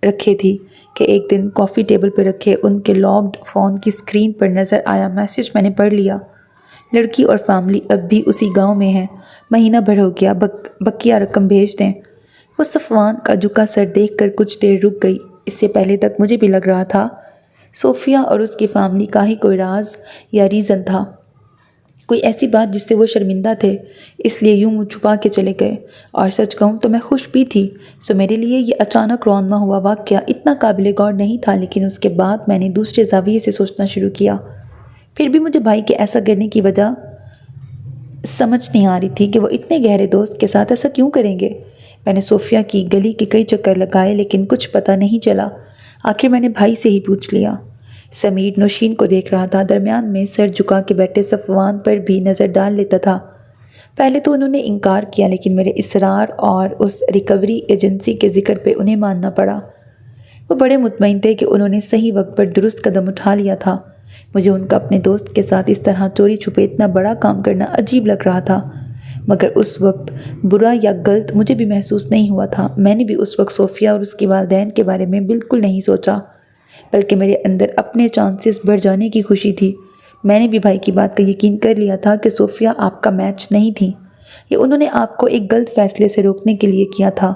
رکھے تھی کہ ایک دن کافی ٹیبل پہ رکھے ان کے لاگڈ فون کی اسکرین پر نظر آیا میسج میں نے پڑھ لیا۔ لڑکی اور فیملی اب بھی اسی گاؤں میں ہے، مہینہ بھر ہو گیا، بقیہ رقم بھیج دیں۔ وہ صفوان کا جھکا سر دیکھ کر کچھ دیر رک گئی۔ اس سے پہلے تک مجھے بھی لگ رہا تھا صوفیہ اور اس کی فیملی کا ہی کوئی راز یا ریزن تھا، کوئی ایسی بات جس سے وہ شرمندہ تھے، اس لیے یوں منہ چھپا کے چلے گئے۔ اور سچ کہوں تو میں خوش بھی تھی۔ میرے لیے یہ اچانک رونما ہوا واقعہ اتنا قابل غور نہیں تھا، لیکن اس کے بعد میں نے دوسرے زاویے سے سوچنا شروع کیا۔ پھر بھی مجھے بھائی کے ایسا کرنے کی وجہ سمجھ نہیں آ رہی تھی کہ وہ اتنے گہرے دوست کے ساتھ ایسا کیوں کریں گے۔ میں نے صوفیہ کی گلی کے کئی چکر لگائے لیکن کچھ پتہ نہیں چلا۔ آخر میں نے بھائی سے ہی پوچھ لیا۔ سمیر نوشین کو دیکھ رہا تھا، درمیان میں سر جھکا کے بیٹھے صفوان پر بھی نظر ڈال لیتا تھا۔ پہلے تو انہوں نے انکار کیا لیکن میرے اصرار اور اس ریکوری ایجنسی کے ذکر پہ انہیں ماننا پڑا۔ وہ بڑے مطمئن تھے کہ انہوں نے صحیح وقت پر درست قدم اٹھا لیا تھا۔ مجھے ان کا اپنے دوست کے ساتھ اس طرح چوری چھپے اتنا بڑا کام کرنا عجیب لگ رہا تھا، مگر اس وقت برا یا غلط مجھے بھی محسوس نہیں ہوا تھا۔ میں نے بھی اس وقت صوفیہ اور اس کے والدین کے بارے میں بالکل نہیں سوچا، بلکہ میرے اندر اپنے چانسز بڑھ جانے کی خوشی تھی۔ میں نے بھی بھائی کی بات کا یقین کر لیا تھا کہ صوفیہ آپ کا میچ نہیں تھی، یہ انہوں نے آپ کو ایک غلط فیصلے سے روکنے کے لیے کیا تھا۔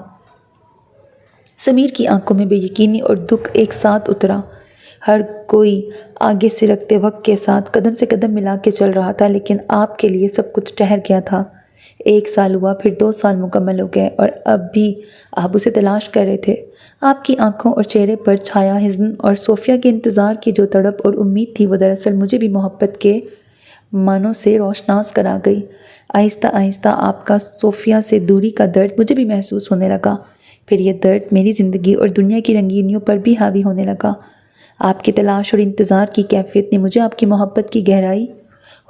سمیر کی آنکھوں میں بے یقینی اور دکھ ایک ساتھ اترا۔ ہر کوئی آگے سے رکھتے وقت کے ساتھ قدم سے قدم ملا کے چل رہا تھا، لیکن آپ کے لیے سب کچھ ٹھہر گیا تھا۔ 1 سال ہوا، پھر 2 سال مکمل ہو گئے اور اب بھی آپ اسے تلاش کر رہے تھے۔ آپ کی آنکھوں اور چہرے پر چھایا حزن اور صوفیہ کے انتظار کی جو تڑپ اور امید تھی وہ دراصل مجھے بھی محبت کے معنوں سے روشناس کرا گئی۔ آہستہ آہستہ آپ کا صوفیہ سے دوری کا درد مجھے بھی محسوس ہونے لگا، پھر یہ درد میری زندگی اور دنیا کی رنگینیوں پر بھی حاوی ہونے لگا۔ آپ کی تلاش اور انتظار کی کیفیت نے مجھے آپ کی محبت کی گہرائی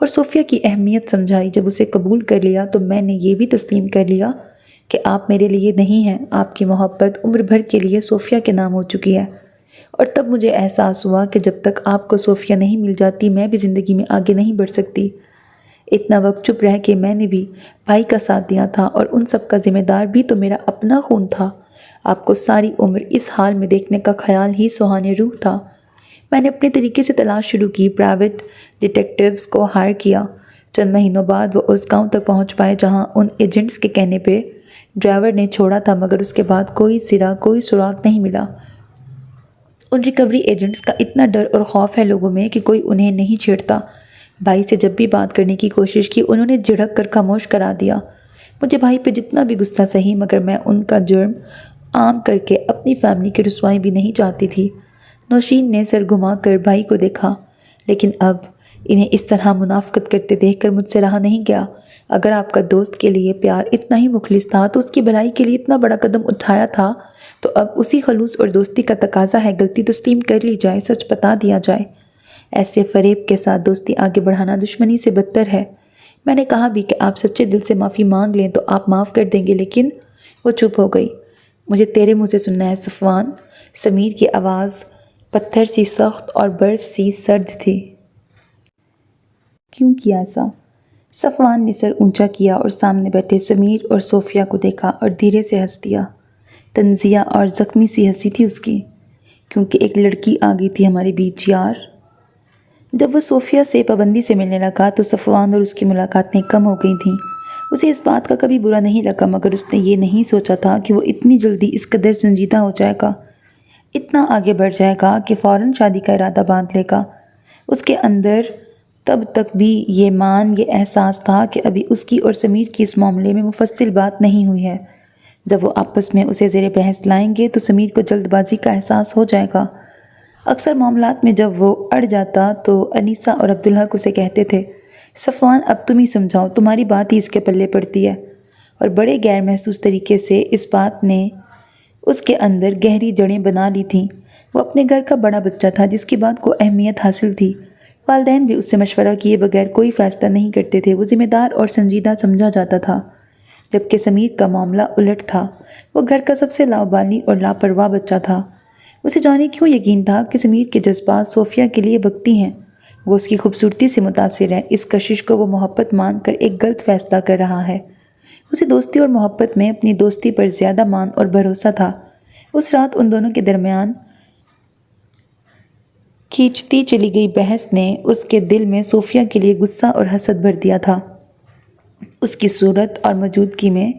اور صوفیہ کی اہمیت سمجھائی۔ جب اسے قبول کر لیا تو میں نے یہ بھی تسلیم کر لیا کہ آپ میرے لیے نہیں ہیں، آپ کی محبت عمر بھر کے لیے صوفیہ کے نام ہو چکی ہے۔ اور تب مجھے احساس ہوا کہ جب تک آپ کو صوفیہ نہیں مل جاتی میں بھی زندگی میں آگے نہیں بڑھ سکتی۔ اتنا وقت چپ رہ کے میں نے بھی بھائی کا ساتھ دیا تھا اور ان سب کا ذمہ دار بھی تو میرا اپنا خون تھا۔ آپ کو ساری عمر اس حال میں دیکھنے کا خیال ہی سہانے روح تھا۔ میں نے اپنے طریقے سے تلاش شروع کی، پرائیویٹ ڈیٹیکٹیوز کو ہائر کیا۔ چند مہینوں بعد وہ اس گاؤں تک پہنچ پائے جہاں ان ایجنٹس کے کہنے پہ ڈرائیور نے چھوڑا تھا، مگر اس کے بعد کوئی سرا، کوئی سراغ نہیں ملا۔ ان ریکوری ایجنٹس کا اتنا ڈر اور خوف ہے لوگوں میں کہ کوئی انہیں نہیں چھیڑتا۔ بھائی سے جب بھی بات کرنے کی کوشش کی انہوں نے جھڑک کر خاموش کرا دیا۔ مجھے بھائی پہ جتنا بھی غصہ سہی، مگر میں ان کا جرم عام کر کے اپنی فیملی کی رسوائی بھی نہیں چاہتی تھی۔ نوشین نے سر گھما کر بھائی کو دیکھا، لیکن اب انہیں اس طرح منافقت کرتے دیکھ کر مجھ سے رہا نہیں گیا۔ اگر آپ کا دوست کے لیے پیار اتنا ہی مخلص تھا تو اس کی بھلائی کے لیے اتنا بڑا قدم اٹھایا تھا، تو اب اسی خلوص اور دوستی کا تقاضا ہے غلطی تسلیم کر لی جائے، سچ بتا دیا جائے۔ ایسے فریب کے ساتھ دوستی آگے بڑھانا دشمنی سے بدتر ہے۔ میں نے کہا بھی کہ آپ سچے دل سے معافی مانگ لیں تو آپ معاف کر دیں گے، لیکن وہ چپ ہو گئی۔ مجھے تیرے منہ سے سننا ہے صفوان۔ سمیر کی آواز پتھر سی سخت اور برف سی سرد تھی۔ کیوں کیا ایسا؟ صفوان نے سر اونچا کیا اور سامنے بیٹھے سمیر اور صوفیہ کو دیکھا اور دھیرے سے ہنس دیا۔ طنزیہ اور زخمی سی ہنسی تھی اس کی۔ کیونکہ ایک لڑکی آ گئی تھی ہمارے بیچ یار۔ جب وہ صوفیہ سے پابندی سے ملنے لگا تو صفوان اور اس کی ملاقاتیں کم ہو گئی تھیں۔ اسے اس بات کا کبھی برا نہیں لگا، مگر اس نے یہ نہیں سوچا تھا کہ وہ اتنی جلدی اس قدر سنجیدہ ہو جائے گا، اتنا آگے بڑھ جائے گا کہ فوراً شادی کا ارادہ باندھ لے گا۔ اس کے اندر تب تک بھی یہ احساس تھا کہ ابھی اس کی اور سمیر کی اس معاملے میں مفصل بات نہیں ہوئی ہے۔ جب وہ آپس میں اسے زیر بحث لائیں گے تو سمیر کو جلد بازی کا احساس ہو جائے گا۔ اکثر معاملات میں جب وہ اڑ جاتا تو انیسہ اور عبدالحق اسے کہتے تھے، صفوان اب تم ہی سمجھاؤ، تمہاری بات ہی اس کے پلے پڑتی ہے۔ اور بڑے غیر محسوس طریقے سے اس بات نے اس کے اندر گہری جڑیں بنا لی تھیں۔ وہ اپنے گھر کا بڑا بچہ تھا جس کی بات کو اہمیت حاصل تھی۔ والدین بھی اس سے مشورہ کیے بغیر کوئی فیصلہ نہیں کرتے تھے۔ وہ ذمہ دار اور سنجیدہ سمجھا جاتا تھا، جبکہ سمیر کا معاملہ الٹ تھا۔ وہ گھر کا سب سے لاابالی اور لاپرواہ بچہ تھا۔ اسے جانے کیوں یقین تھا کہ سمیر کے جذبات صوفیہ کے لیے بھگتی ہیں، وہ اس کی خوبصورتی سے متاثر ہے۔ اس کشش کو وہ محبت مان کر ایک غلط فیصلہ کر رہا ہے۔ اسے دوستی اور محبت میں اپنی دوستی پر زیادہ مان اور بھروسہ تھا۔ اس رات ان دونوں کے درمیان کھینچتی چلی گئی بحث نے اس کے دل میں صوفیہ کے لیے غصہ اور حسد بھر دیا تھا۔ اس کی صورت اور موجودگی میں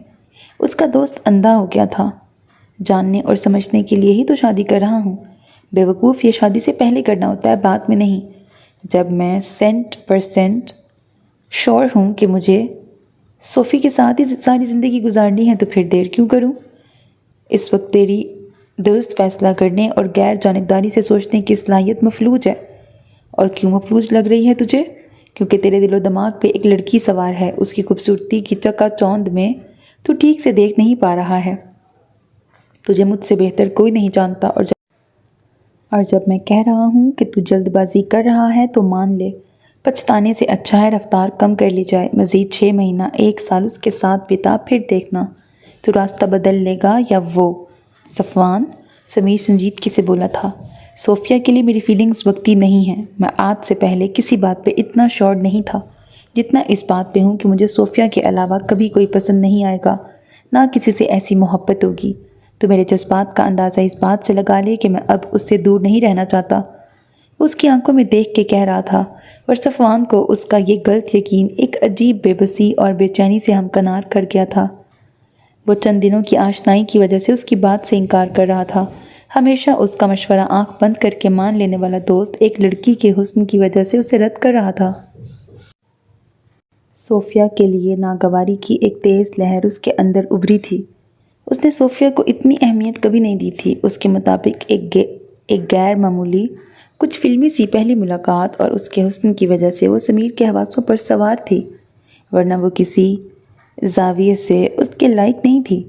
اس کا دوست اندھا ہو گیا تھا۔ جاننے اور سمجھنے کے لیے ہی تو شادی کر رہا ہوں۔ بے وقوف، یہ شادی سے پہلے کرنا ہوتا ہے، بعد میں نہیں۔ جب میں 100% شور ہوں کہ مجھے صوفی کے ساتھ ہی ساری زندگی گزارنی ہے تو پھر دیر کیوں کروں؟ اس وقت تیری درست فیصلہ کرنے اور غیر جانبداری سے سوچنے کی صلاحیت مفلوج ہے۔ اور کیوں مفلوج لگ رہی ہے تجھے؟ کیونکہ تیرے دل و دماغ پہ ایک لڑکی سوار ہے، اس کی خوبصورتی کی چکا چوند میں تو ٹھیک سے دیکھ نہیں پا رہا ہے۔ تجھے مجھ سے بہتر کوئی نہیں جانتا، اور جب میں کہہ رہا ہوں کہ تو جلد بازی کر رہا ہے تو مان لے۔ پچھتانے سے اچھا ہے رفتار کم کر لی جائے۔ مزید 6 مہینہ 1 سال اس کے ساتھ بتا، پھر دیکھنا تو راستہ بدل لے گا یا وہ۔ صفوان، سمیر سنجیدگی سے بولا تھا، صوفیہ کے لیے میری فیلنگز وقتی نہیں ہیں۔ میں آج سے پہلے کسی بات پہ اتنا شور نہیں تھا جتنا اس بات پہ ہوں کہ مجھے صوفیہ کے علاوہ کبھی کوئی پسند نہیں آئے گا، نہ کسی سے ایسی محبت ہوگی۔ تو میرے جذبات کا اندازہ اس بات سے لگا لے کہ میں اب اس سے دور نہیں رہنا چاہتا۔ اس کی آنکھوں میں دیکھ کے کہہ رہا تھا، اور صفوان کو اس کا یہ غلط یقین ایک عجیب بے بسی اور بے چینی سے ہمکنار کر گیا تھا۔ وہ چند دنوں کی آشنائی کی وجہ سے اس کی بات سے انکار کر رہا تھا۔ ہمیشہ اس کا مشورہ آنکھ بند کر کے مان لینے والا دوست ایک لڑکی کے حسن کی وجہ سے اسے رد کر رہا تھا۔ صوفیہ کے لیے ناگواری کی ایک تیز لہر اس کے اندر ابھری تھی۔ اس نے صوفیہ کو اتنی اہمیت کبھی نہیں دی تھی۔ اس کے مطابق ایک غیر معمولی، کچھ فلمی سی پہلی ملاقات اور اس کے حسن کی وجہ سے وہ سمیر کے حواسوں پر سوار تھی، ورنہ وہ کسی زاویے سے اس کے لائق نہیں تھی۔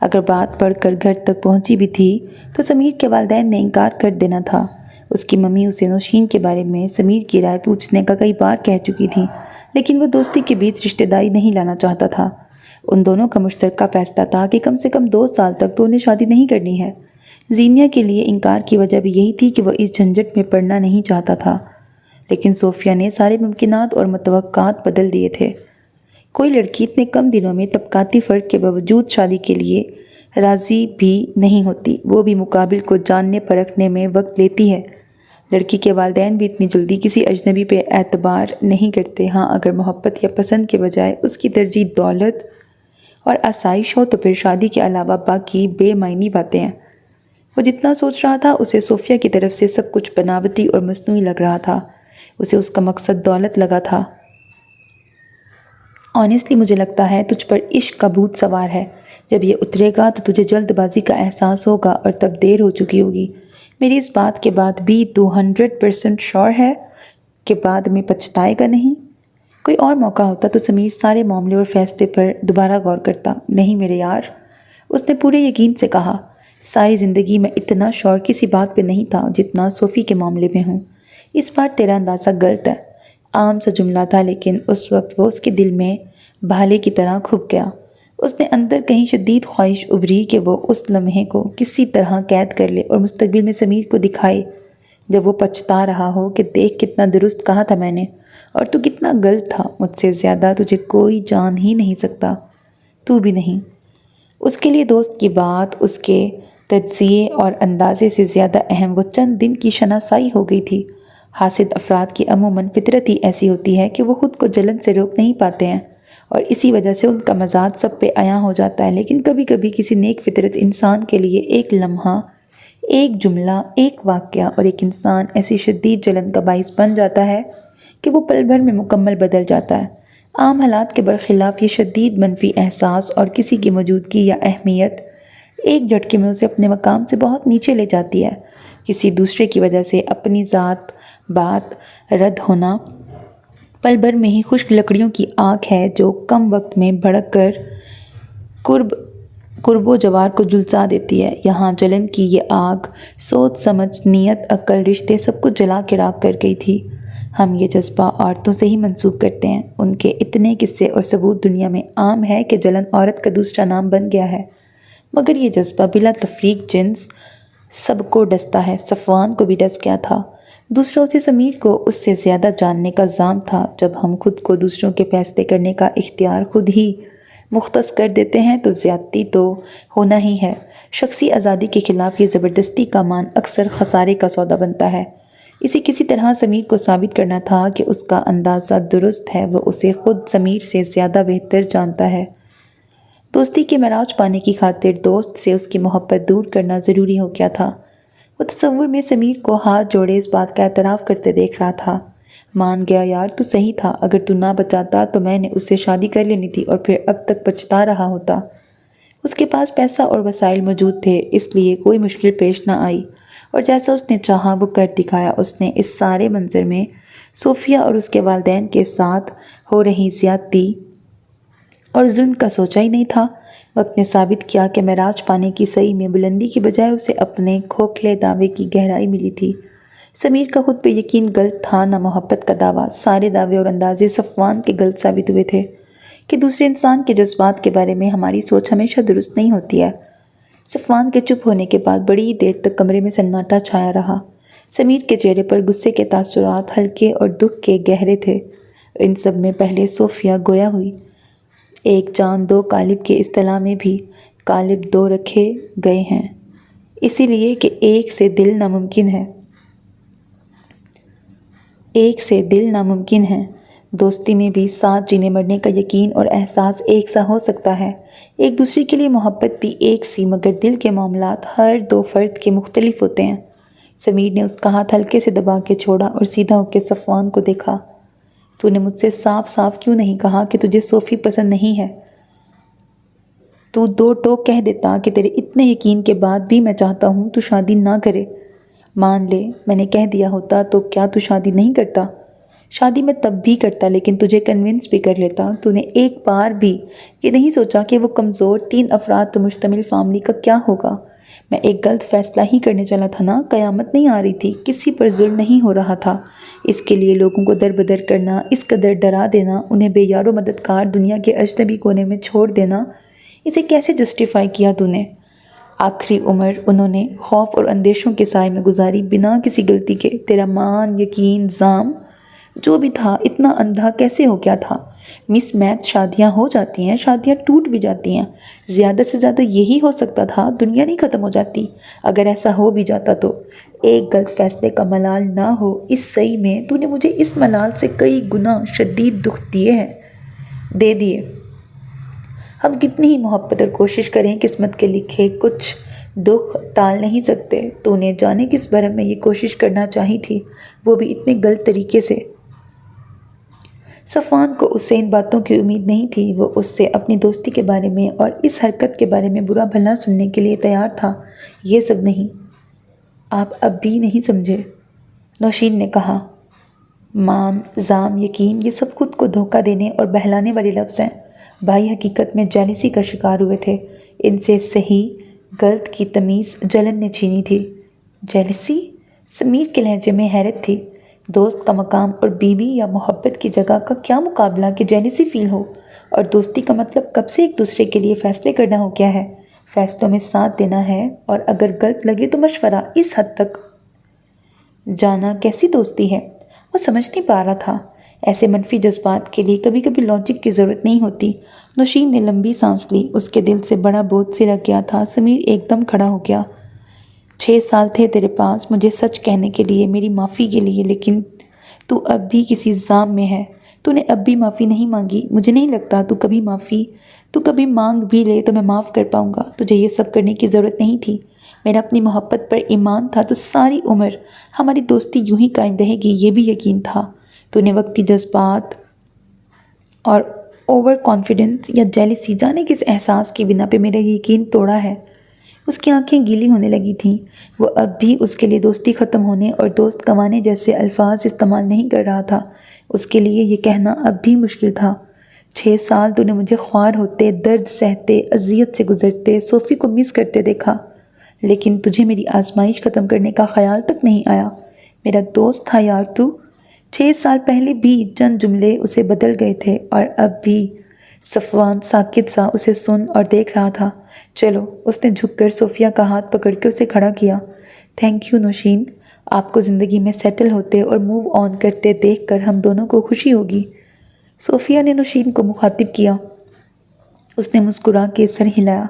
اگر بات بڑھ کر گھر تک پہنچی بھی تھی تو سمیر کے والدین نے انکار کر دینا تھا۔ اس کی ممی اسے نوشین کے بارے میں سمیر کی رائے پوچھنے کا کئی بار کہہ چکی تھی، لیکن وہ دوستی کے بیچ رشتہ داری نہیں لانا چاہتا تھا۔ ان دونوں کا مشترکہ فیصلہ تھا کہ کم سے کم 2 سال تک تو انہیں شادی نہیں کرنی ہے۔ زینیہ کے لیے انکار کی وجہ بھی یہی تھی کہ وہ اس جھنجٹ میں پڑنا نہیں چاہتا تھا، لیکن صوفیہ نے سارے ممکنات اور متوقعات بدل دیے تھے۔ کوئی لڑکی اتنے کم دنوں میں طبقاتی فرق کے باوجود شادی کے لیے راضی بھی نہیں ہوتی، وہ بھی مقابل کو جاننے پرکھنے میں وقت لیتی ہے۔ لڑکی کے والدین بھی اتنی جلدی کسی اجنبی پہ اعتبار نہیں کرتے۔ ہاں، اگر محبت یا پسند کے بجائے اس کی ترجیح دولت اور آسائش ہو تو پھر شادی کے علاوہ باقی بے معنی باتیں ہیں۔ وہ جتنا سوچ رہا تھا اسے صوفیہ کی طرف سے سب کچھ بناوٹی اور مصنوعی لگ رہا تھا۔ اسے اس کا مقصد دولت لگا تھا۔ آنیسٹلی مجھے لگتا ہے تجھ پر عشق کا بھوت سوار ہے۔ جب یہ اترے گا تو تجھے جلد بازی کا احساس ہوگا اور تب دیر ہو چکی ہوگی۔ میری اس بات کے بعد بھی تو 100% شور ہے کہ بعد میں پچھتائے گا نہیں؟ کوئی اور موقع ہوتا تو سمیر سارے معاملے اور فیصلے پر دوبارہ غور کرتا۔ نہیں میرے یار، اس نے پورے یقین سے کہا، ساری زندگی میں اتنا شور کسی بات پہ نہیں تھا جتنا صوفی کے معاملے میں ہوں۔ اس بار تیرا اندازہ غلط ہے۔ عام سا جملہ تھا، لیکن اس وقت وہ اس کے دل میں بھالے کی طرح کھپ گیا۔ اس نے اندر کہیں شدید خواہش ابھری کہ وہ اس لمحے کو کسی طرح قید کر لے اور مستقبل میں سمیر کو دکھائے جب وہ پچھتا رہا ہو کہ دیکھ کتنا درست کہا تھا میں نے، اور تو کتنا غلط تھا۔ مجھ سے زیادہ تجھے کوئی جان ہی نہیں سکتا، تو بھی نہیں۔ اس کے لیے دوست کی بات اس کے تجزیے اور اندازے سے زیادہ اہم وہ چند دن کی شناسائی ہو گئی تھی۔ حاسد افراد کی عموماً فطرت ہی ایسی ہوتی ہے کہ وہ خود کو جلن سے روک نہیں پاتے ہیں، اور اسی وجہ سے ان کا مزاج سب پہ عیاں ہو جاتا ہے۔ لیکن کبھی کبھی کسی نیک فطرت انسان کے لیے ایک لمحہ، ایک جملہ، ایک واقعہ اور ایک انسان ایسی شدید جلن کا باعث بن جاتا ہے کہ وہ پل بھر میں مکمل بدل جاتا ہے۔ عام حالات کے برخلاف یہ شدید منفی احساس اور کسی کی موجودگی یا اہمیت ایک جھٹکے میں اسے اپنے مقام سے بہت نیچے لے جاتی ہے۔ کسی دوسرے کی وجہ سے اپنی ذات بات رد ہونا پل بھر میں ہی خشک لکڑیوں کی آگ ہے جو کم وقت میں بھڑک کر قرب و جوار کو جھلسا دیتی ہے۔ یہاں جلن کی یہ آگ سوچ سمجھ، نیت، عقل، رشتے سب کچھ جلا کے راکھ کر گئی تھی۔ ہم یہ جذبہ عورتوں سے ہی منسوب کرتے ہیں۔ ان کے اتنے قصے اور ثبوت دنیا میں عام ہے کہ جلن عورت کا دوسرا نام بن گیا ہے، مگر یہ جذبہ بلا تفریق جنس سب کو ڈستا ہے۔ صفوان کو بھی ڈس گیا تھا۔ دوسرا اسے سمیر کو اس سے زیادہ جاننے کا زام تھا۔ جب ہم خود کو دوسروں کے فیصلے کرنے کا اختیار خود ہی مختص کر دیتے ہیں تو زیادتی تو ہونا ہی ہے۔ شخصی آزادی کے خلاف یہ زبردستی کا مان اکثر خسارے کا سودا بنتا ہے۔ اسے کسی طرح سمیر کو ثابت کرنا تھا کہ اس کا اندازہ درست ہے، وہ اسے خود سمیر سے زیادہ بہتر جانتا ہے۔ دوستی کے معراج پانے کی خاطر دوست سے اس کی محبت دور کرنا ضروری ہو گیا تھا۔ وہ تصور میں سمیر کو ہاتھ جوڑے اس بات کا اعتراف کرتے دیکھ رہا تھا، مان گیا یار، تو صحیح تھا۔ اگر تو نہ بچاتا تو میں نے اس سے شادی کر لینی تھی اور پھر اب تک پچھتا رہا ہوتا۔ اس کے پاس پیسہ اور وسائل موجود تھے، اس لیے کوئی مشکل پیش نہ آئی۔ اور جیسا اس نے چاہا وہ کر دکھایا۔ اس نے اس سارے منظر میں صوفیہ اور اس کے والدین کے ساتھ ہو رہی زیادتی اور ظلم کا سوچا ہی نہیں تھا۔ وقت نے ثابت کیا کہ معراج پانے کی سعی میں بلندی کی بجائے اسے اپنے کھوکھلے دعوے کی گہرائی ملی تھی۔ سمیر کا خود پہ یقین غلط تھا، نہ محبت کا دعویٰ۔ سارے دعوے اور اندازے صفوان کے غلط ثابت ہوئے تھے کہ دوسرے انسان کے جذبات کے بارے میں ہماری سوچ ہمیشہ درست نہیں ہوتی ہے۔ صفوان کے چپ ہونے کے بعد بڑی دیر تک کمرے میں سناٹا چھایا رہا۔ سمیر کے چہرے پر غصے کے تاثرات ہلکے اور دکھ کے گہرے تھے۔ ان سب میں پہلے صوفیہ گویا ہوئی۔ ایک جان دو قالب کے اصطلاح میں بھی قالب دو رکھے گئے ہیں، اسی لیے کہ ایک سے دل ناممکن ہے۔ دوستی میں بھی ساتھ جینے مرنے کا یقین اور احساس ایک سا ہو سکتا ہے، ایک دوسرے کے لیے محبت بھی ایک سی، مگر دل کے معاملات ہر دو فرد کے مختلف ہوتے ہیں۔ سمیر نے اس کا ہاتھ ہلکے سے دبا کے چھوڑا اور سیدھا ہو کے صفوان کو دیکھا۔ تو نے مجھ سے صاف صاف کیوں نہیں کہا کہ تجھے صوفی پسند نہیں ہے؟ تو دو ٹوک کہہ دیتا کہ تیرے اتنے یقین کے بعد بھی میں چاہتا ہوں تو شادی نہ کرے۔ مان لے میں نے کہہ دیا ہوتا تو کیا تو شادی نہیں کرتا؟ شادی میں تب بھی کرتا، لیکن تجھے کنونس بھی کر لیتا۔ تو نے ایک بار بھی یہ نہیں سوچا کہ وہ کمزور 3 افراد پر مشتمل فیملی کا کیا ہوگا؟ میں ایک غلط فیصلہ ہی کرنے چلا تھا نا، قیامت نہیں آ رہی تھی، کسی پر ظلم نہیں ہو رہا تھا۔ اس کے لیے لوگوں کو در بدر کرنا، اس قدر ڈرا دینا، انہیں بے یار و مددگار دنیا کے اجنبی کونے میں چھوڑ دینا، اسے کیسے جسٹیفائی کیا تو نے؟ آخری عمر انہوں نے خوف اور اندیشوں کے سائے میں گزاری، بنا کسی غلطی کے۔ تیرا مان، یقین، ظام جو بھی تھا اتنا اندھا کیسے ہو گیا تھا؟ مس میچ شادیاں ہو جاتی ہیں، شادیاں ٹوٹ بھی جاتی ہیں، زیادہ سے زیادہ یہی ہو سکتا تھا، دنیا نہیں ختم ہو جاتی۔ اگر ایسا ہو بھی جاتا تو ایک غلط فیصلے کا ملال نہ ہو اس سعی میں، تو نے مجھے اس ملال سے کئی گنا شدید دکھ دے دیے۔ ہم کتنی ہی محبت اور کوشش کریں، قسمت کے لکھے کچھ دکھ ٹال نہیں سکتے۔ تو نے جانے کس بھرم میں یہ کوشش کرنا چاہی تھی، وہ بھی اتنے غلط طریقے سے۔ صفوان کو اس سے ان باتوں کی امید نہیں تھی۔ وہ اس سے اپنی دوستی کے بارے میں اور اس حرکت کے بارے میں برا بھلا سننے کے لیے تیار تھا۔ یہ سب نہیں، آپ اب بھی نہیں سمجھے، نوشین نے کہا۔ مان، ظام، یقین، یہ سب خود کو دھوکہ دینے اور بہلانے والے لفظ ہیں۔ بھائی حقیقت میں جیلسی کا شکار ہوئے تھے۔ ان سے صحیح غلط کی تمیز جلن نے چھینی تھی۔ جیلسی؟ سمیر کے لہجے میں حیرت تھی۔ دوست کا مقام اور بیوی یا محبت کی جگہ کا کیا مقابلہ کہ جیلسی فیل ہو؟ اور دوستی کا مطلب کب سے ایک دوسرے کے لیے فیصلے کرنا ہو گیا ہے، فیصلوں میں ساتھ دینا ہے، اور اگر غلط لگے تو مشورہ۔ اس حد تک جانا کیسی دوستی ہے؟ وہ سمجھ نہیں پا رہا تھا۔ ایسے منفی جذبات کے لیے کبھی کبھی لاجک کی ضرورت نہیں ہوتی۔ نوشین نے لمبی سانس لی۔ اس کے دل سے بڑا بوجھ سے رکھ گیا تھا۔ سمیر ایک دم کھڑا ہو گیا۔ 6 سال تھے تیرے پاس مجھے سچ کہنے کے لیے، میری معافی کے لیے، لیکن تو اب بھی کسی ظام میں ہے۔ تو نے اب بھی معافی نہیں مانگی۔ مجھے نہیں لگتا تو کبھی مانگ بھی لے تو میں معاف کر پاؤں گا۔ تجھے یہ سب کرنے کی ضرورت نہیں تھی۔ میرا اپنی محبت پر ایمان تھا تو ساری عمر ہماری دوستی یوں ہی قائم رہے گی، یہ بھی یقین تھا۔ تو نے وقتی جذبات اور اوور کانفیڈنس یا جیلسی جانے کس احساس کی بنا پہ میرا یقین توڑا ہے۔ اس کی آنکھیں گیلی ہونے لگی تھیں۔ وہ اب بھی اس کے لیے دوستی ختم ہونے اور دوست گنوانے جیسے الفاظ استعمال نہیں کر رہا تھا۔ اس کے لیے یہ کہنا اب بھی مشکل تھا۔ 6 سال تو نے مجھے خوار ہوتے، درد سہتے، اذیت سے گزرتے، صوفی کو مس کرتے دیکھا، لیکن تجھے میری آزمائش ختم کرنے کا خیال تک نہیں آیا۔ میرا دوست تھا یار تو۔ 6 سال پہلے بھی چند جملے اسے بدل گئے تھے، اور اب بھی۔ صفوان ساکت سا اسے سن اور دیکھ رہا تھا۔ چلو، اس نے جھک کر صوفیہ کا ہاتھ پکڑ کے اسے کھڑا کیا۔ تھینک یو نوشین، آپ کو زندگی میں سیٹل ہوتے اور موو آن کرتے دیکھ کر ہم دونوں کو خوشی ہوگی۔ صوفیہ نے نوشین کو مخاطب کیا۔ اس نے مسکرا کے سر ہلایا۔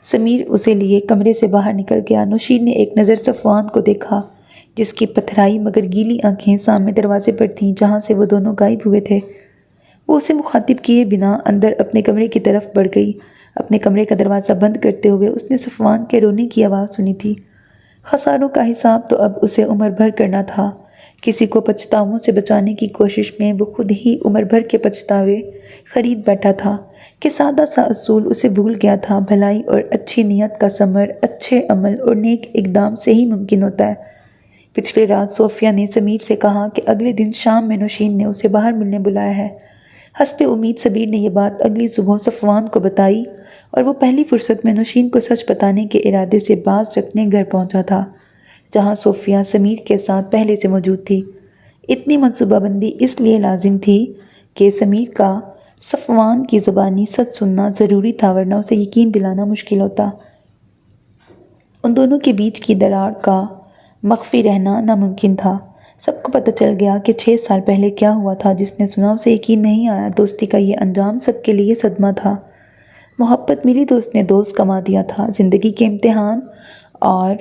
سمیر اسے لیے کمرے سے باہر نکل گیا۔ نوشین نے ایک نظر صفوان کو دیکھا، جس کی پتھرائی مگر گیلی آنکھیں سامنے دروازے پر تھیں جہاں سے وہ دونوں غائب ہوئے تھے۔ وہ اسے مخاطب کیے بنا اندر اپنے کمرے کی طرف بڑھ گئی۔ اپنے کمرے کا دروازہ بند کرتے ہوئے اس نے صفوان کے رونے کی آواز سنی تھی۔ خساروں کا حساب تو اب اسے عمر بھر کرنا تھا۔ کسی کو پچھتاووں سے بچانے کی کوشش میں وہ خود ہی عمر بھر کے پچھتاوے خرید بیٹھا تھا کہ سادہ سا اصول اسے بھول گیا تھا، بھلائی اور اچھی نیت کا ثمر اچھے عمل اور نیک اقدام سے ہی ممکن ہوتا ہے۔ پچھلی رات صوفیہ نے سمیر سے کہا کہ اگلے دن شام میں نوشین نے اسے باہر ملنے بلایا ہے۔ حسب امید سمیر نے یہ بات اگلی صبح صفوان کو بتائی اور وہ پہلی فرصت میں نوشین کو سچ بتانے کے ارادے سے باز رکھنے گھر پہنچا تھا، جہاں صوفیہ سمیر کے ساتھ پہلے سے موجود تھی۔ اتنی منصوبہ بندی اس لیے لازم تھی کہ سمیر کا صفوان کی زبانی سچ سننا ضروری تھا، ورنہ اسے یقین دلانا مشکل ہوتا۔ ان دونوں کے بیچ کی دراڑ کا مخفی رہنا ناممکن تھا۔ سب کو پتہ چل گیا کہ 6 سال پہلے کیا ہوا تھا۔ جس نے سنا اسے یقین نہیں آیا۔ دوستی کا یہ انجام سب کے لیے صدمہ تھا۔ محبت ملی تو اس نے دوست کما دیا تھا۔ زندگی کے امتحان اور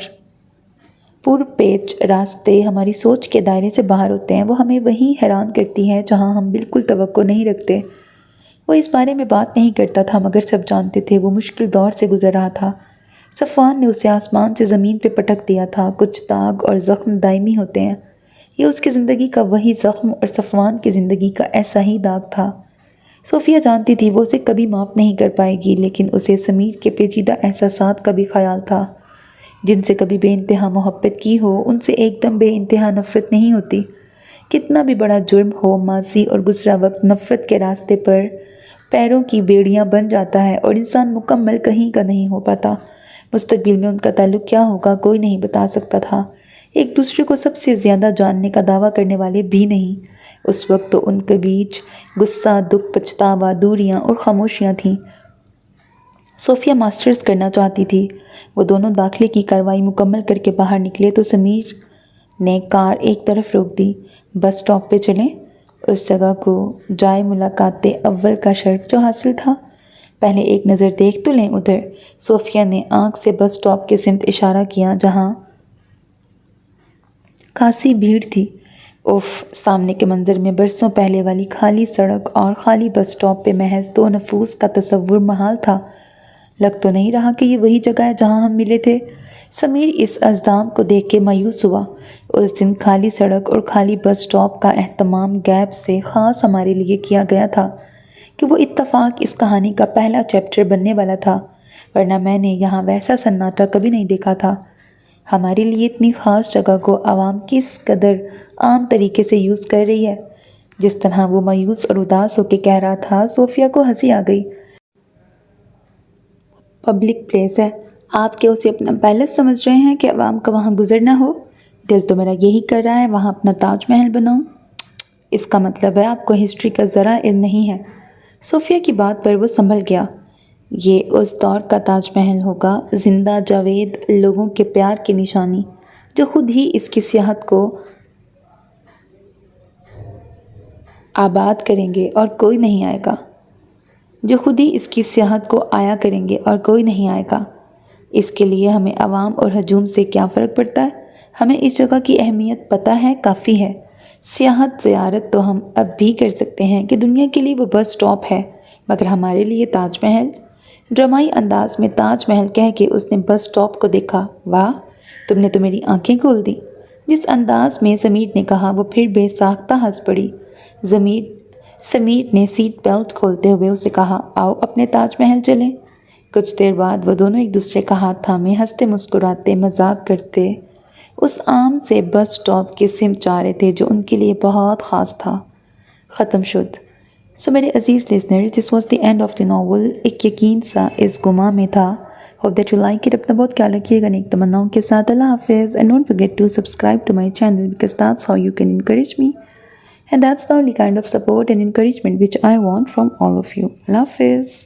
پرپیچ راستے ہماری سوچ کے دائرے سے باہر ہوتے ہیں۔ وہ ہمیں وہیں حیران کرتی ہے جہاں ہم بالکل توقع نہیں رکھتے۔ وہ اس بارے میں بات نہیں کرتا تھا مگر سب جانتے تھے وہ مشکل دور سے گزر رہا تھا۔ صفوان نے اسے آسمان سے زمین پہ پٹک دیا تھا۔ کچھ داغ اور زخم دائمی ہوتے ہیں۔ یہ اس کی زندگی کا وہی زخم اور صفوان کی زندگی کا ایسا ہی داغ تھا۔ صوفیہ جانتی تھی وہ اسے کبھی معاف نہیں کر پائے گی، لیکن اسے سمیر کے پیچیدہ احساسات کا بھی خیال تھا۔ جن سے کبھی بے انتہا محبت کی ہو، ان سے ایک دم بے انتہا نفرت نہیں ہوتی۔ کتنا بھی بڑا جرم ہو، ماضی اور گزرا وقت نفرت کے راستے پر پیروں کی بیڑیاں بن جاتا ہے اور انسان مکمل کہیں کا نہیں ہو پاتا۔ مستقبل میں ان کا تعلق کیا ہوگا کوئی نہیں بتا سکتا تھا۔ ایک دوسرے کو سب سے زیادہ جاننے کا دعویٰ کرنے والے بھی نہیں۔ اس وقت تو ان کے بیچ غصہ، دکھ، پچھتاوا، دوریاں اور خاموشیاں تھیں۔ صوفیہ ماسٹرز کرنا چاہتی تھی۔ وہ دونوں داخلے کی کارروائی مکمل کر کے باہر نکلے تو سمیر نے کار ایک طرف روک دی۔ بس اسٹاپ پہ چلیں؟ اس جگہ کو جائے ملاقات اول کا شرف جو حاصل تھا۔ پہلے ایک نظر دیکھ تو لیں ادھر۔ صوفیہ نے آنکھ سے بس اسٹاپ کی سمت اشارہ کیا جہاں خاصی بھیڑ تھی۔ اف، سامنے کے منظر میں برسوں پہلے والی خالی سڑک اور خالی بس اسٹاپ پہ محض 2 نفوس کا تصور محال تھا۔ لگ تو نہیں رہا کہ یہ وہی جگہ ہے جہاں ہم ملے تھے؟ سمیر اس ازدحام کو دیکھ کے مایوس ہوا۔ اس دن خالی سڑک اور خالی بس اسٹاپ کا اہتمام غیب سے خاص ہمارے لیے کیا گیا تھا کہ وہ اتفاق اس کہانی کا پہلا چیپٹر بننے والا تھا، ورنہ میں نے یہاں ویسا سناٹا کبھی نہیں دیکھا تھا۔ ہمارے لیے اتنی خاص جگہ کو عوام کس قدر عام طریقے سے یوز کر رہی ہے۔ جس طرح وہ مایوس اور اداس ہو کے کہہ رہا تھا، صوفیہ کو ہنسی آ گئی۔ پبلک پلیس ہے، آپ کیا اسے اپنا پیلس سمجھ رہے ہیں کہ عوام کا وہاں گزرنا ہو؟ دل تو میرا یہی کر رہا ہے وہاں اپنا تاج محل بناؤں۔ اس کا مطلب ہے آپ کو ہسٹری کا ذرا علم نہیں ہے۔ صوفیہ کی بات پر وہ سنبھل گیا۔ یہ اس دور کا تاج محل ہوگا، زندہ جاوید لوگوں کے پیار کی نشانی، جو خود ہی اس کی سیاحت کو آباد کریں گے اور کوئی نہیں آئے گا، جو خود ہی اس کی سیاحت کو آیا کریں گے اور کوئی نہیں آئے گا۔ اس کے لیے ہمیں عوام اور ہجوم سے کیا فرق پڑتا ہے؟ ہمیں اس جگہ کی اہمیت پتہ ہے، کافی ہے۔ سیاحت زیارت تو ہم اب بھی کر سکتے ہیں کہ دنیا کے لیے وہ بس سٹاپ ہے، مگر ہمارے لیے تاج محل؟ ڈرامائی انداز میں تاج محل کہہ کے اس نے بس سٹاپ کو دیکھا۔ واہ، تم نے تو میری آنکھیں کھول دی۔ جس انداز میں سمیر نے کہا وہ پھر بے ساختہ ہنس پڑی۔ سمیر نے سیٹ بیلٹ کھولتے ہوئے اسے کہا، آؤ اپنے تاج محل چلیں۔ کچھ دیر بعد وہ دونوں ایک دوسرے کا ہاتھ تھامے ہنستے مسکراتے مذاق کرتے اس عام سے بس سٹاپ کی سمت جا رہے تھے جو ان کے لیے بہت خاص تھا۔ ختم شد۔ میرے عزیز listener, this was the end of the novel. ایک یقین سا اس گماں میں تھا۔ Hope that you like it. اپنا بہت خیال رکھیے گا نیک تمناؤں کے ساتھ۔ اللہ حافظ and don't forget to subscribe to my channel because that's how you can encourage me and that's the only kind of support and encouragement which I want from all of you. اللہ حافظ۔